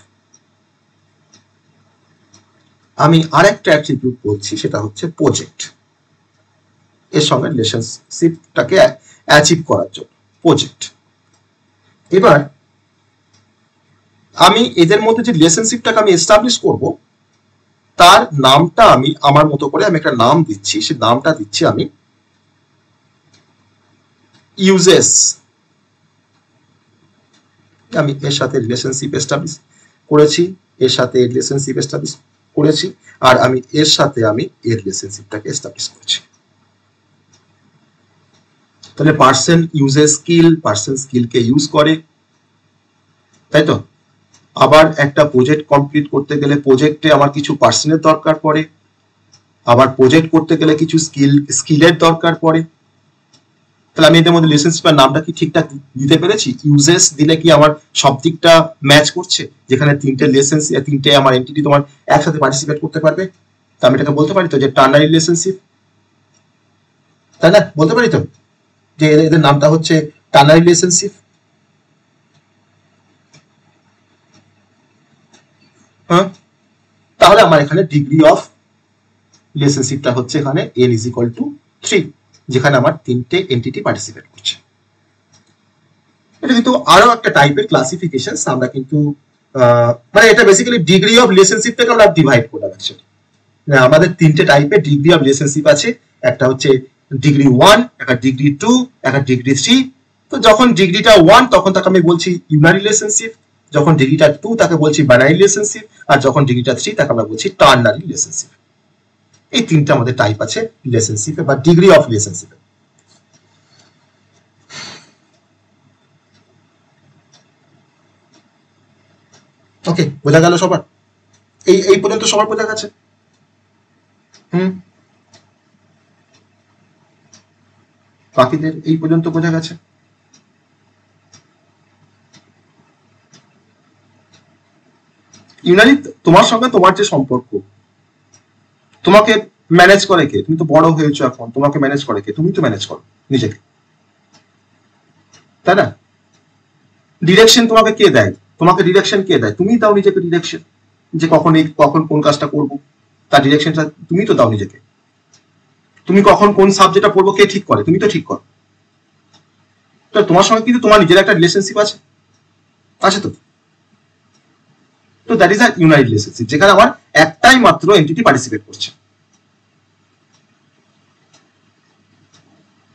আমি আরেকটা অ্যাট্রিবিউট বলছি সেটা হচ্ছে প্রজেক্ট, এর সঙ্গে রিলেশনশিপটাকে অ্যাচিভ করার জন্য প্রজেক্ট। এবার আমি এদের মধ্যে যে রিলেশনশিপটাকে আমি এস্টাবলিশ করব, তার নামটা আমি আমার মতো করে আমি একটা নাম দিচ্ছি, সেই নামটা দিচ্ছি আমি ইউজেস। আমি এর সাথে রিলেশনশিপ এস্টাবলিশ করেছি, এর সাথে রিলেশনশিপ এস্টাবলিশ করেছি, আর আমি এর সাথে আমি এর রিলেশনশিপটাকে এস্টাবলিশ করেছি। তাহলে পার্সন ইউজেস স্কিল, পার্সন স্কিলকে ইউজ করে, তাই তো। আবার একটা প্রজেক্ট কমপ্লিট করতে গেলে প্রজেক্টে আমার কিছু পার্সনের দরকার পড়ে, আবার প্রজেক্ট করতে গেলে কিছু স্কিলের দরকার পড়ে। তাহলে আমি এদের মধ্যে রিলেশনশিপের নামটা কি ঠিকঠাক দিতে পেরেছি? ইউজেস দিলে কি আমার সব দিকটা ম্যাচ করছে, যেখানে তিনটে রিলেশনশিপ, তিনটে আমার এন্টিটি তোমার একসাথে পার্টিসিপেট করতে পারবে? তো আমি এটাকে বলতে পারি তো যে টার্নারি রিলেশনশিপ, তাই না? বলতে পারি তো যে এদের নামটা হচ্ছে টার্নারি রিলেশনশিপ। হ্যাঁ, তাহলে আমার এখানে ডিগ্রি অফ রিলেশনশিপটা হচ্ছে এখানে n is equal to 3, যেখানে আমার তিনটে এন্টিটি পার্টিসিপেট করছে। এটা কিন্তু আরো একটা টাইপের ক্লাসিফিকেশন, আমরা কিন্তু মানে এটা বেসিক্যালি ডিগ্রি অফ রিলেশনশিপ থেকে আমরা ডিভাইড করলাম। অ্যাকচুয়ালি আমাদের তিনটে টাইপের ডিগ্রি অফ রিলেশনশিপ আছে, একটা হচ্ছে ডিগ্রি 1, একটা ডিগ্রি 2, একটা ডিগ্রি 3। তো যখন ডিগ্রিটা 1 তখন তাকে আমি বলছি ইউনারি রিলেশনশিপ, যখন ডিগ্রিটা 2 তাকে বলছি বাইনারি রিলেশনশিপ, আর যখন ডিগ্রিটা 3 তাকে আমরা বলছি টার্নারি রিলেশনশিপ। এই তিনটা আমাদের টাইপ আছে রিলেশনশিপে বা ডিগ্রি অফ রিলেশনশিপে। ওকে, বোঝা গেল সবার? এই পর্যন্ত সবার বোঝা গেছে? বাকিদের এই পর্যন্ত বোঝা গেছে? ইউনারি তোমার সঙ্গে তোমার যে সম্পর্ক, তোমাকে ম্যানেজ করে কে? তুমি তো বড় হয়েছো এখন, তোমাকে ম্যানেজ করে কে? তুমি তো ম্যানেজ করো নিজেকে, তাই না? ডিরেকশন তোমাকে কে দেয়? তোমাকে ডিরেকশন কে দেয়? তুমি দাও নিজেকে ডিরেকশন, যে কখন কোন কাজটা করব, তার ডিরেকশনটা তুমি তো দাও নিজেকে। তুমি কখন কোন সাবজেক্টটা পড়বো কে ঠিক করে? তুমি তো ঠিক করো। তো তোমার সঙ্গে কিন্তু তোমার নিজের একটা রিলেশনশিপ আছে, আছে তো। তো that is a unary relationship, যেখানে আমার একটাই মাত্র এন্টিটি পার্টিসিপেট করছে।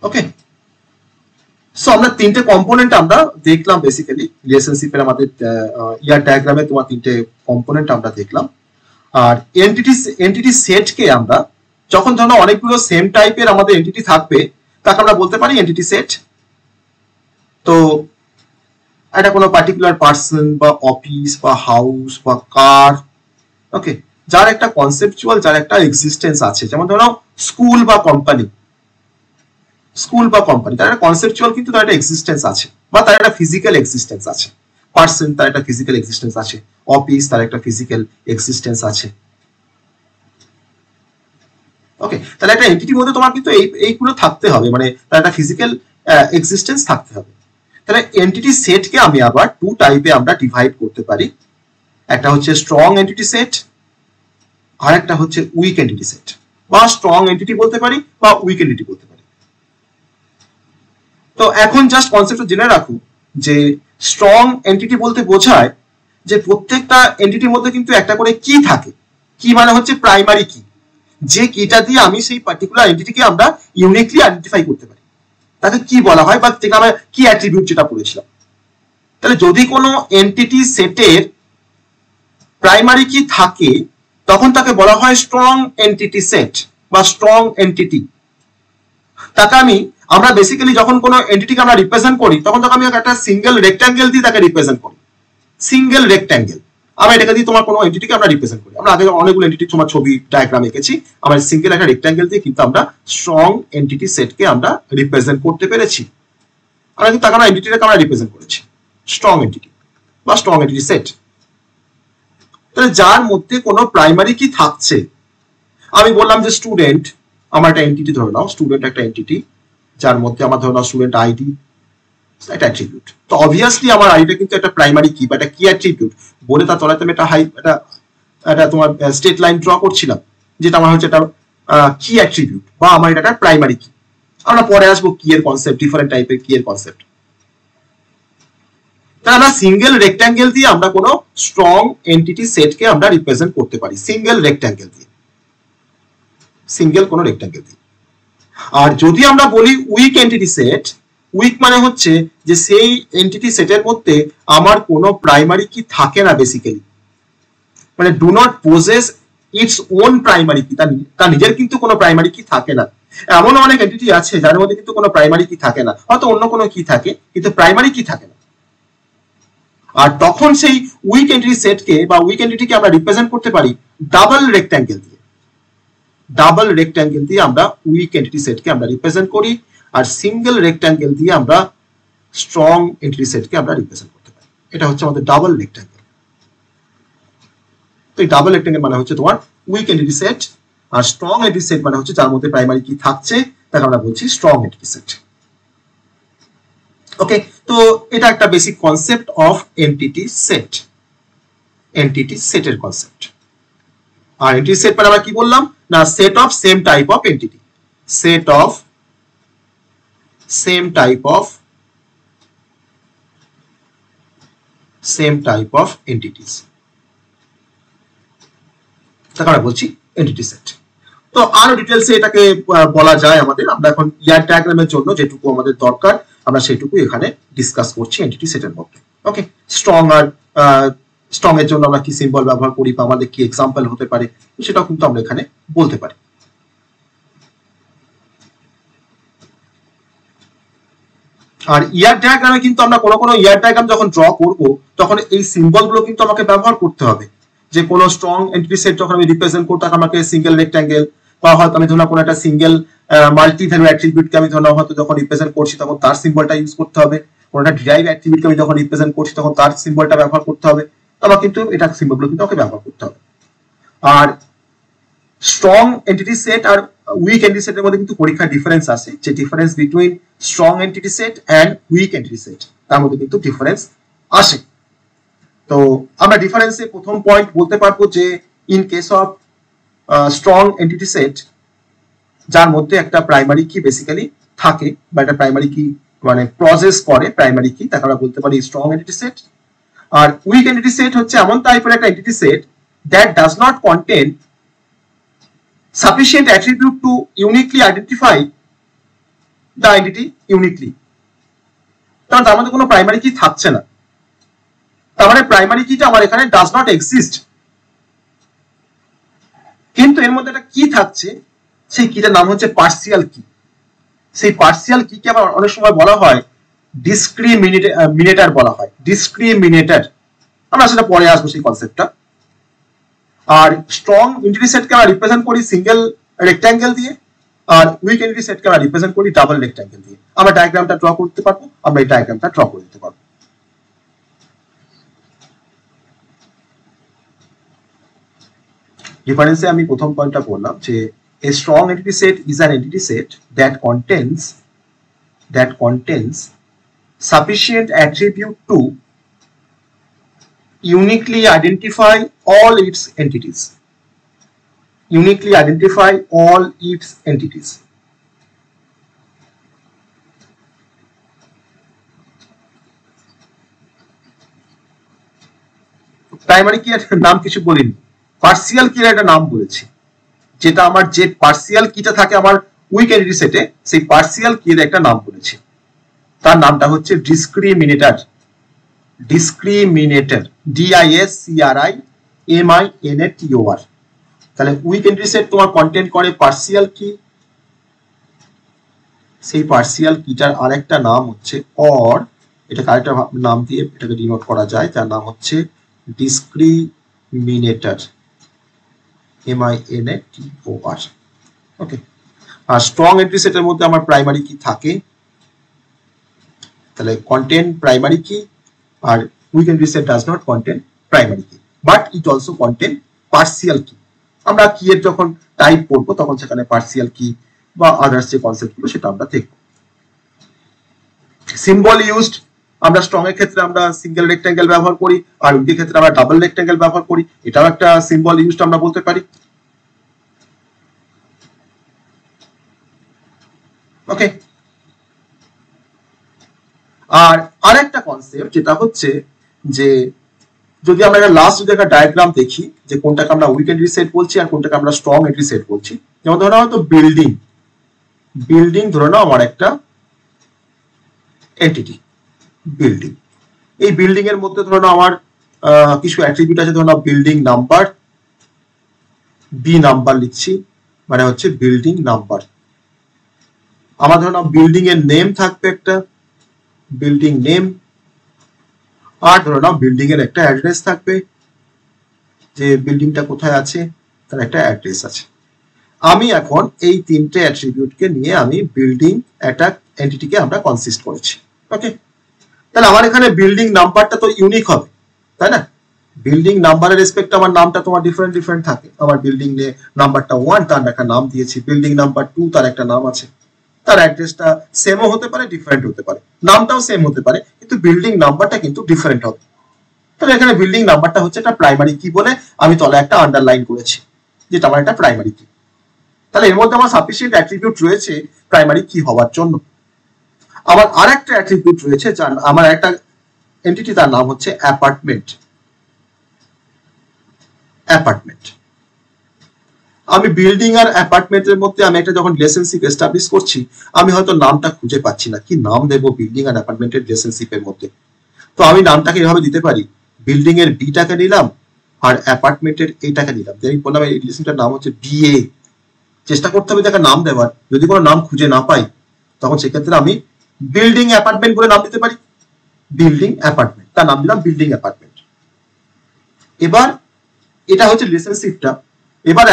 ওকে, সো আমরা তিনটে কম্পোনেন্ট আমরা দেখলাম বেসিক্যালি রিলেশনশিপের। আমাদের ইয়ার ডায়াগ্রামে তোমার তিনটে কম্পোনেন্ট আমরা দেখলাম। আর এন্টিটি সেটকে আমরা, যখন ধরো অনেকগুলো সেম টাইপের আমাদের এন্টিটি থাকবে, তাকে আমরা বলতে পারি এন্টিটি সেট। তো এটা কোনো পার্টিকুলার পার্সন বা অফিস বা হাউস বা কার, ওকে, যার একটা কনসেপচুয়াল, যার একটা এক্সিস্টেন্স আছে। যেমন ধরো স্কুল বা কোম্পানি, তার একটা কনসেপচুয়াল কিন্তু তার একটা এক্সিস্টেন্স আছে, বা তার একটা ফিজিক্যাল এক্সিস্টেন্স আছে। পার্সন, তার একটা ফিজিক্যাল এক্সিস্টেন্স আছে। অফিস, তার একটা ফিজিক্যাল এক্সিস্টেন্স আছে। ওকে, তাহলে একটা এন্টিটির মধ্যে তোমার কিন্তু এইগুলো থাকতে হবে, মানে তার একটা ফিজিক্যাল এক্সিস্টেন্স থাকতে হবে। তাহলে এন্টিটি সেটকে আমি আবার টু টাইপে আমরা ডিভাইড করতে পারি। একটা হচ্ছে স্ট্রং এন্টিটি সেট, আর একটা হচ্ছে উইক এন্টিটি সেট, বা স্ট্রং এন্টিটি বলতে পারি বা উইক এন্টিটি বলতে পারি। তো এখন জাস্ট কনসেপ্টটা জেনে রাখো যে স্ট্রং এন্টিটি বলতে বোঝায় যে প্রত্যেকটা এন্টিটির মধ্যে কিন্তু একটা করে কি থাকে। কি মানে হচ্ছে প্রাইমারি কি, যে কিটা দিয়ে আমি সেই পার্টিকুলার এন্টিটিকে আমরা ইউনিকলি আইডেন্টিফাই করতে পারি, তাকে কি বলা হয়, বা যেটা আমরা কি অ্যাট্রিবিউট যেটা পড়েছিলাম। তাহলে যদি কোনো এন্টিটি সেটের প্রাইমারি কি থাকে, তখন তাকে বলা হয় স্ট্রং এন্টিটি সেট বা স্ট্রং এন্টিটি। তাকে আমরা বেসিক্যালি যখন কোনো এন্টিটিকে আমরা রিপ্রেজেন্ট করি, তখন আমি একটা সিঙ্গেল রেক্ট্যাঙ্গেল দিয়ে তাকে রিপ্রেজেন্ট করি। সিঙ্গেল রেক্ট্যাঙ্গেল, আমরা এটাকে দিয়ে তোমার কোনো এন্টিটিকে আমরা রিপ্রেজেন্ট করি। আমরা আগে অনেকগুলো এন্টিটি তোমার ছবি ডায়াগ্রাম এঁকেছি, আমরা সিঙ্গেল একটা রেক্ট্যাঙ্গেল দিয়ে কিন্তু আমরা স্ট্রং এন্টিটি সেটকে আমরা রিপ্রেজেন্ট করতে পেরেছি। আমরা কিন্তু তাকে এন্টিটিটাকে আমরা রিপ্রেজেন্ট করেছি স্ট্রং এন্টিটি বা স্ট্রং এন্টিটি সেট। তাহলে যার মধ্যে কোনো প্রাইমারি কি থাকছে, আমি বললাম যে স্টুডেন্ট আমার একটা এন্টিটি, ধরে নাও স্টুডেন্ট একটা এন্টিটি, যার মধ্যে আমার ধরে নাও স্টুডেন্ট আইডি একটা অ্যাট্রিবিউট। তো অবভিয়াসলি আমার আইডিটা কিন্তু একটা প্রাইমারি কি বা একটা কি অ্যাট্রিবিউট বলে তার তলাতে আমি একটা তোমার স্টেট লাইন ড্র করছিলাম, যেটা আমার হচ্ছে একটা কি অ্যাট্রিবিউট বা আমার এটা একটা প্রাইমারি কি। আমরা পরে আসবো কি এর কনসেপ্ট, ডিফারেন্ট টাইপের কি এর কনসেপ্ট। তাহলে আমরা সিঙ্গেল রেক্ট্যাঙ্গেল দিয়ে আমরা কোনো স্ট্রং এন্টিটি সেটকে আমরা রিপ্রেজেন্ট করতে পারি সিঙ্গেল রেক্ট্যাঙ্গেল দিয়ে, সিঙ্গেল কোনো রেক্ট্যাঙ্গেল দিয়ে। আর যদি আমরা বলি উইক এন্টিটি সেট, উইক মানে হচ্ছে যে সেই এন্টিটি সেটের মধ্যে আমার কোনো প্রাইমারি কি থাকে না, বেসিক্যালি মানে do not pauses its own primary কি, তার নিজের কিন্তু কোনো প্রাইমারি কি থাকে না। এমন অনেক এন্টিটি আছে যার মধ্যে কিন্তু কোনো প্রাইমারি কি থাকে না, হয়তো অন্য কোনো কি থাকে কিন্তু প্রাইমারি কি থাকে না। আর তখন সেই উইক এন্টিটি সেটকে বা উইক এন্টিটিকে আমরা রিপ্রেজেন্ট করতে পারি ডাবল রেক্ট্যাঙ্গেল দিয়ে। ডাবল রেক্ট্যাঙ্গেল দিয়ে আমরা উইক এন্টিটি সেটকে আমরা রিপ্রেজেন্ট করি, আর সিঙ্গেল রেক্ট্যাঙ্গেল দিয়ে আমরা স্ট্রং এন্টিটি সেটকে আমরা রিপ্রেজেন্ট করতে পারি। এটা হচ্ছে আমাদের ডাবল রেক্ট্যাঙ্গেল। তো এই ডাবল রেক্ট্যাঙ্গেল মানে হচ্ছে তোমার উইক এন্টিটি সেট, আর স্ট্রং এন্টিটি সেট মানে হচ্ছে যার মধ্যে প্রাইমারি কি থাকছে তাকে আমরা বলছি স্ট্রং এন্টিটি সেট। ওকে, তো এটা একটা basic concept of entity set, entity সেটের কনসেপ্ট। আর এন্টিটি সেট মানে আমরা কি বললাম না, set of same type of entity, set of same type of entities, তাকে আমরা বলছি এন্টিটি সেট। তো আরো ডিটেলসে এটাকে বলা যায় আমাদের, আমরা এখন ইয়ার ডায়াগ্রামের জন্য যেটুকু আমাদের দরকার আমরা সেটুকু এখানে ডিসকাস করছি এন্টিটি সেটের মধ্যে। ওকে, স্ট্রং আর স্ট্রং এর জন্য আমরা কি সিম্বল ব্যবহার করি বা আমাদের কি এক্সাম্পল হতে পারে সেটাও কিন্তু আমরা এখানে বলতে পারি। আর ইয়ার ডায়াগ্রামে কিন্তু আমরা কোনো ইয়ার ডায়াগ্রাম যখন ড্র করব তখন এই সিম্বল গুলো কিন্তু আমাকে ব্যবহার করতে হবে। যে কোনো স্ট্রং এন্টিটি সেট যখন আমি রিপ্রেজেন্ট করতে আমাকে সিঙ্গেল রেক্ট্যাঙ্গেল বা হয়তো আমি ধরুন কোনো একটা সিঙ্গেল মাল্টি ভ্যালু অ্যাট্রিবিউটকে আমি ধরুন হয়তো যখন রিপ্রেজেন্ট করছি তখন তার সিম্বলটা ইউজ করতে হবে, কোনো একটা ডিরাইভ অ্যাট্রিবিউটকে আমি যখন রিপ্রেজেন্ট করছি তখন তার সিম্বলটা ব্যবহার করতে হবে, আমার কিন্তু এটা সিম্বলগুলো কিন্তু আমাকে ব্যবহার করতে হবে। আর স্ট্রং এন্টিটি সেট আর উইক এন্টিটি সেটের মধ্যে কিন্তু পরীক্ষার ডিফারেন্স আছে, যে difference between strong entity set and weak entity set, তার মধ্যে কিন্তু ডিফারেন্স আসে। তো আমরা ডিফারেন্সে প্রথম পয়েন্ট বলতে পারবো যে in case of strong entity set যার মধ্যে একটা প্রাইমারি কি বেসিক্যালি থাকে বা একটা প্রাইমারি কি মানে প্রসেস করে প্রাইমারি কি, তাকে আমরা বলতে পারি স্ট্রং এন্টিটি সেট। আর উইক এন্টিটি সেট হচ্ছে এমন টাইপের একটা entity said that does not contain sufficient attribute to uniquely identify the entity uniquely, কারণ তার মধ্যে কোনো প্রাইমারি কি থাকছে না, তার মানে প্রাইমারি কিটা আমার এখানে ডাজ নট এক্সিস্ট, কিন্তু এর মধ্যে একটা কি থাকছে, সেই কিটার নাম হচ্ছে পার্সিয়াল কি। সেই পার্সিয়াল কিকে আবার অনেক সময় বলা হয় ডিসক্রিমিনেটর বলা হয়, ডিসক্রিমিনেটর, আমরা সেটা পরে আসবো সেই কনসেপ্টটা। আর স্ট্রং এন্টিটি সেটকে আমরা রিপ্রেজেন্ট করি সিঙ্গেল রেক্ট্যাঙ্গেল দিয়ে, আর উইক এন্টিটি সেটকে আমরা রিপ্রেজেন্ট করি ডাবল রেক্ট্যাঙ্গেল দিয়ে। আমরা ডায়াগ্রামটা ড্র করতে পারবো, আমরা এই ডায়াগ্রামটা ড্র করে দিতে পারবো। ডিফারেন্সে আমি প্রথম পয়েন্টটা বললাম যে a strong entity set is an entity set that contains sufficient attribute to uniquely identify all its entities, uniquely identify all its entities। Primary কি এর নাম কিছু বলিনি, পার্সিয়াল কি এর একটা নাম বলেছি, যেটা আমার যে পার্সিয়াল কিটা থাকে আমার উইক এন্টিটি সেটে সেই পার্সিয়াল কি এর একটা নাম বলেছি, তার নামটা হচ্ছে ডিসক্রিমিনেটর, ডিসক্রিমিনেটর, DISCRIMINATOR। তাহলে উইক এন্টিটি সেট তোমার কন্টেন্ট করে পার্সিয়াল কি, সেই পার্সিয়াল কিটার আরেকটা নাম হচ্ছে অর, এটাকে আরেকটা নাম দিয়ে এটাকে ডিনোট করা যায়, যার নাম হচ্ছে ডিসক্রিমিনেটর, MINATOR। ওকে, আর স্ট্রং এন্টিটি সেটের মধ্যে আমার প্রাইমারি কি থাকে, তাহলে কন্টেন প্রাইমারি কি, আর weak entity set does not contain primary key but it also contain partial key. আমরা কি এর যখন টাইপ পড়বো তখন সেখানে পার্সিয়াল কি বা আদার্স যে কনসেপ্ট গুলো সেটা আমরা দেখব। সিম্বল ইউজড, আমরা স্ট্রং এর ক্ষেত্রে আমরা সিঙ্গেল রেক্ট্যাঙ্গেল ব্যবহার করি, আর উইকের ক্ষেত্রে আমরা ডাবল রেক্ট্যাঙ্গেল ব্যবহার করি, এটাও একটা সিম্বল ইউজড আমরা বলতে পারি। ওকে, আর আরেকটা কনসেপ্ট যেটা হচ্ছে যে যদি আমরা লাস্ট যদি একটা ডায়াগ্রাম দেখি যে কোনটাকে আমরা উইক এন্ট্রি সেট বলছি আর কোনটাকে আমরা স্ট্রং এন্ট্রি সেট বলছি, যেমন ধরো হয়তো বিল্ডিং ধরে নাও আমার একটা এন্টিটি বিল্ডিং। এই বিল্ডিং এর মধ্যে ধরে নাও আমার কিছু অ্যাট্রিবিউট আছে, ধরে নাও বিল্ডিং নাম্বার, বি নাম্বার লিখছি মানে হচ্ছে বিল্ডিং নাম্বার। আমার ধরে নাও বিল্ডিং এর নেম থাকবে একটা বিল্ডিং নেম, আর ধরে নাও বিল্ডিং এর একটা অ্যাড্রেস থাকবে, যে বিল্ডিংটা কোথায় আছে তার একটা অ্যাড্রেস আছে। আমি এখন এই তিনটে অ্যাট্রিবিউটকে নিয়ে আমি বিল্ডিং একটা এন্টিটিকে আমরা কনসিস্ট করেছি। ওকে, তাহলে আমার এখানে বিল্ডিং নাম্বারটা তো ইউনিক হবে, তাই না? বিল্ডিং নাম্বারের রেসপেক্ট আমার নামটা তোমার ডিফারেন্ট থাকে। আমার বিল্ডিং নাম্বারটা 1 তার একটা নাম দিয়েছি, বিল্ডিং নাম্বার 2 তার একটা নাম আছে, তার অ্যাড্রেসটা সেমও হতে পারে ডিফারেন্ট হতে পারে, নামটাও সেম হতে পারে কিন্তু বিল্ডিং নাম্বারটা কিন্তু ডিফারেন্ট হবে। তাহলে এখানে বিল্ডিং নাম্বারটা হচ্ছে একটা প্রাইমারি কি বলে আমি তলে একটা আন্ডারলাইন করেছি, যেটা আমার একটা প্রাইমারি কি। তাহলে এর মধ্যে আমার সাফিসিয়েন্ট অ্যাট্রিবিউট রয়েছে প্রাইমারি কি হওয়ার জন্য। আমার আরেকটা অ্যাট্রিবিউট রয়েছে, যার আমার একটা এন্টিটি, তার নাম হচ্ছে অ্যাপার্টমেন্ট। আমি বিল্ডিং আর অ্যাপার্টমেন্টের মধ্যে আমি একটা যখন রিলেশনশিপ এস্টাবলিশ করছি, আমি হয়তো নামটা খুঁজে পাচ্ছি না, কি নাম দেবো বিল্ডিং আর অ্যাপার্টমেন্টের রিলেশনশিপের মধ্যে। তো আমি নামটাকে এভাবে দিতে পারি, বিল্ডিং এর বিটাকে নিলাম আর অ্যাপার্টমেন্টের এইটাকে নিলাম, আমি বললাম এই রিলেশনটার নাম হচ্ছে বিএ। চেষ্টা করতে হবে তাকে নাম দেওয়ার, যদি কোনো নাম খুঁজে না পাই তখন সেক্ষেত্রে আমি বিল্ডিং অ্যাপার্টমেন্ট বলে নাম দিতে পারি, বিল্ডিং অ্যাপার্টমেন্ট, তার নাম দিলাম বিল্ডিং অ্যাপার্টমেন্ট। এবার এটা হচ্ছে রিলেশনশিপটা। এবার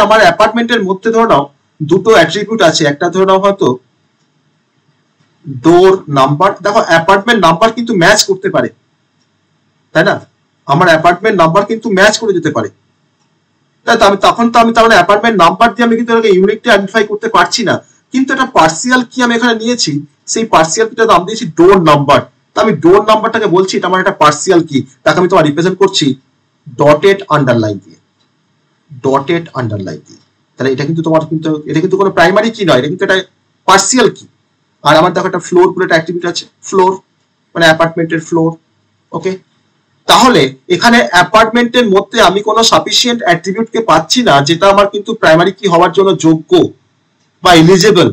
আমার অ্যাপার্টমেন্টের মধ্যে ধরে নাও দুটো অ্যাট্রিবিউট আছে, একটা ধরে নাও হয়তো ডোর নাম্বার। দেখো অ্যাপার্টমেন্ট নাম্বার কিন্তু ম্যাচ করতে পারে, তাই না? আমার অ্যাপার্টমেন্ট নাম্বার কিন্তু ম্যাচ করে যেতে পারে, তখন তো আমি তাহলে অ্যাপার্টমেন্ট নাম্বার দিয়ে আমি কিন্তু ইউনিকলি আইডেন্টিফাই করতে পারছি না, কিন্তু একটা পার্সিয়াল কি আমি এখানে নিয়েছি, সেই পার্সিয়াল কিটার নাম দিয়েছি ডোর নাম্বার। তো আমি ডোর নাম্বারটাকে বলছি এটা আমার একটা পার্সিয়াল কি, তাকে আমি তোমার রিপ্রেজেন্ট করছি ডটেড আন্ডারলাইন দিয়ে। তাহলে এটা কিন্তু এটা কিন্তু কোনো প্রাইমারি কি নয়, এটা কিন্তু একটা পার্সিয়াল কি। আর আমার দেখো একটা ফ্লোর বলে একটা অ্যাক্টিভিটি আছে, ফ্লোর মানে অ্যাপার্টমেন্টের ফ্লোর। ওকে, তাহলে এখানে অ্যাপার্টমেন্টের মধ্যে আমি কোনো সাফিসিয়েন্ট অ্যাট্রিবিউটকে পাচ্ছি না যেটা আমার কিন্তু প্রাইমারি কি হওয়ার জন্য যোগ্য বা এলিজিবল।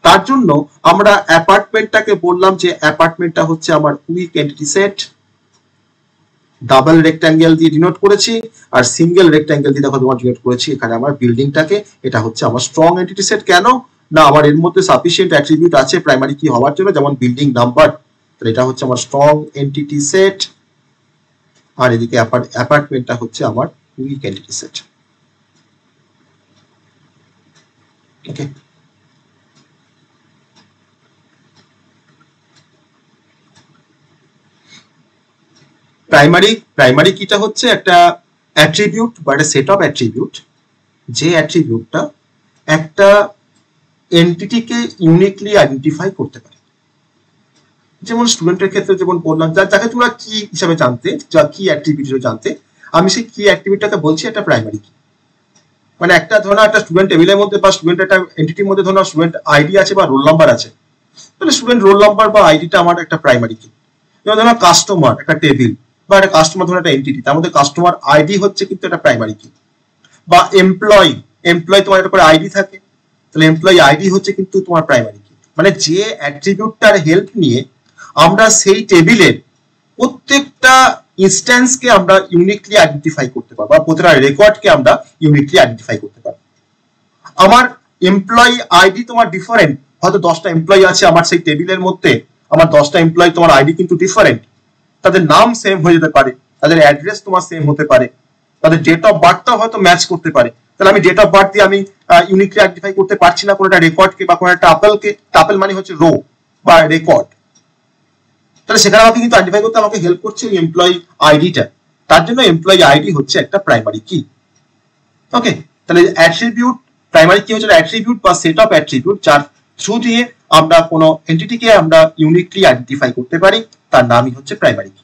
তার জন্য আমরা অ্যাপার্টমেন্টটাকে বললাম যে অ্যাপার্টমেন্টটা হচ্ছে আমার weak entity set, double rectangle দিয়ে ডিনোট করেছি, আর সিঙ্গেল রেক্ট্যাঙ্গেল দিয়ে দেখো তোমার ডিনোট করেছি এখানে আমার বিল্ডিংটাকে। এটা হচ্ছে আমার স্ট্রং এন্টিটি সেট। কেন না, আমার এর মধ্যে সাফিসিয়েন্ট অ্যাট্রিবিউট আছে প্রাইমারি কি হওয়ার জন্য, যেমন বিল্ডিং নাম্বার। তাহলে এটা হচ্ছে আমার স্ট্রং এন্টিটি সেট, আর এদিকে অ্যাপার্টমেন্টটা হচ্ছে আমার উইক এন্টিটি সেট। ওকে, প্রাইমারি কিটা হচ্ছে একটা অ্যাট্রিবিউট বা একটা সেট অফ অ্যাট্রিবিউট, যে অ্যাট্রিবিউটটা একটা এন্টিটিকে ইউনিকলি আইডেন্টিফাই করতে পারে। যেমন স্টুডেন্টের ক্ষেত্রে যেমন বললাম, যাকে তোমরা কি হিসাবে জানতে, যা কি অ্যাট্রিবিউট হিসেবে জানতে, আমি সেই কি অ্যাট্রিবিউটটাকে বলছি একটা প্রাইমারি কি। মানে একটা ধরো একটা স্টুডেন্ট টেবিলের মধ্যে বা স্টুডেন্ট একটা এন্টিটির মধ্যে ধরো স্টুডেন্ট আইডি আছে বা রোল নাম্বার আছে, তাহলে স্টুডেন্ট রোল নাম্বার বা আইডিটা আমার একটা প্রাইমারি কি। যেমন ধরো কাস্টমার একটা টেবিল বা একটা কাস্টমার ধরো একটা এন্টিটি, তার মধ্যে কাস্টমার আইডি হচ্ছে কিন্তু একটা প্রাইমারি কি। বা এমপ্লয়ি তোমার একটা করে আইডি থাকে, তাহলে এমপ্লয়ি আইডি হচ্ছে কিন্তু তোমার প্রাইমারি কি। মানে যে অ্যাট্রিবিউটটার হেল্প নিয়ে আমরা সেই টেবিলের প্রত্যেকটা ইনস্ট্যান্সকে আমরা ইউনিকলি আইডেন্টিফাই করতে পারবো, বা প্রতিটা রেকর্ডকে আমরা ইউনিকলি আইডেন্টিফাই করতে পারবো। আমার এমপ্লয়ি আইডি তোমার ডিফারেন্ট, হয়তো 10টা এমপ্লয়ি আছে আমার সেই টেবিলের মধ্যে, আমার 10টা এমপ্লয়ি তোমার আইডি কিন্তু ডিফারেন্ট, তাদের নাম সেম হয়ে যেতে পারে, তাদের অ্যাড্রেস তোমার সেম হতে পারে, তাদের ডেট অফ বার্থটাও হয়তো ম্যাচ করতে পারে। তাহলে আমি ডেট অফ বার্থ দিয়ে আমি ইউনিকলি আইডেন্টিফাই করতে পারছি না কোনো একটা রেকর্ডকে বা কোনো একটা টাপেলকে। টাপেল মানে হচ্ছে রো বা রেকর্ড। তাহলে সেখানে আমাকে কিন্তু আইডেন্টিফাই করতে আমাকে হেল্প করছে ওই এমপ্লয়ি আইডিটা। তার জন্য এমপ্লয়ি আইডি হচ্ছে একটা প্রাইমারি কি। ওকে, তাহলে অ্যাট্রিবিউট প্রাইমারি কি হচ্ছে অ্যাট্রিবিউট বা সেট অফ অ্যাট্রিবিউট, যার থ্রু দিয়ে আমরা কোনো এন্টিটিকে আমরা ইউনিকলি আইডেন্টিফাই করতে পারি, তার নামই হচ্ছে প্রাইমারি কি।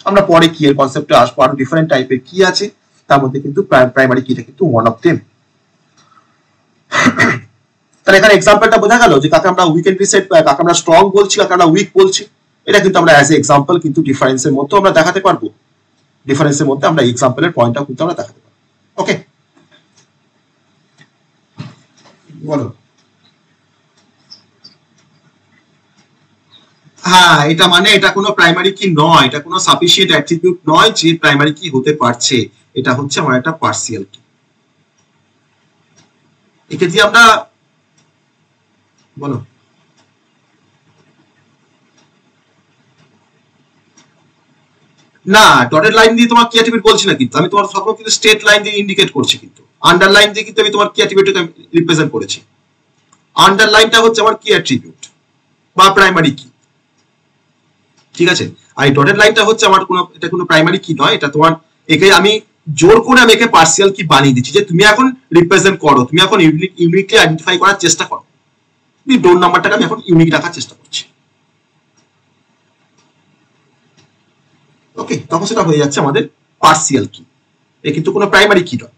আমরা পরে কি এর কনসেপ্টে আসবো, আরো ডিফারেন্ট টাইপের কি আছে, তার মধ্যে কিন্তু প্রাইমারি কিটা কিন্তু ওয়ান অফ দেম। তাহলে এখানে এক্সাম্পলটা বোঝা গেল যে কাকে আমরা উইক এন্ট্রি সেট, কাকে আমরা স্ট্রং বলছি, কাকে আমরা উইক বলছি। এটা কিন্তু আমরা অ্যাজ এ এক্সাম্পল কিন্তু ডিফারেন্সের মধ্যে আমরা দেখাতে পারবো। ডিফারেন্সের মধ্যে আমরা এক্সাম্পলের পয়েন্টটা কিন্তু আমরা দেখাতে পারি। ওকে, বলো। হ্যাঁ, এটা মানে এটা কোনো প্রাইমারি কি নয়, এটা কোনো সাফিসিয়েন্ট অ্যাট্রিবিউট নয় যে প্রাইমারি কি হতে পারছে, এটা হচ্ছে আমার একটা পার্সিয়াল কি। একে দিয়ে আমরা বলো। না, ডটেড লাইন দিয়ে তোমার কি অ্যাট্রিবিউট বলছি না, কিন্তু আমি তোমার সব কিন্তু স্টেট লাইন দিয়ে ইন্ডিকেট করছি, কিন্তু আন্ডারলাইন দিয়ে কিন্তু আমি তোমার কি অ্যাট্রিবিউটকে রিপ্রেজেন্ট করেছি। আন্ডারলাইনটা হচ্ছে আমার কি অ্যাট্রিবিউট বা প্রাইমারি কি, ঠিক আছে। আর এই ডটেড লাইনটা হচ্ছে আমার কোনো, এটা কোনো প্রাইমারি কি নয়, এটা তোমার, একে আমি জোর করে আমি একে পার্সিয়াল কি বানিয়ে দিচ্ছি যে তুমি এখন রিপ্রেজেন্ট করো, তুমি এখন ইউনিকলি আইডেন্টিফাই করার চেষ্টা করো, ডোর নাম্বারটাকে আমি এখন ইউনিক রাখার চেষ্টা করছি। ওকে, তখন সেটা হয়ে যাচ্ছে আমাদের পার্সিয়াল কি, এ কিন্তু কোনো প্রাইমারি কি নয়।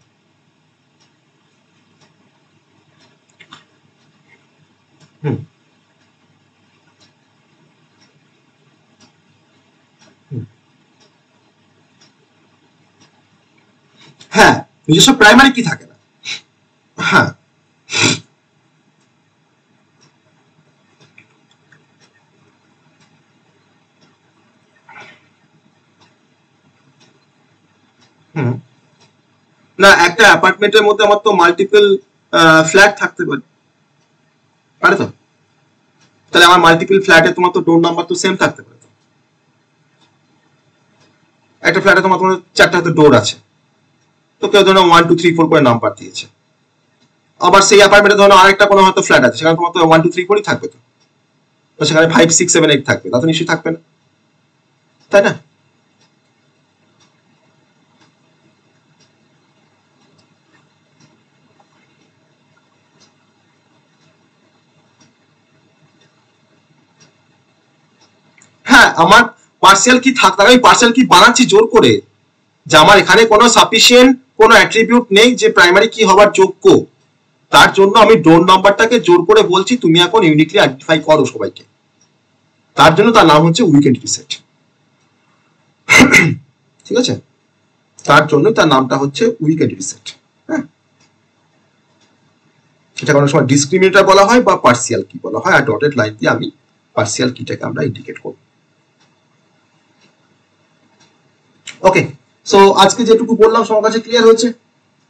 হ্যাঁ, নিজস্ব প্রাইমারি কি থাকে না। হ্যাঁ, না, একটা অ্যাপার্টমেন্টের মধ্যে আমার তো মাল্টিপল ফ্ল্যাট থাকতে পারে, পারে তো, তাহলে আমার মাল্টিপল ফ্ল্যাটে তোমার তো ডোর নাম্বার তো সেম থাকতে পারে। একটা ফ্ল্যাটে তোমার তোমার 4টা তো ডোর আছে, তো কেউ ধরো 1 2 3 4 করে নাম্বার দিয়েছে, আবার সেই অ্যাপার্টমেন্টে ধরো আরেকটা কোনো হয়তো ফ্ল্যাট আছে, সেখানে তোমার তো 1 2 3 4ই থাকবে, তো সেখানে 5 6 7 8 থাকবে, তা তো নিশ্চয়ই থাকবে না, তাই না? হ্যাঁ, আমার পার্সিয়াল কি থাকতে, আমি পার্সিয়াল কি বানাচ্ছি জোর করে, যে আমার এখানে কোনো সাফিসিয়েন্ট কোনো অ্যাট্রিবিউট নেই যে প্রাইমারি কি হওয়ার যোগ্য, তার জন্য আমি ডোর নাম্বারটাকে জোর করে বলছি তুমি এখন ইউনিকলি আইডেন্টিফাই করো সবাইকে, তার জন্য তার নাম হচ্ছে উইক এন্টিটি সেট, ঠিক আছে, তার জন্য তার নামটা হচ্ছে উইক এন্টিটি সেট। হ্যাঁ, এটা কোনো সময় ডিসক্রিমিনেটর বলা হয় বা পার্সিয়াল কি বলা হয়, আর ডটেড লাইন দিয়ে আমি পার্সিয়াল কিটাকে আমরা ইন্ডিকেট করব। ওকে, সো আজকে যেটুকু বললাম সবার কাছে ক্লিয়ার হয়েছে?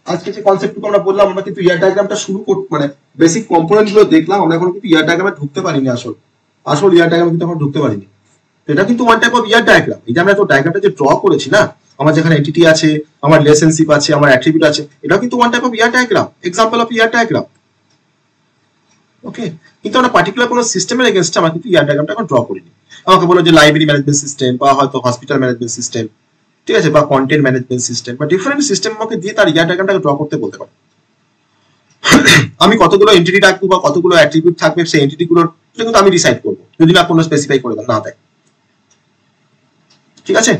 আজকে যে কনসেপ্টটুকু আমরা বললাম, আমরা কিন্তু ইয়ার ডায়াগ্রামটা শুরু মানে বেসিক কম্পোনেন্ট গুলো দেখলাম, আমরা এখন কিন্তু ইয়ার ডায়াগ্রামে ঢুকতে পারিনি, আসল ইয়ার ডায়াগ্রাম কিন্তু আমরা ঢুকতে পারিনি। এটা কিন্তু one type of ER diagram, এই যে আমরা তো ডায়াগ্রামটা যে ড্র করেছি না, আমার যেখানে এন্টিটি আছে, আমার রিলেশনশিপ আছে, আমার অ্যাট্রিবিউট আছে, এটা কিন্তু one type of ER diagram, example of ER diagram. Okay, কিন্তু আমরা পার্টিকুলার কোনো সিস্টেমের এগেইনস্টে আমরা কিন্তু ইয়ার ডায়াগ্রামটা এখন ড্র করিনি। আমাকে বলো যে লাইব্রেরি ম্যানেজমেন্ট সিস্টেম বা হয়তো হসপিটাল ম্যানেজমেন্ট সিস্টেম, ঠিক আছে, বা কন্টেন্ট ম্যানেজমেন্ট সিস্টেম বা ডিফারেন্ট সিস্টেম আমাকে দিয়ে তার ইয়ার ডায়াগ্রামটাকে ড্র করতে বলতে পারে। আমি কতগুলো এন্টিটি রাখবো বা কতগুলো অ্যাট্রিবিউট থাকবে সেই এন্টিটি গুলোর, সেটা কিন্তু আমি ডিসাইড করবো, যদি না কোনো স্পেসিফাই করে না দেয়, ঠিক আছে।